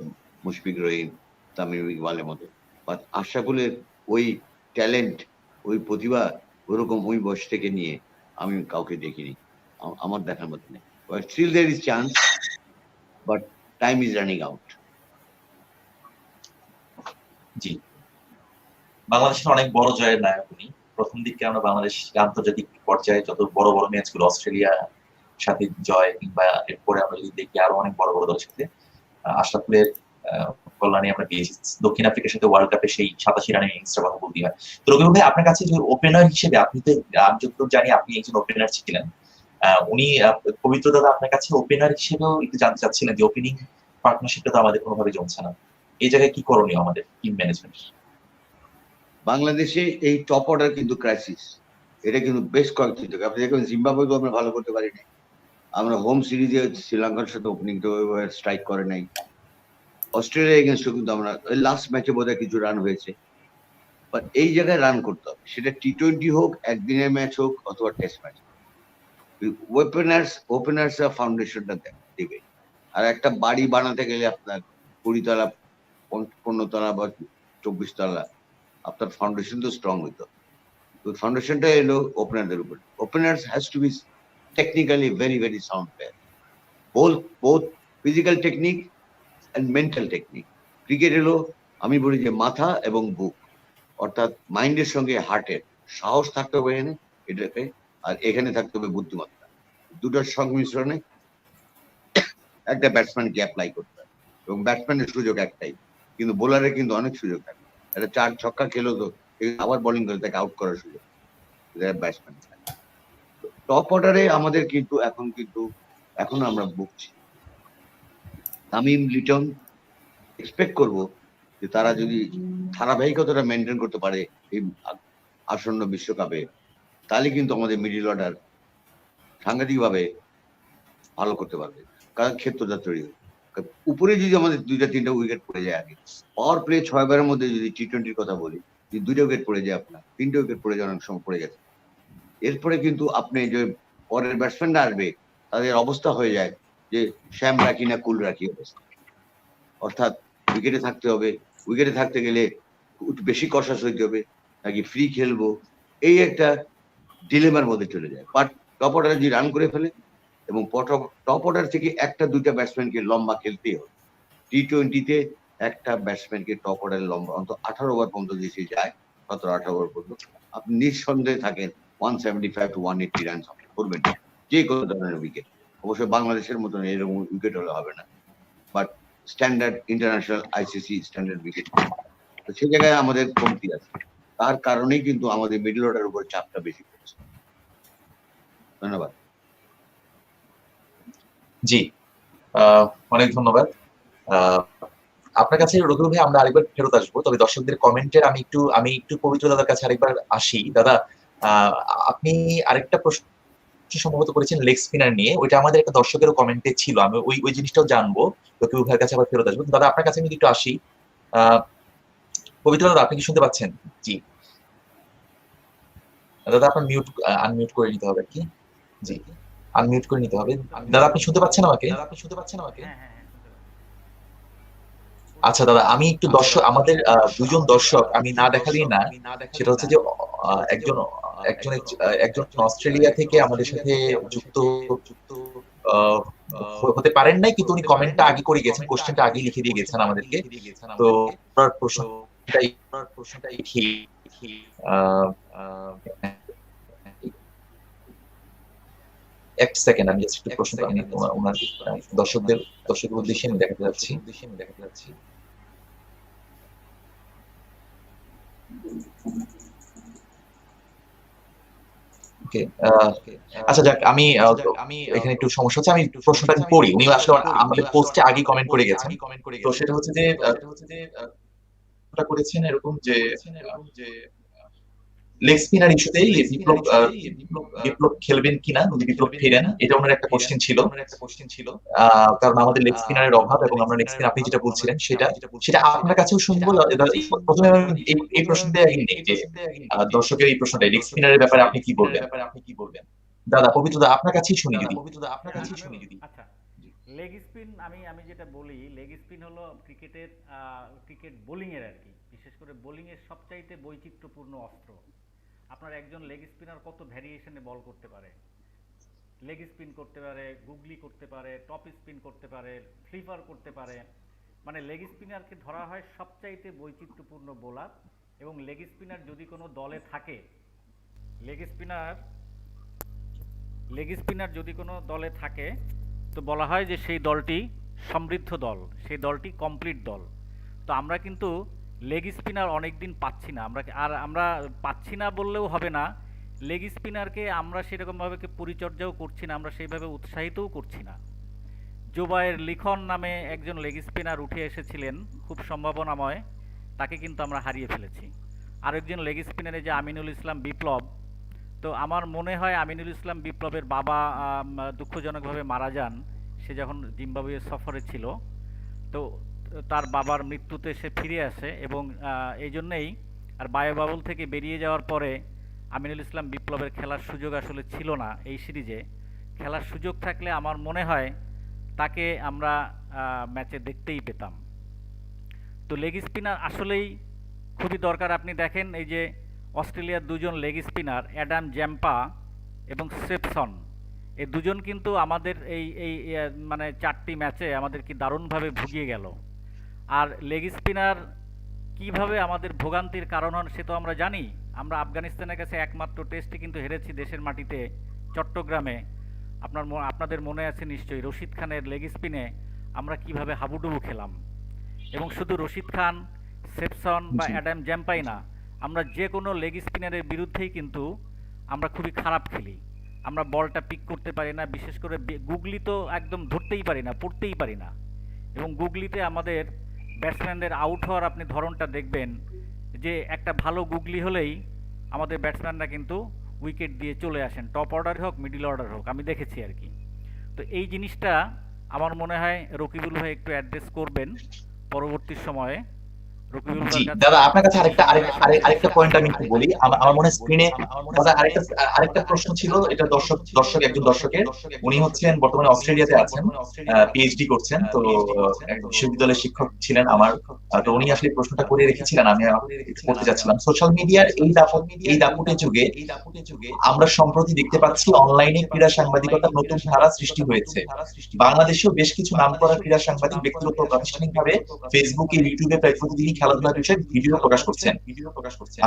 মুশফিক রহিম, তামিম ইকবালের মতো। বাট আশরাফুলের ওই ট্যালেন্ট, ওই প্রতিভা ওরকম ওই বয়স থেকে নিয়ে আমি কাউকে দেখিনি, আমার দেখার মতো নেই। But still there is chance, but time is running out. জি, বাংলাদেশের অনেক বড় জয়ের নায়ক উনি। প্রথম দিকে আমরা বাংলাদেশ আন্তর্জাতিক পর্যায়ে যত বড় বড় ম্যাচগুলো অস্ট্রেলিয়া সাথে জয়, কিংবা এরপরে আমরা যদি দেখি আরো অনেক বড় বড় দলের সাথে আশরাফুলের কল্যাণে আমরা পেয়েছি। দক্ষিণ আফ্রিকার সাথে ওয়ার্ল্ড কাপে সেই 87 রানের ইনিংসটা কথা বলতে হয়। তো রবি ভাই, আপনার কাছে যে ওপেনার হিসেবে, আপনি তো আমি যতদূর জানি আপনি একজন ওপেনার ছিলেন, উনি পবিত্র দাদা আপনার কাছে ওপেনার হিসেবেও একটু জানতে চাচ্ছিলেন যে ওপেনিং পার্টনারশিপটা তো আমাদের কোনোভাবে জমছে না, এই জায়গায় কি করণীয় আমাদের টিম ম্যানেজমেন্ট? বাংলাদেশে এই টপ অর্ডার কিন্তু ক্রাইসিস, এটা কিন্তু বেশ কয়েকটি থেকে আপনি দেখবেন জিম্বাবুয়েকে আমরা ভালো করতে পারি নাই, আমরা হোম সিরিজে শ্রীলঙ্কার সাথে ওপেনিংটা স্ট্রাইক করে নাই, অস্ট্রেলিয়া এগেনস্টও কিন্তু আমরা লাস্ট ম্যাচে বোধহয় কিছু রান হয়েছে, বাট এই জায়গায় রান করতে হবে, সেটা টি-20 হোক, একদিনের ম্যাচ হোক, অথবা টেস্ট ম্যাচ। ওপেনার্স ফাউন্ডেশনটা দেবে। আর একটা বাড়ি বানাতে গেলে আপনার 20 তলা 15 তলা বা 24 তলা আপনার ফাউন্ডেশন তো স্ট্রং হইতো। তো ফাউন্ডেশনটা এলো ওপেনারদের উপর। Openers has to be technically very very sound player, both physical technique and mental technique. Cricket এলো, আমি বলি যে মাথা এবং বুক, অর্থাৎ মাইন্ডের সঙ্গে হার্টের সাহস থাকতে হবে এখানে, এটাকে, আর এখানে থাকতে হবে বুদ্ধিমত্তা। দুটোর সংমিশ্রণে একটা ব্যাটসম্যানকে অ্যাপ্লাই করতে হবে, এবং ব্যাটসম্যানের সুযোগ একটাই, কিন্তু বোলারের কিন্তু অনেক সুযোগ থাকে। একটা 4 ছক্কা খেলো তো আবার বোলিং করে তাকে আউট করার সুযোগ ব্যাটসম্যান। টপ অর্ডারে আমাদের কিন্তু এখন আমরা ভুগছি। তামিম, লিটন, এক্সপেক্ট করব যে তারা যদি ধারাবাহিকতাটা মেনটেন করতে পারে এই আসন্ন বিশ্বকাপে, তাহলে কিন্তু আমাদের মিডল অর্ডার সাংঘাতিকভাবে ভালো করতে পারবে, কারণ ক্ষেত্রটা তৈরি হবে। উপরে যদি আমাদের 2-3টা উইকেট পড়ে যায়, আগে পাওয়ার প্লে 6 ওভারের মধ্যে যদি টি-20 কথা বলি, যদি 2টা উইকেট পড়ে যায়, আপনার 3টে উইকেট পড়ে যাওয়ার অনেক সময় পড়ে গেছে, এরপরে কিন্তু আপনি যে পরের ব্যাটসম্যানরা আসবে তাদের অবস্থা হয়ে যায় যে শ্যাম রাখি না কুল রাখি অবস্থা। অর্থাৎ উইকেটে থাকতে হবে, উইকেটে থাকতে গেলে বেশি কষাস হইতে হবে নাকি ফ্রি খেলবো, এই একটা ডিলেমার মধ্যে চলে যায়। বাট টপ অর্ডারে যদি রান করে ফেলে, এবং টপ অর্ডার থেকে 1-2টা ব্যাটসম্যানকে লম্বা খেলতেই হবে। টি-20তে একটা ব্যাটসম্যানকে টপ অর্ডারে লম্বা অন্তত 18 ওভার পর্যন্ত যদি যায়, 17-18 ওভার পর্যন্ত, আপনি নিঃসন্দেহে থাকেন 175-180 রান করবেন যে কোনো ধরনের উইকেট। অবশ্যই বাংলাদেশের মতন এরকম উইকেট হলে হবে না, but standard international ICC standard wicket, তো সেই জায়গায় আমাদের কমতি আছে। তার কারণেই কিন্তু আমাদের মিডল অর্ডারের উপর চাপটা বেশি পড়ছে। ধন্যবাদ। জি, অনেক ধন্যবাদ। আপনার কাছে রঘু ভাই আমরা আরেকবার ফেরত আসবো, তবে দর্শকদের কমেন্টের আমি একটু পবিত্র দাদার কাছে আরেকবার আসি। দাদা, আপনি আরেকটা প্রশ্ন সম্ভবত করেছেন লেগ স্পিনার নিয়ে, ওইটা আমাদের একটা দর্শকেরও কমেন্টে ছিল, আমি ওই জিনিসটাও জানবো। রঘু ভাইয়ের কাছে আবার ফেরত আসবো। দাদা, আপনার কাছে আমি একটু আসি। পবিত্র দাদা, আপনি কি শুনতে পাচ্ছেন? জি দাদা, আপনার আনমিউট করে নিতে হবে কি? জি, আনমিউট করে নিতে হবে। দাদা, আপনি শুনতে পাচ্ছেন আমাকে? আচ্ছা দাদা, আমি একটু আমাদের দুজন দর্শক আমি না দেখালেই না, সেটা হচ্ছে যে একজন অস্ট্রেলিয়া থেকে আমাদের সাথে যুক্ত হতে পারেন নাই, কিন্তু উনি কমেন্টটা আগে করে গেছেন, কোশ্চেনটা আগে লিখে দিয়ে গেছেন আমাদেরকে। তো প্রশ্নটাই ঠিক। এক সেকেন্ড, আমি জাস্ট একটু প্রশ্নটা আমি ওনার দর্শকদের উদ্দেশ্যে আমি দেখাতে যাচ্ছি। আচ্ছা যাক, আমি এখানে একটু সমস্যা হচ্ছে, আমি প্রশ্নটা পড়ি। উনি আসলে আমাদের পোস্টে আগে কমেন্ট করে গেছেন। তো সেটা হচ্ছে যে করেছেন এরকম যে লেগ স্পিনার ইস্যুতেই বিপ্লব খেলবেন কিনা, যদি বিপ্লব ফিরেন, এটা ওনার একটা কোশ্চেন ছিল। কারণ আমাদের লেগ স্পিনারের অভাব, এবং আমরা লেগ স্পিন আপনি যেটা বলছিলেন সেটা সেটা আপনার কাছেও শুনবো। প্রথমে আমি এই প্রশ্নটা আগে নেই যে দর্শকের এই প্রশ্নটা লেগ স্পিনারের ব্যাপারে আপনি কি বলবেন। দাদা পবিত্র দা আপনার কাছেই শুনি যদি। আচ্ছা, লেগ স্পিন আমি আমি যেটা বলি, লেগ স্পিন হলো ক্রিকেট বোলিং এর আর কি, বিশেষ করে বোলিং এর সবচাইতে বৈচিত্র্যপূর্ণ অস্ত্র। আপনার একজন লেগ স্পিনার কত ভ্যারিয়েশনে বল করতে পারে, লেগ স্পিন করতে পারে, গুগলি করতে পারে, টপ স্পিন করতে পারে, ফ্লিপার করতে পারে। মানে লেগ স্পিনারকে ধরা হয় সবচাইতে বৈচিত্র্যপূর্ণ বোলার। এবং লেগ স্পিনার যদি কোনো দলে থাকে, লেগ স্পিনার লেগ স্পিনার যদি কোনো দলে থাকে, তো বলা হয় যে সেই দলটি সমৃদ্ধ দল, সেই দলটি কমপ্লিট দল। তো আমরা কিন্তু লেগ স্পিনার অনেক দিন পাচ্ছি না, আমরা পাচ্ছি না বললেও হবে না। লেগ স্পিনারকে আমরা সেরকমভাবে পরিচর্যাও করছি না, আমরা সেইভাবে উৎসাহিতও করছি না। জুবায়ের লিখন নামে একজন লেগ স্পিনার উঠে এসেছিলেন, খুব সম্ভাবনাময়, তাকে কিন্তু আমরা হারিয়ে ফেলেছি। আরেকজন লেগ স্পিনারে যে আমিনুল ইসলাম বিপ্লব, তো আমার মনে হয় আমিনুল ইসলাম বিপ্লবের বাবা দুঃখজনকভাবে মারা যান, সে যখন জিম্বাবুয়ে সফরে ছিল। তো তার বাবার মৃত্যুতে সে ফিরে আসে, এবং এই জন্যেই আর বায়ুবাবুল থেকে বেরিয়ে যাওয়ার পরে আমিনুল ইসলাম বিপ্লবের খেলার সুযোগ আসলে ছিল না এই সিরিজে। খেলার সুযোগ থাকলে আমার মনে হয় তাকে আমরা ম্যাচে দেখতেই পেতাম। তো লেগ স্পিনার আসলেই খুবই দরকার। আপনি দেখেন এই যে অস্ট্রেলিয়ার দুজন লেগ স্পিনার অ্যাডাম জ্যাম্পা এবং সেপসন, এই দুজন কিন্তু আমাদের এই এই মানে 4টি ম্যাচে আমাদের কি দারুণভাবে ভুগিয়ে গেল। আর লেগ স্পিনার কিভাবে আমাদের ভোগান্তির কারণ হন সে তো আমরা জানি। আমরা আফগানিস্তানের কাছে একমাত্র টেস্টে কিন্তু হেরেছি দেশের মাটিতে, চট্টগ্রামে। আপনাদের মনে আছে নিশ্চয়ই, রশিদ খানের লেগ স্পিনে আমরা কিভাবে হাবুডুবু খেলাম। এবং শুধু রশিদ খান, সেপসন বা অ্যাডাম জ্যাম্পাই না, আমরা যে কোনো লেগ স্পিনারের বিরুদ্ধেই কিন্তু আমরা খুবই খারাপ খেলি। আমরা বলটা পিক করতে পারি না, বিশেষ করে গুগলি তো একদম ধরতেই পারি না, পড়তেই পারি না। এবং গুগলিতে আমাদের ব্যাটসম্যানদের আউট হওয়ার আপনি ধরনটা দেখবেন যে একটা ভালো গুগলি হলেই আমাদের ব্যাটসম্যানরা কিন্তু উইকেট দিয়ে চলে আসেন, টপ অর্ডার হোক মিডল অর্ডার হোক, আমি দেখেছি আর কি। তো এই জিনিসটা আমার মনে হয় রকিবুল ভাই একটু অ্যাড্রেস করবেন পরবর্তী সময়ে। জি দাদা, আপনার কাছে আরেকটা পয়েন্ট আমি একটু বলি। আমার মনে হয় স্ক্রিনে দাদা আরেকটা প্রশ্ন ছিল, এটা একজন দর্শকের। উনি হচ্ছেন বর্তমানে অস্ট্রেলিয়াতে আছেন, পিএইচডি করছেন, তো বিশ্ববিদ্যালয়ের শিক্ষক ছিলেন আমার। তো উনি আসলে প্রশ্নটা করে রেখেছিলেন, আমি করতে যাচ্ছিলাম। সোশ্যাল মিডিয়ার এই দাপুটে যুগে আমরা সম্প্রতি দেখতে পাচ্ছি অনলাইনে ক্রীড়া সাংবাদিকতার নতুন ধারা সৃষ্টি হয়েছে। বাংলাদেশেও বেশ কিছু নামকরা ক্রীড়া সাংবাদিক ব্যক্তিগত ও প্রাতিষ্ঠানিকভাবে ফেসবুকে, ইউটিউবে প্রায় প্রতিদিনই খেলাধুলার বিষয়ে ভিডিও প্রকাশ করছেন।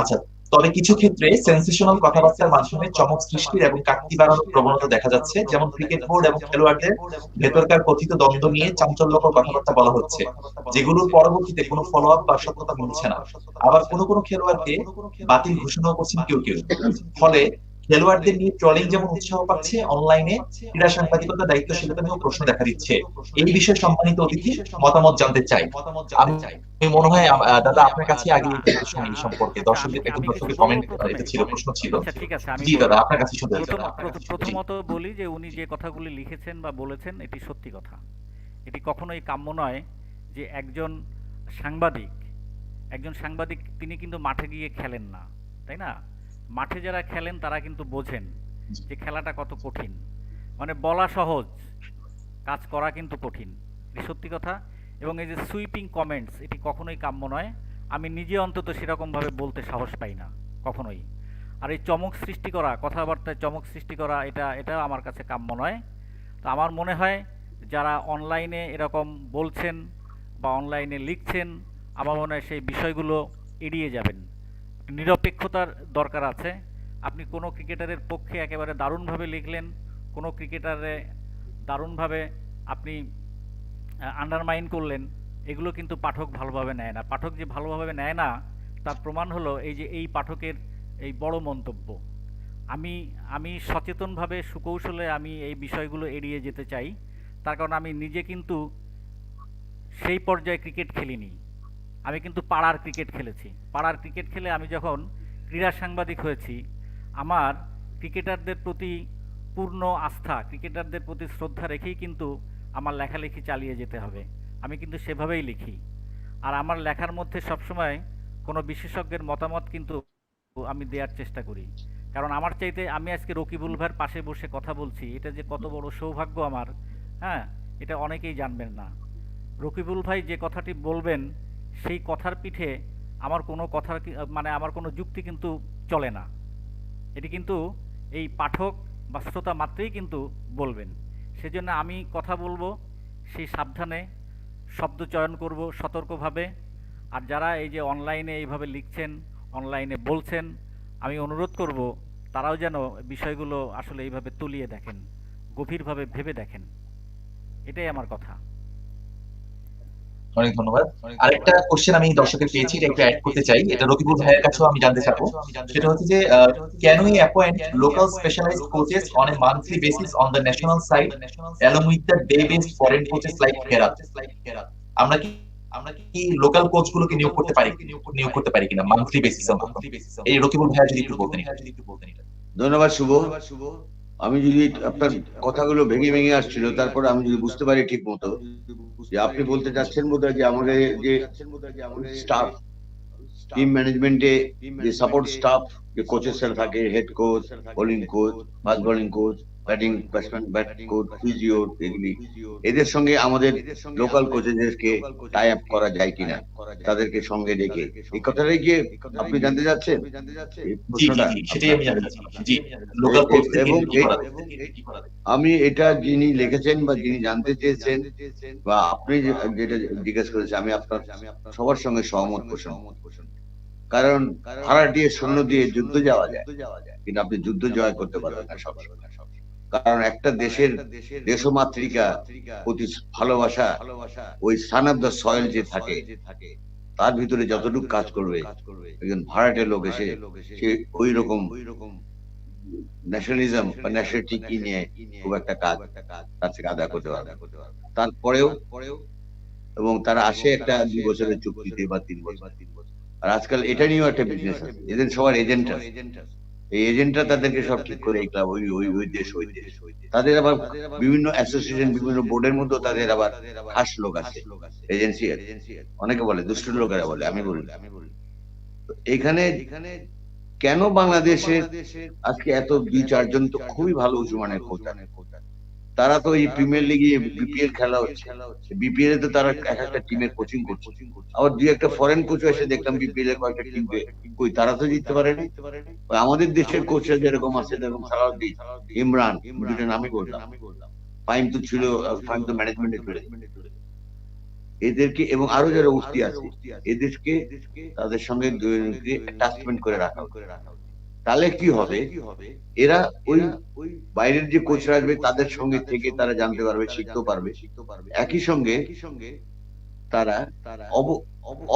আচ্ছা, তবে কিছু ক্ষেত্রে সেন্সেশনাল কথাবার্তার মাধ্যমে চমক সৃষ্টির এবং কাটতি বাড়ানোর প্রবণতা দেখা যাচ্ছে। যেমন ক্রিকেট বোর্ড এবং খেলোয়াড়দের ভেতরকার কথিত দ্বন্দ্ব নিয়ে চাঞ্চল্যকর কথাবার্তা বলা হচ্ছে, যেগুলোর পরবর্তীতে কোনো ফলো আপ বা সত্যতা মিলছে না। আবার কোনো খেলোয়াড়কে বাতিল ঘোষণাও করছেন কেউ কেউ। ফলে খেলোয়াড়দের নিয়ে ট্রলিং যেমন উৎসাহ পাচ্ছে, অনলাইনে ক্রীড়া সাংবাদিকতার দায়িত্বশীলতা নিয়েও প্রশ্ন দেখা দিচ্ছে। এই বিষয়ে সম্মানিত অতিথি মতামত জানতে চাই। আমি মনে হয় দাদা আপনার কাছে আগে শুনি এই সম্পর্কে। দর্শকের কমেন্ট, এটা ছিল, প্রশ্ন ছিল। আচ্ছা ঠিক আছে, আমি জি দাদা আপনার কাছে শুনতে চাই। প্রথমত বলি যে উনি যে কথাগুলি লিখেছেন বা বলেছেন এটি সত্যি কথা। এটি কখনোই কাম্য নয় যে একজন সাংবাদিক তিনি কিন্তু মাঠে গিয়ে খেলেন না, তাই না? মাঠে যারা খেলেন তারা কিন্তু বোঝেন যে খেলাটা কত কঠিন। মানে বলা সহজ, কাজ করা কিন্তু কঠিন, এটি সত্যি কথা। এবং এই যে সুইপিং কমেন্টস, এটি কখনোই কাম্য নয়। আমি নিজে অন্তত সেরকমভাবে বলতে সাহস পাই না কখনোই। আর এই চমক সৃষ্টি করা, কথাবার্তায় চমক সৃষ্টি করা, এটাও আমার কাছে কাম্য নয়। তো আমার মনে হয় যারা অনলাইনে এরকম বলছেন বা অনলাইনে লিখছেন, আমার মনে হয় সেই বিষয়গুলো এড়িয়ে যাবেন। নিরপেক্ষতার দরকার আছে। আপনি কোনো ক্রিকেটারের পক্ষে একেবারে দারুণভাবে লিখলেন, কোনো ক্রিকেটারে দারুণভাবে আপনি আন্ডারমাইন করলেন, এগুলো কিন্তু পাঠক ভালোভাবে নেয় না। পাঠক যে ভালোভাবে নেয় না তার প্রমাণ হলো এই পাঠকের এই বড় মন্তব্য। আমি সচেতনভাবে সুকৌশলে আমি এই বিষয়গুলো এড়িয়ে যেতে চাই। তার কারণ আমি নিজে কিন্তু সেই পর্যায়ে ক্রিকেট খেলিনি, আমি কিন্তু পাড়ার ক্রিকেট খেলেছি। পাড়ার ক্রিকেট খেলে আমি যখন ক্রীড়া সাংবাদিক হয়েছি, আমার ক্রিকেটারদের প্রতি পূর্ণ আস্থা, ক্রিকেটারদের প্রতি শ্রদ্ধা রেখেই কিন্তু আমার লেখালেখি চালিয়ে যেতে হবে। আমি কিন্তু সেভাবেই লিখি। আর আমার লেখার মধ্যে সবসময় কোনো বিশেষজ্ঞের মতামত কিন্তু আমি দেওয়ার চেষ্টা করি। কারণ আমার চাইতে আমি আজকে রকিবুল ভাইয়ের পাশে বসে কথা বলছি, এটা যে কত বড় সৌভাগ্য আমার, হ্যাঁ, এটা অনেকেই জানবেন না। রকিবুল ভাই যে কথাটি বলবেন সেই কথার পিঠে আমার কোনো কথার মানে আমার কোনো যুক্তি কিন্তু চলে না। এটি কিন্তু এই পাঠক বা শ্রোতা মাত্রেই কিন্তু বলবেন। সেজন্য আমি কথা বলবো সেই সাবধানে, শব্দ চয়ন করব সতর্কভাবে। আর যারা এই যে অনলাইনে এইভাবে লিখছেন, অনলাইনে বলছেন, আমি অনুরোধ করব তারাও যেন বিষয়গুলো আসলে এইভাবে তুলিয়ে দেখেন, গভীরভাবে ভেবে দেখেন। এটাই আমার কথা। অনেক ধন্যবাদ। আরেকটা কোশ্চেন আমি দর্শকের পেয়েছি, এটা একটু অ্যাড করতে চাই, এটা রকিবুল ভাইয়ের কাছেও আমি জানতে চাবো। সেটা হচ্ছে যে can we appoint local specialised coaches on a monthly basis on the national side along with the day based foreign coaches like ফেরাত? আমরা কি লোকাল কোচ গুলোকে নিয়োগ করতে পারি কিনা মান্থলি বেসিসে? এই রকিবুল ভাইয়া যদি একটু বলতেন। ধন্যবাদ শুভ। আমি যদি আপনার কথাগুলো ভেঙে ভেঙে আসছিল, তারপরে আমি যদি বুঝতে পারি ঠিক মতো যে আপনি বলতে চাচ্ছেন বোধহয় যে আমাদের যে স্টাফ, টিম ম্যানেজমেন্টে যে সাপোর্ট স্টাফ, যে কোচেসরা থাকে, head coach, bowling coach, fast bowling coach, batting batsman bat coach, physio, এগুলি, এদের সঙ্গে আমাদের লোকাল কোচেসদেরকে টাই আপ করা যায় কিনা, তাদেরকে সঙ্গে ডেকে, এই কথাটাই কি আপনি জানতে চাচ্ছেন? এই জি জি প্রশ্নটা জি, সেটাই আমি জানতে চাচ্ছি। জি, লোকাল কোচ এবং কি করা যায়? আমি এটা যিনি লিখেছেন বা যিনি জানতে চেয়েছেন বা আপনি যেটা জিজ্ঞেস করেছেন, আমি আপনার সবার সঙ্গে সহমত পোষণ। কারণ হারা দিয়ে সৈন্য দিয়ে যুদ্ধ যাওয়া যায়, কিন্তু আপনি যুদ্ধ জয় করতে পারবেন না সব। কারণ একটা দেশের দেশমাতৃকা প্রতি ভালোবাসা, ওই সান অফ দ্য সয়েল যে থাকে, তার ভিতরে যতটুকু কাজ করবে একজন ভাড়াটে লোক এসে সে ওই রকম ন্যাশনালিজম বা ন্যাশনালিটি কি নিয়ে খুব একটা কাজ তার থেকে আদায় করতে পারবে। তারপরেও এবং তারা আসে একটা 2 বছরের চুক্তিতে বা 3 বছর। আর আজকাল এটা নিয়েও একটা বিজনেস আছে, এদের সবার এজেন্ট আছে। এই এজেন্টরা তাদেরকে সব ঠিক করে, এই ক্লাব ওই দেশ ওই দেশ, তাদের আবার বিভিন্ন অ্যাসোসিয়েশন, বিভিন্ন বোর্ডের মধ্যেও তাদের আবার খাস লোক আছে, এজেন্সি আছে। অনেকে বলে, দুষ্ট লোকেরা বলে, আমি বলি এখানে কেন বাংলাদেশের আজকে এত 2-4 জন তো খুবই ভালো উঁচু মানের কোচ, তারা তো এই প্রিমিয়ার লিগে বিপিএল খেলা হচ্ছে, বিপিএল এ তো তারা এক একটা টিমের কোচিং করছে। আবার 2-1টা ফরেন কোচ এসে দেখলাম বিপিএল এর কয়েকটা টিমকে, কই তারা তো জিততে পারেনি। আমাদের দেশের কোচরা যেরকম আছে, যেরকম সালাউদ্দিন, ইমরান, দুটো নামই বললাম, ফাইম তো ছিল, ফাইম তো ম্যানেজমেন্টে চলে, এদেরকে এবং আরো যারা উঠতি আছে এদেরকে তাদের সঙ্গে অ্যাটাচমেন্ট করে রাখা। তাহলে কি হবে, এরা ওই বাইরের যে কোচরা আসবে তাদের সঙ্গে থেকে তারা জানতে পারবে, শিখতে পারবে। একই সঙ্গে তারা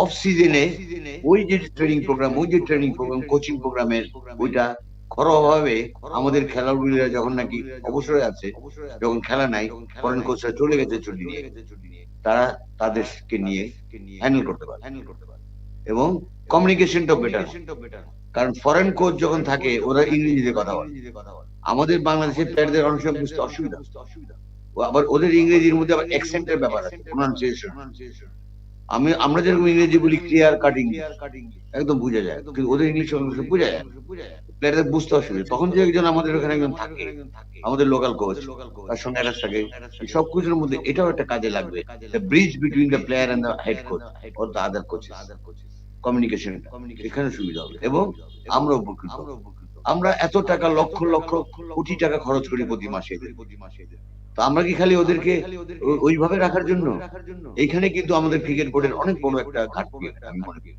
অফ সিজনে ওই যে ট্রেনিং প্রোগ্রাম, কোচিং প্রোগ্রামের ওইটা ঘরোয়াভাবে আমাদের খেলোয়াড়রা যখন নাকি অবসরে আছে, যখন খেলা নাই, ফরেন কোচরা চলে গেছে ছুটি নিয়ে, তারা তাদেরকে নিয়ে হ্যান্ডেল করতে পারে এবং কমিউনিকেশনটা বেটার। কারণ ফরেন কোচ যখন থাকে ওরা ইংরেজিতে কথা বলে, আমাদের বাংলাদেশের প্লেয়ারদের অনেক সময় বুঝতে অসুবিধা, আবার ওদের ইংরেজির মধ্যে আবার অ্যাকসেন্টের ব্যাপার আছে, প্রোনাউন্সিয়েশন। আমরা যেরকম ইংরেজি বলি ক্লিয়ার কাটিং, একদম বোঝা যায়, কিন্তু ওদের ইংলিশ বোঝা যায়, প্লেয়ারদের বুঝতে অসুবিধা। তখন যে একজন আমাদের ওখানে একজন থাকে, আমাদের লোকাল কোচ, তার সঙ্গে অ্যাটাচ থাকে, সব কিছুর মধ্যে এটাও একটা কাজে লাগবে, the bridge between the player and the head coach or the other coaches, communication, এখানে সুবিধা হবে এবং আমরা উপকৃত। আমরা এত টাকা, লক্ষ লক্ষ কোটি টাকা খরচ করি প্রতি মাসে, তো আমরা কি খালি ওদেরকে ওইভাবে রাখার জন্য? এইখানে কিন্তু আমাদের ক্রিকেট বোর্ডের অনেক বড় একটা ঘাটতি আমি মনে করি।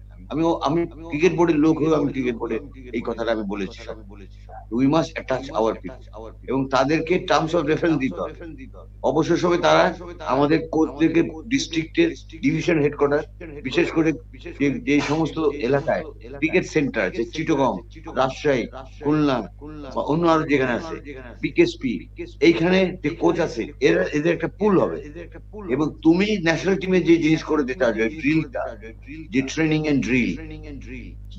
আমি ক্রিকেট বোর্ডের লোক হয়ে আমি ক্রিকেট বোর্ডে এই কথাটা আমি বলেছি, we must attach hour people এবং তাদেরকে টার্মস অফ রেফারেন্স দিতে হবে। অবসর সময় তারা আমাদের কোচদেরকে ডিস্ট্রিক্টের ডিভিশন হেডকোয়ার্টার, বিশেষ করে যে সমস্ত এলাকায় ক্রিকেট সেন্টার আছে, চিটাগং, রাজশাহী, খুলনা বা অন্য আরো যেখানে আছে বিকেএসপি, এইখানে যে কোচ আছে এদের একটা পুল হবে এবং তুমি ন্যাশনাল টিমে যে জিনিস করে দিতে হবে, ড্রিলটা, যে ট্রেনিং এন্ড ড্রিল ড্রিল,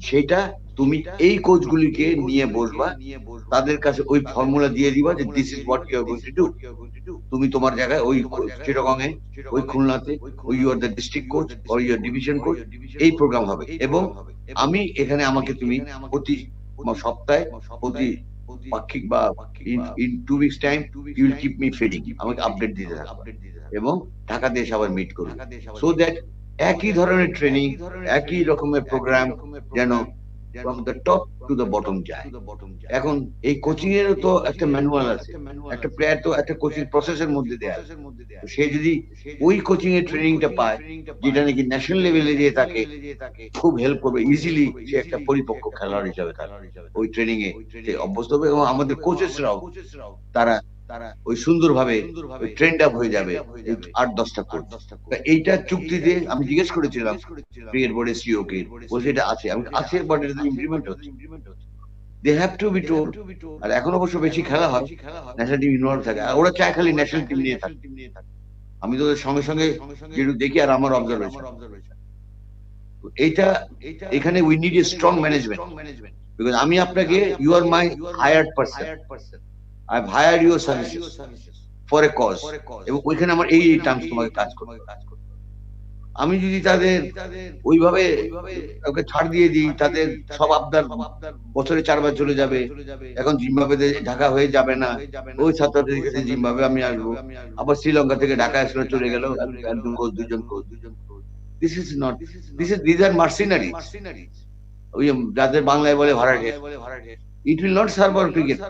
সেটা তুমি এই কোচগুলিকে নিয়ে বসবা, তাদের কাছে ওই ফর্মুলা দিয়ে দিবা যে this is what you are going to do. তুমি তোমার জায়গায় ওই চিটাগংয়ে, ওই খুলনাতে, ওই you are the district coach or you are division coach, এই প্রোগ্রাম হবে। এবং আমি এখানে আমাকে তুমি প্রতি সপ্তাহে, প্রতি পাক্ষিক বা in 2 weeks time you will keep me feeding, আমাকে আপডেট দিতে থাকবে এবং ঢাকাতে এসে আবার মিট করবে, সো দ্যাট একই ধরনের ট্রেনিং, একই রকমের প্রোগ্রাম যেন from the top to the bottom যায়। এখন এই কোচিং এরও তো একটা ম্যানুয়াল আছে, একটা প্লেয়ার তো একটা কোচিং প্রসেসের মধ্যে দেয়, সে যদি ওই কোচিং এর ট্রেনিংটা পায় যেটা নাকি ন্যাশনাল লেভেলে যে তাকে খুব হেল্প করবে, ইজিলি সে একটা পরিপক্ক খেলোয়াড় হিসাবে ওই ট্রেনিং এ অভ্যস্ত হবে। এবং আমাদের কোচেসরাও তারা ওই সুন্দরভাবে ট্রেন্ড আপ হয়ে যাবে 8-10টা কোচ। এইটা চুক্তিতে আমি জিজ্ঞেস করেছিলাম ক্রিকেট বোর্ডের সিইও কে, বলছে এটা আছে, আমি আছে বাট এটা ইমপ্লিমেন্ট হচ্ছে, they have to be told. আর এখন অবশ্য বেশি খেলা হয়, ন্যাশনাল টিম ইনভলভ থাকে, আর ওরা চায় খালি ন্যাশনাল টিম নিয়ে থাকে। আমি তো ওদের সঙ্গে সঙ্গে যেটু দেখি আর আমার অবজারভেশন এইটা, এখানে we need a strong management, because আমি আপনাকে, you are my hired person, I have hired your services for a cause, এবং ওইখানে আমার এই টার্মস তোমাকে কাজ করতে হবে। আমি যদি তাদের ওইভাবে ওকে ছাড় দিয়ে দিই, তাদের সব আবদার বছরে 4 বার চলে যাবে, এখন জিম্বাবুয়েতে ঢাকা হয়ে যাবে না, ওই 7 তারিখে জিম্বাবুয়ে আমি আসবো, আবার শ্রীলঙ্কা থেকে ঢাকা আসলে চলে গেল একজন কোচ, দুজন coach. This is not, this are mercenary, ওই যাদের বাংলায় বলে ভাড়াটে। It will not serve our cricket,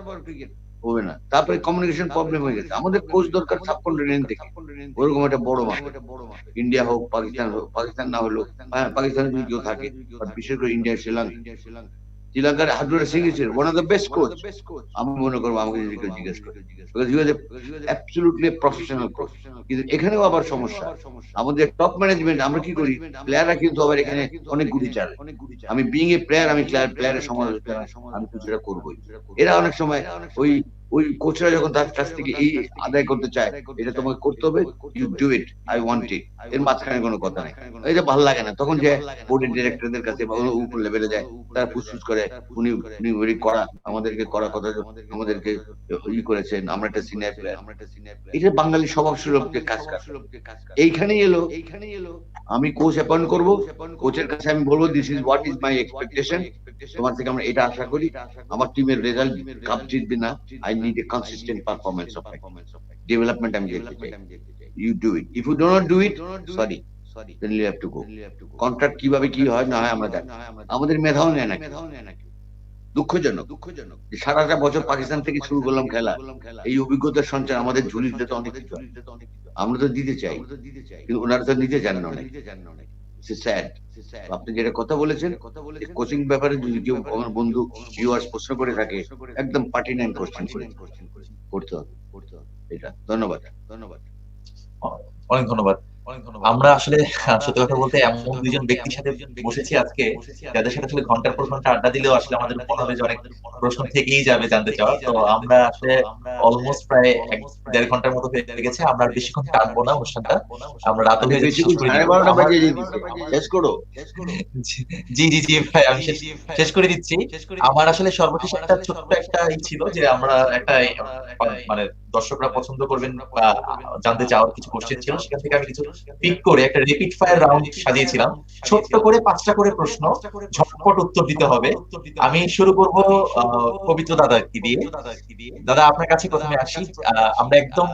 হবে না। তারপরে কমিউনিকেশন প্রবলেম হয়ে গেছে, আমাদের কোচ দরকার সাবকন্টিনেন্ট থেকে, ওরকম একটা বড় মাপ, ইন্ডিয়া হোক, পাকিস্তান হোক, পাকিস্তান না হলেও হ্যাঁ পাকিস্তানে যদি কেউ থাকে, বিশেষ করে ইন্ডিয়া, শ্রীলঙ্কার Hathurusingha is one of the best coach. আমি মনে করবো আমাকে যদি কেউ জিজ্ঞেস করে, because he was absolutely professional coach. কিন্তু এখানেও আবার সমস্যা, আমাদের টপ ম্যানেজমেন্ট আমরা কি করি, প্লেয়াররা কিন্তু আবার এখানে অনেক গুটি চালে। আমি বিইং এ প্লেয়ার, আমি প্লেয়ারের সমালোচনা আমি কিছুটা করবোই। এরা অনেক সময় ওই কোচরা যখন তার কাছ থেকে এই আদায় করতে চায়, এটা তোমাকে করতে হবে, you do it, I want it, এর মাঝখানে কোনো কথা নেই। এটা ভালো লাগে না, তখন যে বোর্ডের ডিরেক্টরদের কাছে উপর লেভেলে যায়, তারা ফুসফুস করে উনি করা আমাদেরকে করা কথা, আমাদেরকে ই করেছেন, আমরা একটা সিনিয়র প্লেয়ার। এটা বাঙালি স্বভাব সুলভকে কাজ। এইখানেই এলো আমি কোচ অ্যাপয়েন্ট করবো, কোচের কাছে আমি বলবো this is what is my expectation, তোমার থেকে আমরা এটা আশা করি, আমার টিমের রেজাল্ট কাপ জিতবে না, I need a consistent performance of my development. I'm you do it. If you do not do it, sorry, then you have to go. Contract কিভাবে কি হয় না হয় আমরা জানি, আমাদের মেধাও নেয় না। দুঃখজনক যে সারাটা বছর পাকিস্তান থেকে শুরু করলাম খেলা, এই অভিজ্ঞতার সঞ্চার আমাদের ঝুলিতে তো অনেক কিছু, আমরা তো দিতে চাই কিন্তু ওনারা তো নিতে জানেন না। আপনি যেটা কথা বলেছেন কোচিং ব্যাপারে, যদি কেউ আমার বন্ধু ভিউয়ার্স প্রশ্ন করে থাকে, একদম পার্টিনেন্ট কোশ্চেন করতে হবে এটা। ধন্যবাদ। অনেক ধন্যবাদ। আমরা আসলে সত্যি কথা বলতে এমন দুইজন ব্যক্তির সাথে বসেছি আজকে, যাদের সাথে আসলে ঘন্টার পর ঘন্টা আড্ডা দিলেও আসলে আমাদের মনে হবে যে অনেক প্রশ্ন থেকেই যাবে জানতে চাওয়া। তো আমরা আসলে অলমোস্ট প্রায় 1.5 ঘন্টার মতো হয়ে গেছে, আমরা আর বেশিক্ষণ টানবো না অনুষ্ঠানটা, আমরা রাত হয়ে যাচ্ছে শেষ করো। জি জি জি ভাই, আমি শেষ করে দিচ্ছি। আমার আসলে সর্বশেষ একটা ছোট্ট একটা ছিল যে আমরা একটা মানে দর্শকরা পছন্দ করবেন বা জানতে চাওয়ার কিছু কোশ্চেন ছিল, সেখান থেকে আমি কিছু পিক করে একটা রেপিড ফায়ার রাউন্ড সাজিয়েছিলাম। ছোট্ট করে 5টা করে প্রশ্ন, ঝটপট উত্তর দিতে হবে। আমি শুরু করব পবিত্র দাদাকে দিয়ে। দাদা আপনার কাছে প্রথমে আসি, আমরা একদম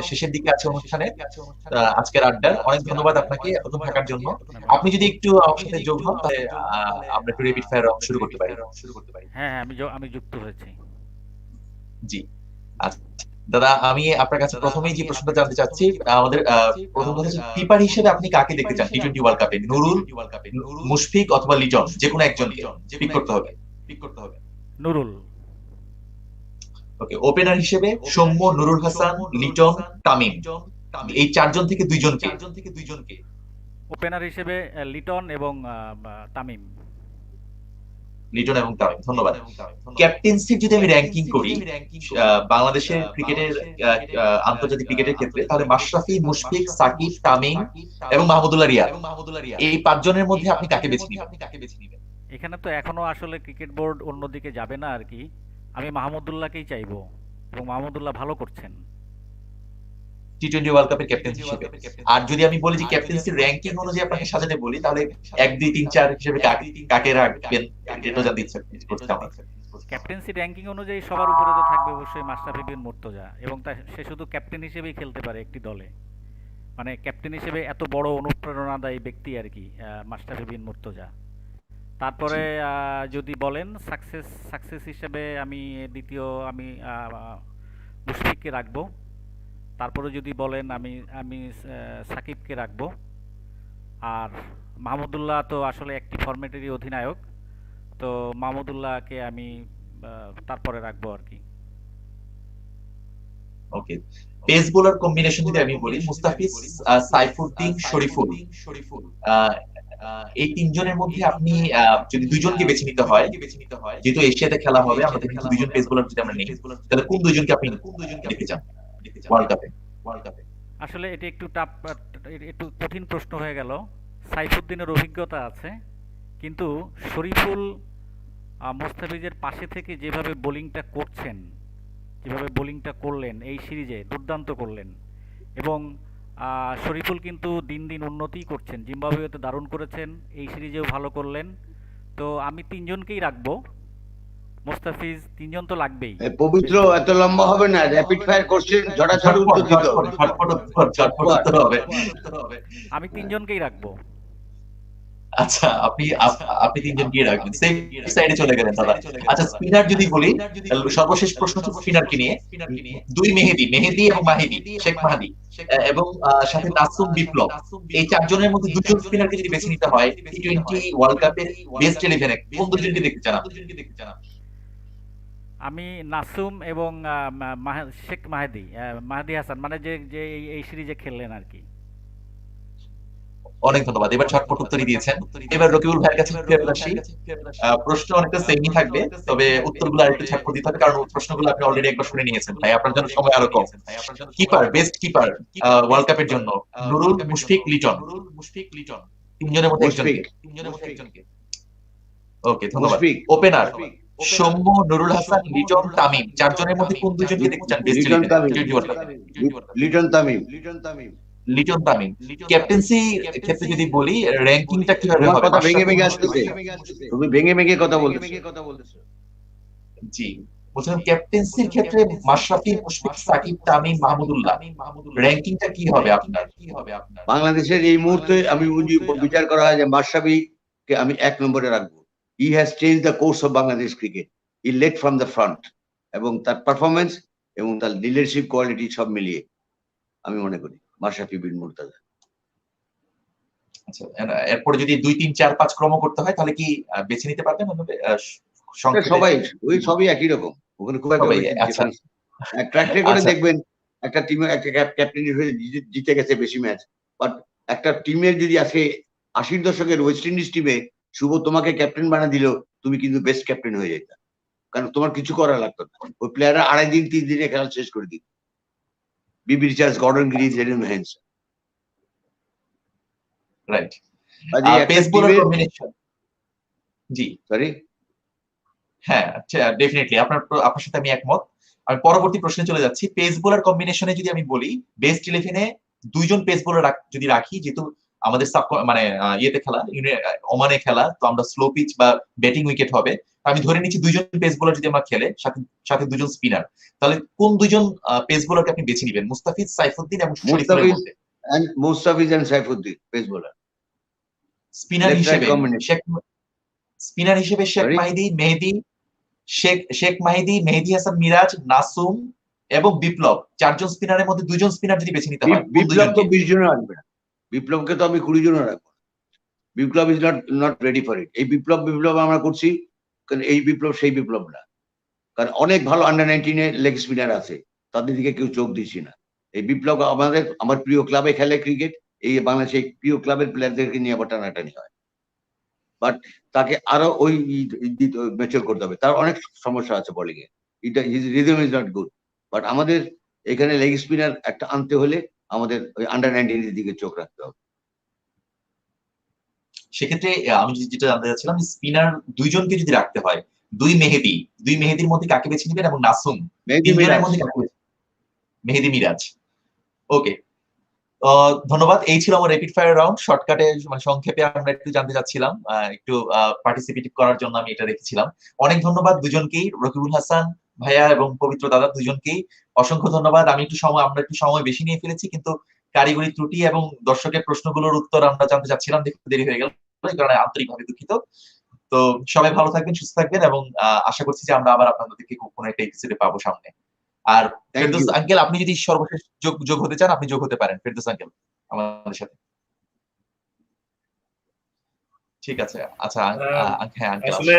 শেষের দিকে আছি অনুষ্ঠানে আজকের আড্ডার। অনেক ধন্যবাদ আপনাকে এতক্ষণ থাকার জন্য। আপনি যদি একটু আমার সাথে যোগ হন তাহলে আমরা একটু রেপিড ফায়ার রাউন্ড শুরু করতে পারি। হ্যাঁ, আমি যুক্ত হয়েছি। জি আচ্ছা দাদা, আমি আপনার কাছে প্রথমেই যে প্রশ্নটা জানতে চাচ্ছি, আমাদের প্রথম কথা হচ্ছে কিপার হিসেবে আপনি কাকে দেখতে চান টি20 ওয়ার্ল্ড কাপে? নুরুল, মুশফিক অথবা লিটন, যে কোনো একজনকে পিক করতে হবে। নুরুল। ওকে, ওপেনার হিসেবে সৌম্য, নুরুল হাসান, লিটন, তামিম, এই 4 জন থেকে 2 জনকে। ওপেনার হিসেবে লিটন এবং তামিম। লিটন এবং তামিম, ধন্যবাদ। ক্যাপ্টেন্সির যদি আমি র্যাঙ্কিং করি বাংলাদেশের ক্রিকেটের আন্তর্জাতিক ক্রিকেটের ক্ষেত্রে, তাহলে মাশরাফি, মুশফিক, সাকিব, তামিম এবং মাহমুদুল্লাহ রিয়াদ, এই পাঁচজনের মধ্যে আপনি কাকে বেছে নেবেন? এখানে তো এখনো আসলে ক্রিকেট বোর্ড অন্যদিকে যাবে না আর কি। আমি মাহমুদুল্লাহকেই চাইবো, এবং মাহমুদুল্লাহ ভালো করছেন। টি-20 ওয়ার্ল্ড কাপের ক্যাপ্টেন্সি হিসেবে। আর যদি আমি বলি যে ক্যাপ্টেন্সির র্যাঙ্কিং অনুযায়ী আপনাকে সাজাতে বলি, তাহলে 1, 2, 3, 4 হিসেবে কাকে রাখবেন এটা জানতে ইচ্ছা করছে আমার। ক্যাপ্টেন্সি র্যাঙ্কিং অনুযায়ী সবার উপরে তো থাকবে অবশ্যই মাশরাফি বিন মুর্তজা, এবং সে শুধু ক্যাপ্টেন হিসেবেই খেলতে পারে একটি দলে। মানে ক্যাপ্টেন হিসেবে এত বড় অনুপ্রেরণাদায়ী ব্যক্তি আর কি মাশরাফি বিন মুর্তজা। তারপরে যদি বলেন সাকসেস হিসেবে আমি দ্বিতীয় মুশফিককে রাখবো। তারপরে যদি বলেন আমি সাকিবকে রাখবো। আর মাহমুদুল্লাহ তো আসলে একটি ফরম্যাটেরই অধিনায়ক, তো মাহমুদুল্লাহকে আমি তারপরে রাখবো আর কি। ওকে, পেস বোলার কম্বিনেশন যদি আমি বলি, মুস্তাফিজ, সাইফুদ্দিন, শরীফুল, এই তিনজনের মধ্যে আপনি যদি দুইজনকে বেছে নিতে হয়, যেহেতু এশিয়াতে খেলা হবে, আমাদের কিন্তু দুইজন পেস বোলার যদি আমরা নিই, তাহলে কোন দুইজনকে আপনি দেখতে চান ওয়ার্ল্ড কাপে? আসলে এটা একটু একটু কঠিন প্রশ্ন হয়ে গেল। সাইফুদ্দিনের অভিজ্ঞতা আছে, কিন্তু শরীফুল মোস্তাফিজের পাশে থেকে যেভাবে বোলিংটা করলেন এই সিরিজে দুর্দান্ত করলেন, এবং শরীফুল কিন্তু দিন দিন উন্নতি করছেন, জিম্বাবুয়েতে দারুণ করেছেন, এই সিরিজেও ভালো করলেন। তো আমি তিনজনকেই রাখবো। মোস্তাফিজ, তিনজন তো লাগবেই। পবিত্র এত লম্বা হবে না, র্যাপিড ফায়ার কোশ্চেন ঝটাঝট উত্তর দিতে হবে। আমি তিনজনকেই রাখবো। আচ্ছা, আপনি তিনজনকে রাখবেন, সেম সাইডে চলে গেলেন দাদা। আচ্ছা, স্পিনার যদি বলি, সর্বশেষ প্রশ্ন হচ্ছে স্পিনারকে নিয়ে। দুই মেহেদী এবং মাহিদি, শেখ মাহাদি এবং সাথে নাসুম, বিপ্লব, এই চারজনের মধ্যে দুজন স্পিনারকে যদি বেছে নিতে হয় টি-20 ওয়ার্ল্ড কাপের বেস্ট 11-এ, কোন দুজনকে দেখতে চান? আমি নাসুম এবং শেখ মাহাদি হাসান, মানে যে এই সিরিজে খেললেন আর কি। অনেক ধন্যবাদ। এবার ঝটপট উত্তরই দিয়েছেন। এবার রকিবুল ভাইয়ের কাছে ফিরে আসি। প্রশ্ন অনেকটা সেমই থাকবে, তবে উত্তরগুলো আরেকটু ঝটপট দিতে হবে, কারণ প্রশ্নগুলো আপনি অলরেডি একবার শুনে নিয়েছেন। ভাই, আপনার জন্য সময় আরো কম। কিপার, বেস্ট কিপার ওয়ার্ল্ড কাপের জন্য নুরুল, মুশফিক, লিটন, তিনজনের মধ্যে একজনকে। ওকে, ধন্যবাদ। ওপেনার সৌম্য, নুরুল হাসান, লিটন, তামিম, চারজনের মধ্যে কোন দুজনকে দেখতে চান বেস্ট? লিটন, তামিম। ক্যাপ্টেন্সি ক্ষেত্রে যদি বলি, র‍্যাঙ্কিংটা কিভাবে হবে? কথা ভেঙে ভেঙে কথা বলতেছো। জি, বলছিলাম ক্যাপ্টেন্সির ক্ষেত্রে মাশরাফি, মুশফিক, সাকিব, তামিম, মাহমুদুল্লাহ, র‍্যাঙ্কিংটা কি হবে আপনার? বাংলাদেশের এই মুহূর্তে আমি বিচার করা হয় যে মাশরাফিকে আমি 1 নম্বরে রাখবো। He has change the course of Bangladesh cricket. He led from the front, এবং তার পারফরমেন্স এবং তার লিডারশিপ কোয়ালিটি সব মিলিয়ে আমি মনে করি মাশরাফি বিন মুর্তজা। আচ্ছা, এরপরে যদি 2, 3, 4, 5 ক্রম করতে হয়, তাহলে কি বেছে নিতে পারবেন? সবই একই রকম, ওখানে খুব একটা ট্র্যাক রেকর্ডে দেখবেন একটা টিমের একটা ক্যাপ্টেন হয়ে জিতে গেছে বেশি ম্যাচ, বাট একটা টিমের যদি আজকে 80-র দশকের ওয়েস্ট ইন্ডিজ টিমে শুভ তোমাকে ক্যাপ্টেন বানা দিল, তুমি কিন্তু বেস্ট ক্যাপ্টেন হয়ে যেত, কারণ তোমার কিছু করা লাগতো না। ওই প্লেয়াররা 2.5 দিন 3 দিনে খেলা শেষ করে দিত। Viv Richards, Gordon Greenidge, Eden Haynes, right. Pace bowler combination, জি সরি, হ্যাঁ ডেফিনেটলি আপনার সাথে আমি একমত। আমি পরবর্তী প্রশ্নে চলে যাচ্ছি। পেস বোলার কম্বিনেশনে যদি আমি বলি, বেস্ট 11-এ দুইজন পেস বোলার যদি রাখি, যেহেতু আমাদের মানে ইয়েতে খেলা, ওমানে খেলা, তো আমরা স্লো পিচ বা ব্যাটিং উইকেট হবে, আমি ধরে নিচ্ছি দুইজন পেস বোলার যদি আমরা খেলে, সাথে দুজন স্পিনার, তাহলে কোন দুইজন পেস বোলারকে আপনি বেছে নেবেন? মুস্তাফিজ, সাইফুদ্দিন এবং Mustafiz and Saifuddin pace bowler. Spinner হিসেবে শেখ মাহিদি, মেহেদী হাসান মিরাজ, নাসুম এবং বিপ্লব, চারজন স্পিনারের মধ্যে দুইজন স্পিনার যদি বেছে নিতে হয়, বিপ্লব তো 20 জনের আসবে না, বিপ্লবকে তো আমি 20 জনের রাখবো। Biplob is not ready for it. এই বিপ্লব আমরা করছি, কারণ এই বিপ্লব সেই বিপ্লব না, কারণ অনেক ভালো আন্ডার 19 এর লেগ স্পিনার আছে, তাদের দিকে কেউ চোখ দিচ্ছি না। এই বিপ্লব আমার প্রিয় ক্লাবে খেলে ক্রিকেট, এই বাংলাদেশে প্রিয় ক্লাবের প্লেয়ারদেরকে নিয়ে আবার টানাটানি হয়। বাট তাকে আরো ওই ম্যাচিওর করতে হবে। তার অনেক সমস্যা আছে বোলিং এ, এটা rhythm is not good. But আমাদের এখানে লেগ স্পিনার একটা আনতে হলে আমাদের ওই আন্ডার 19 এর দিকে চোখ রাখতে হবে। সেক্ষেত্রে আমি যেটা জানতে চাচ্ছিলাম, স্পিনার দুইজনকে যদি রাখতে হয়, দুই মেহেদির মধ্যে কাকে বেছে নেবেন, এবং নাসুম মেহেদী তিনজনের মিরাজ। মধ্যে কাকে মেহেদি মিরাজ। ওকে, ধন্যবাদ। এই ছিল আমার র্যাপিড ফায়ার রাউন্ড। শর্টকাটে মানে সংক্ষেপে আমরা একটু জানতে চাচ্ছিলাম, একটু পার্টিসিপেটিভ করার জন্য আমি এটা রেখেছিলাম। অনেক ধন্যবাদ দুজনকেই, রকিবুল হাসান ভাইয়া এবং পবিত্র দাদা দুজনকেই অসংখ্য ধন্যবাদ। আমরা একটু সময় বেশি নিয়ে ফেলেছি, কিন্তু কারিগরি ত্রুটি এবং দর্শকের প্রশ্নগুলোর উত্তর আমরা জানতে চাচ্ছিলাম, দেখতে দেরি হয়ে গেল, এই কারণে আন্তরিকভাবে দুঃখিত। তো সবাই ভালো থাকবেন, সুস্থ থাকবেন, এবং আশা করছি যে আমরা আবার আপনাদেরকে কোনো একটা এপিসোডে পাবো সামনে। আর ফেরদৌস আঙ্কেল, আপনি যদি সর্বশেষ যোগ হতে চান, আপনি যোগ হতে পারেন ফেরদৌস আঙ্কেল আমাদের সাথে। ঠিক আছে, আচ্ছা। হ্যাঁ আঙ্কেল, আসলে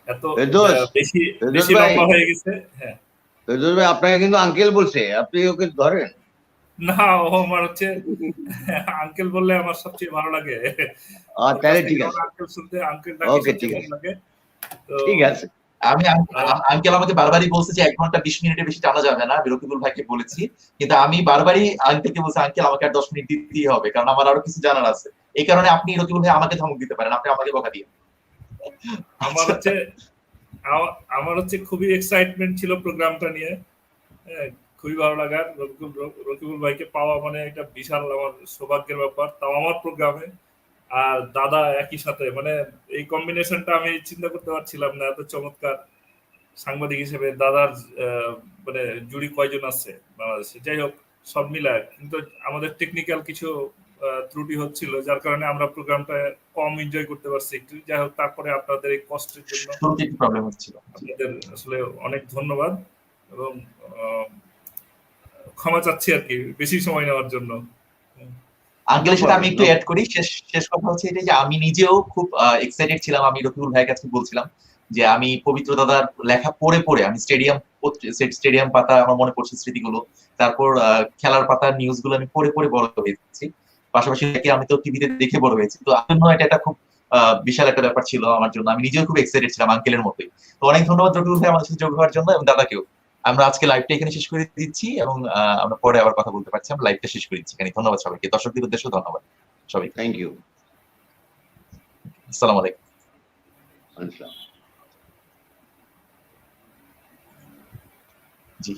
এত ফেরদৌস, বেশি ফেরদৌস ভাই, লম্বা হয়ে গেছে। হ্যাঁ, ফেরদৌস ভাই আপনাকে কিন্তু আঙ্কেল বলছে, আপনি ওকে ধরেন না ও আমার হচ্ছে আঙ্কেল বললে আমার সবচেয়ে ভালো লাগে। তাহলে ঠিক আছে, আঙ্কেল শুনতে, আঙ্কেল ডাকি ওকে ঠিক সবচেয়ে ভালো আছে, লাগে। তো ঠিক আছে। আমি আঙ্কেল আমাকে বারবারই বলছে যে 1 ঘন্টা 20 মিনিটের বেশি টানা যাবে না, রকিবুল ভাইকে বলেছি, কিন্তু আমি বারবারই আঙ্কেলকে বলছি, আঙ্কেল আমাকে আর 10 মিনিট দিতেই হবে, কারণ আমার আরো কিছু জানার আছে। এই কারণে আপনি রকিবুল ভাই আমাকে ধমক দিতে পারেন, আপনি আমাকে বকা দিয়ে। আমার হচ্ছে খুবই এক্সাইটমেন্ট ছিল প্রোগ্রামটা নিয়ে। হ্যাঁ, খুবই ভালো লাগার। রকিবুল ভাইকে পাওয়া মানে একটা বিশাল আমার সৌভাগ্যের ব্যাপার, তাও আমার প্রোগ্রামে। আর দাদা একই সাথে, মানে এই কম্বিনেশনটা আমি চিন্তা করতে পারছিলাম না, এত চমৎকার। সাংবাদিক হিসেবে দাদার মানে জুড়ি কয়জন আছে বাংলাদেশে, যাই হোক সব মিলায়, কিন্তু আমাদের টেকনিক্যাল কিছু ত্রুটি হচ্ছিল, যার কারণে আমরা প্রোগ্রামটা কম এনজয় করতে পারছি একটু। যাই হোক, তারপরে আপনাদের এই কষ্টের জন্য প্রবলেম হচ্ছিল, আপনাদের আসলে অনেক ধন্যবাদ, এবং ক্ষমা চাচ্ছি আর কি বেশি সময় নেওয়ার জন্য। আঙ্কেলের সাথে আমি একটু অ্যাড করি। শেষ কথা হচ্ছে এটা যে আমি নিজেও খুব এক্সাইটেড ছিলাম। আমি রকিবুল ভাইয়ের কাছে বলছিলাম যে আমি পবিত্র দাদার লেখা পড়ে আমি স্টেডিয়াম পাতা, আমার মনে পড়ছে স্মৃতিগুলো, তারপর খেলার পাতার নিউজ গুলো আমি পড়ে বড় হয়েছি। পাশাপাশি আমি তো টিভিতে দেখে বড় হয়েছি। তো আমার জন্য এটা খুব বিশাল একটা ব্যাপার ছিল আমার জন্য। আমি নিজেও খুব এক্সাইটেড ছিলাম আঙ্কেলের মতোই। তো অনেক ধন্যবাদ রকিবুল ভাই আমাদের সাথে যোগ হওয়ার জন্য, এবং দাদাকেও। আমরা আজকে লাইভটা এখানে শেষ করে দিচ্ছি, এবং আমরা পরে আবার কথা বলতে পারছি। আমরা লাইভটা শেষ করে দিচ্ছি এখানে। ধন্যবাদ সবাইকে, দর্শকদের উদ্দেশ্যে ধন্যবাদ সবাই। Thank you. আসসালামু আলাইকুম। আসসালাম। জি।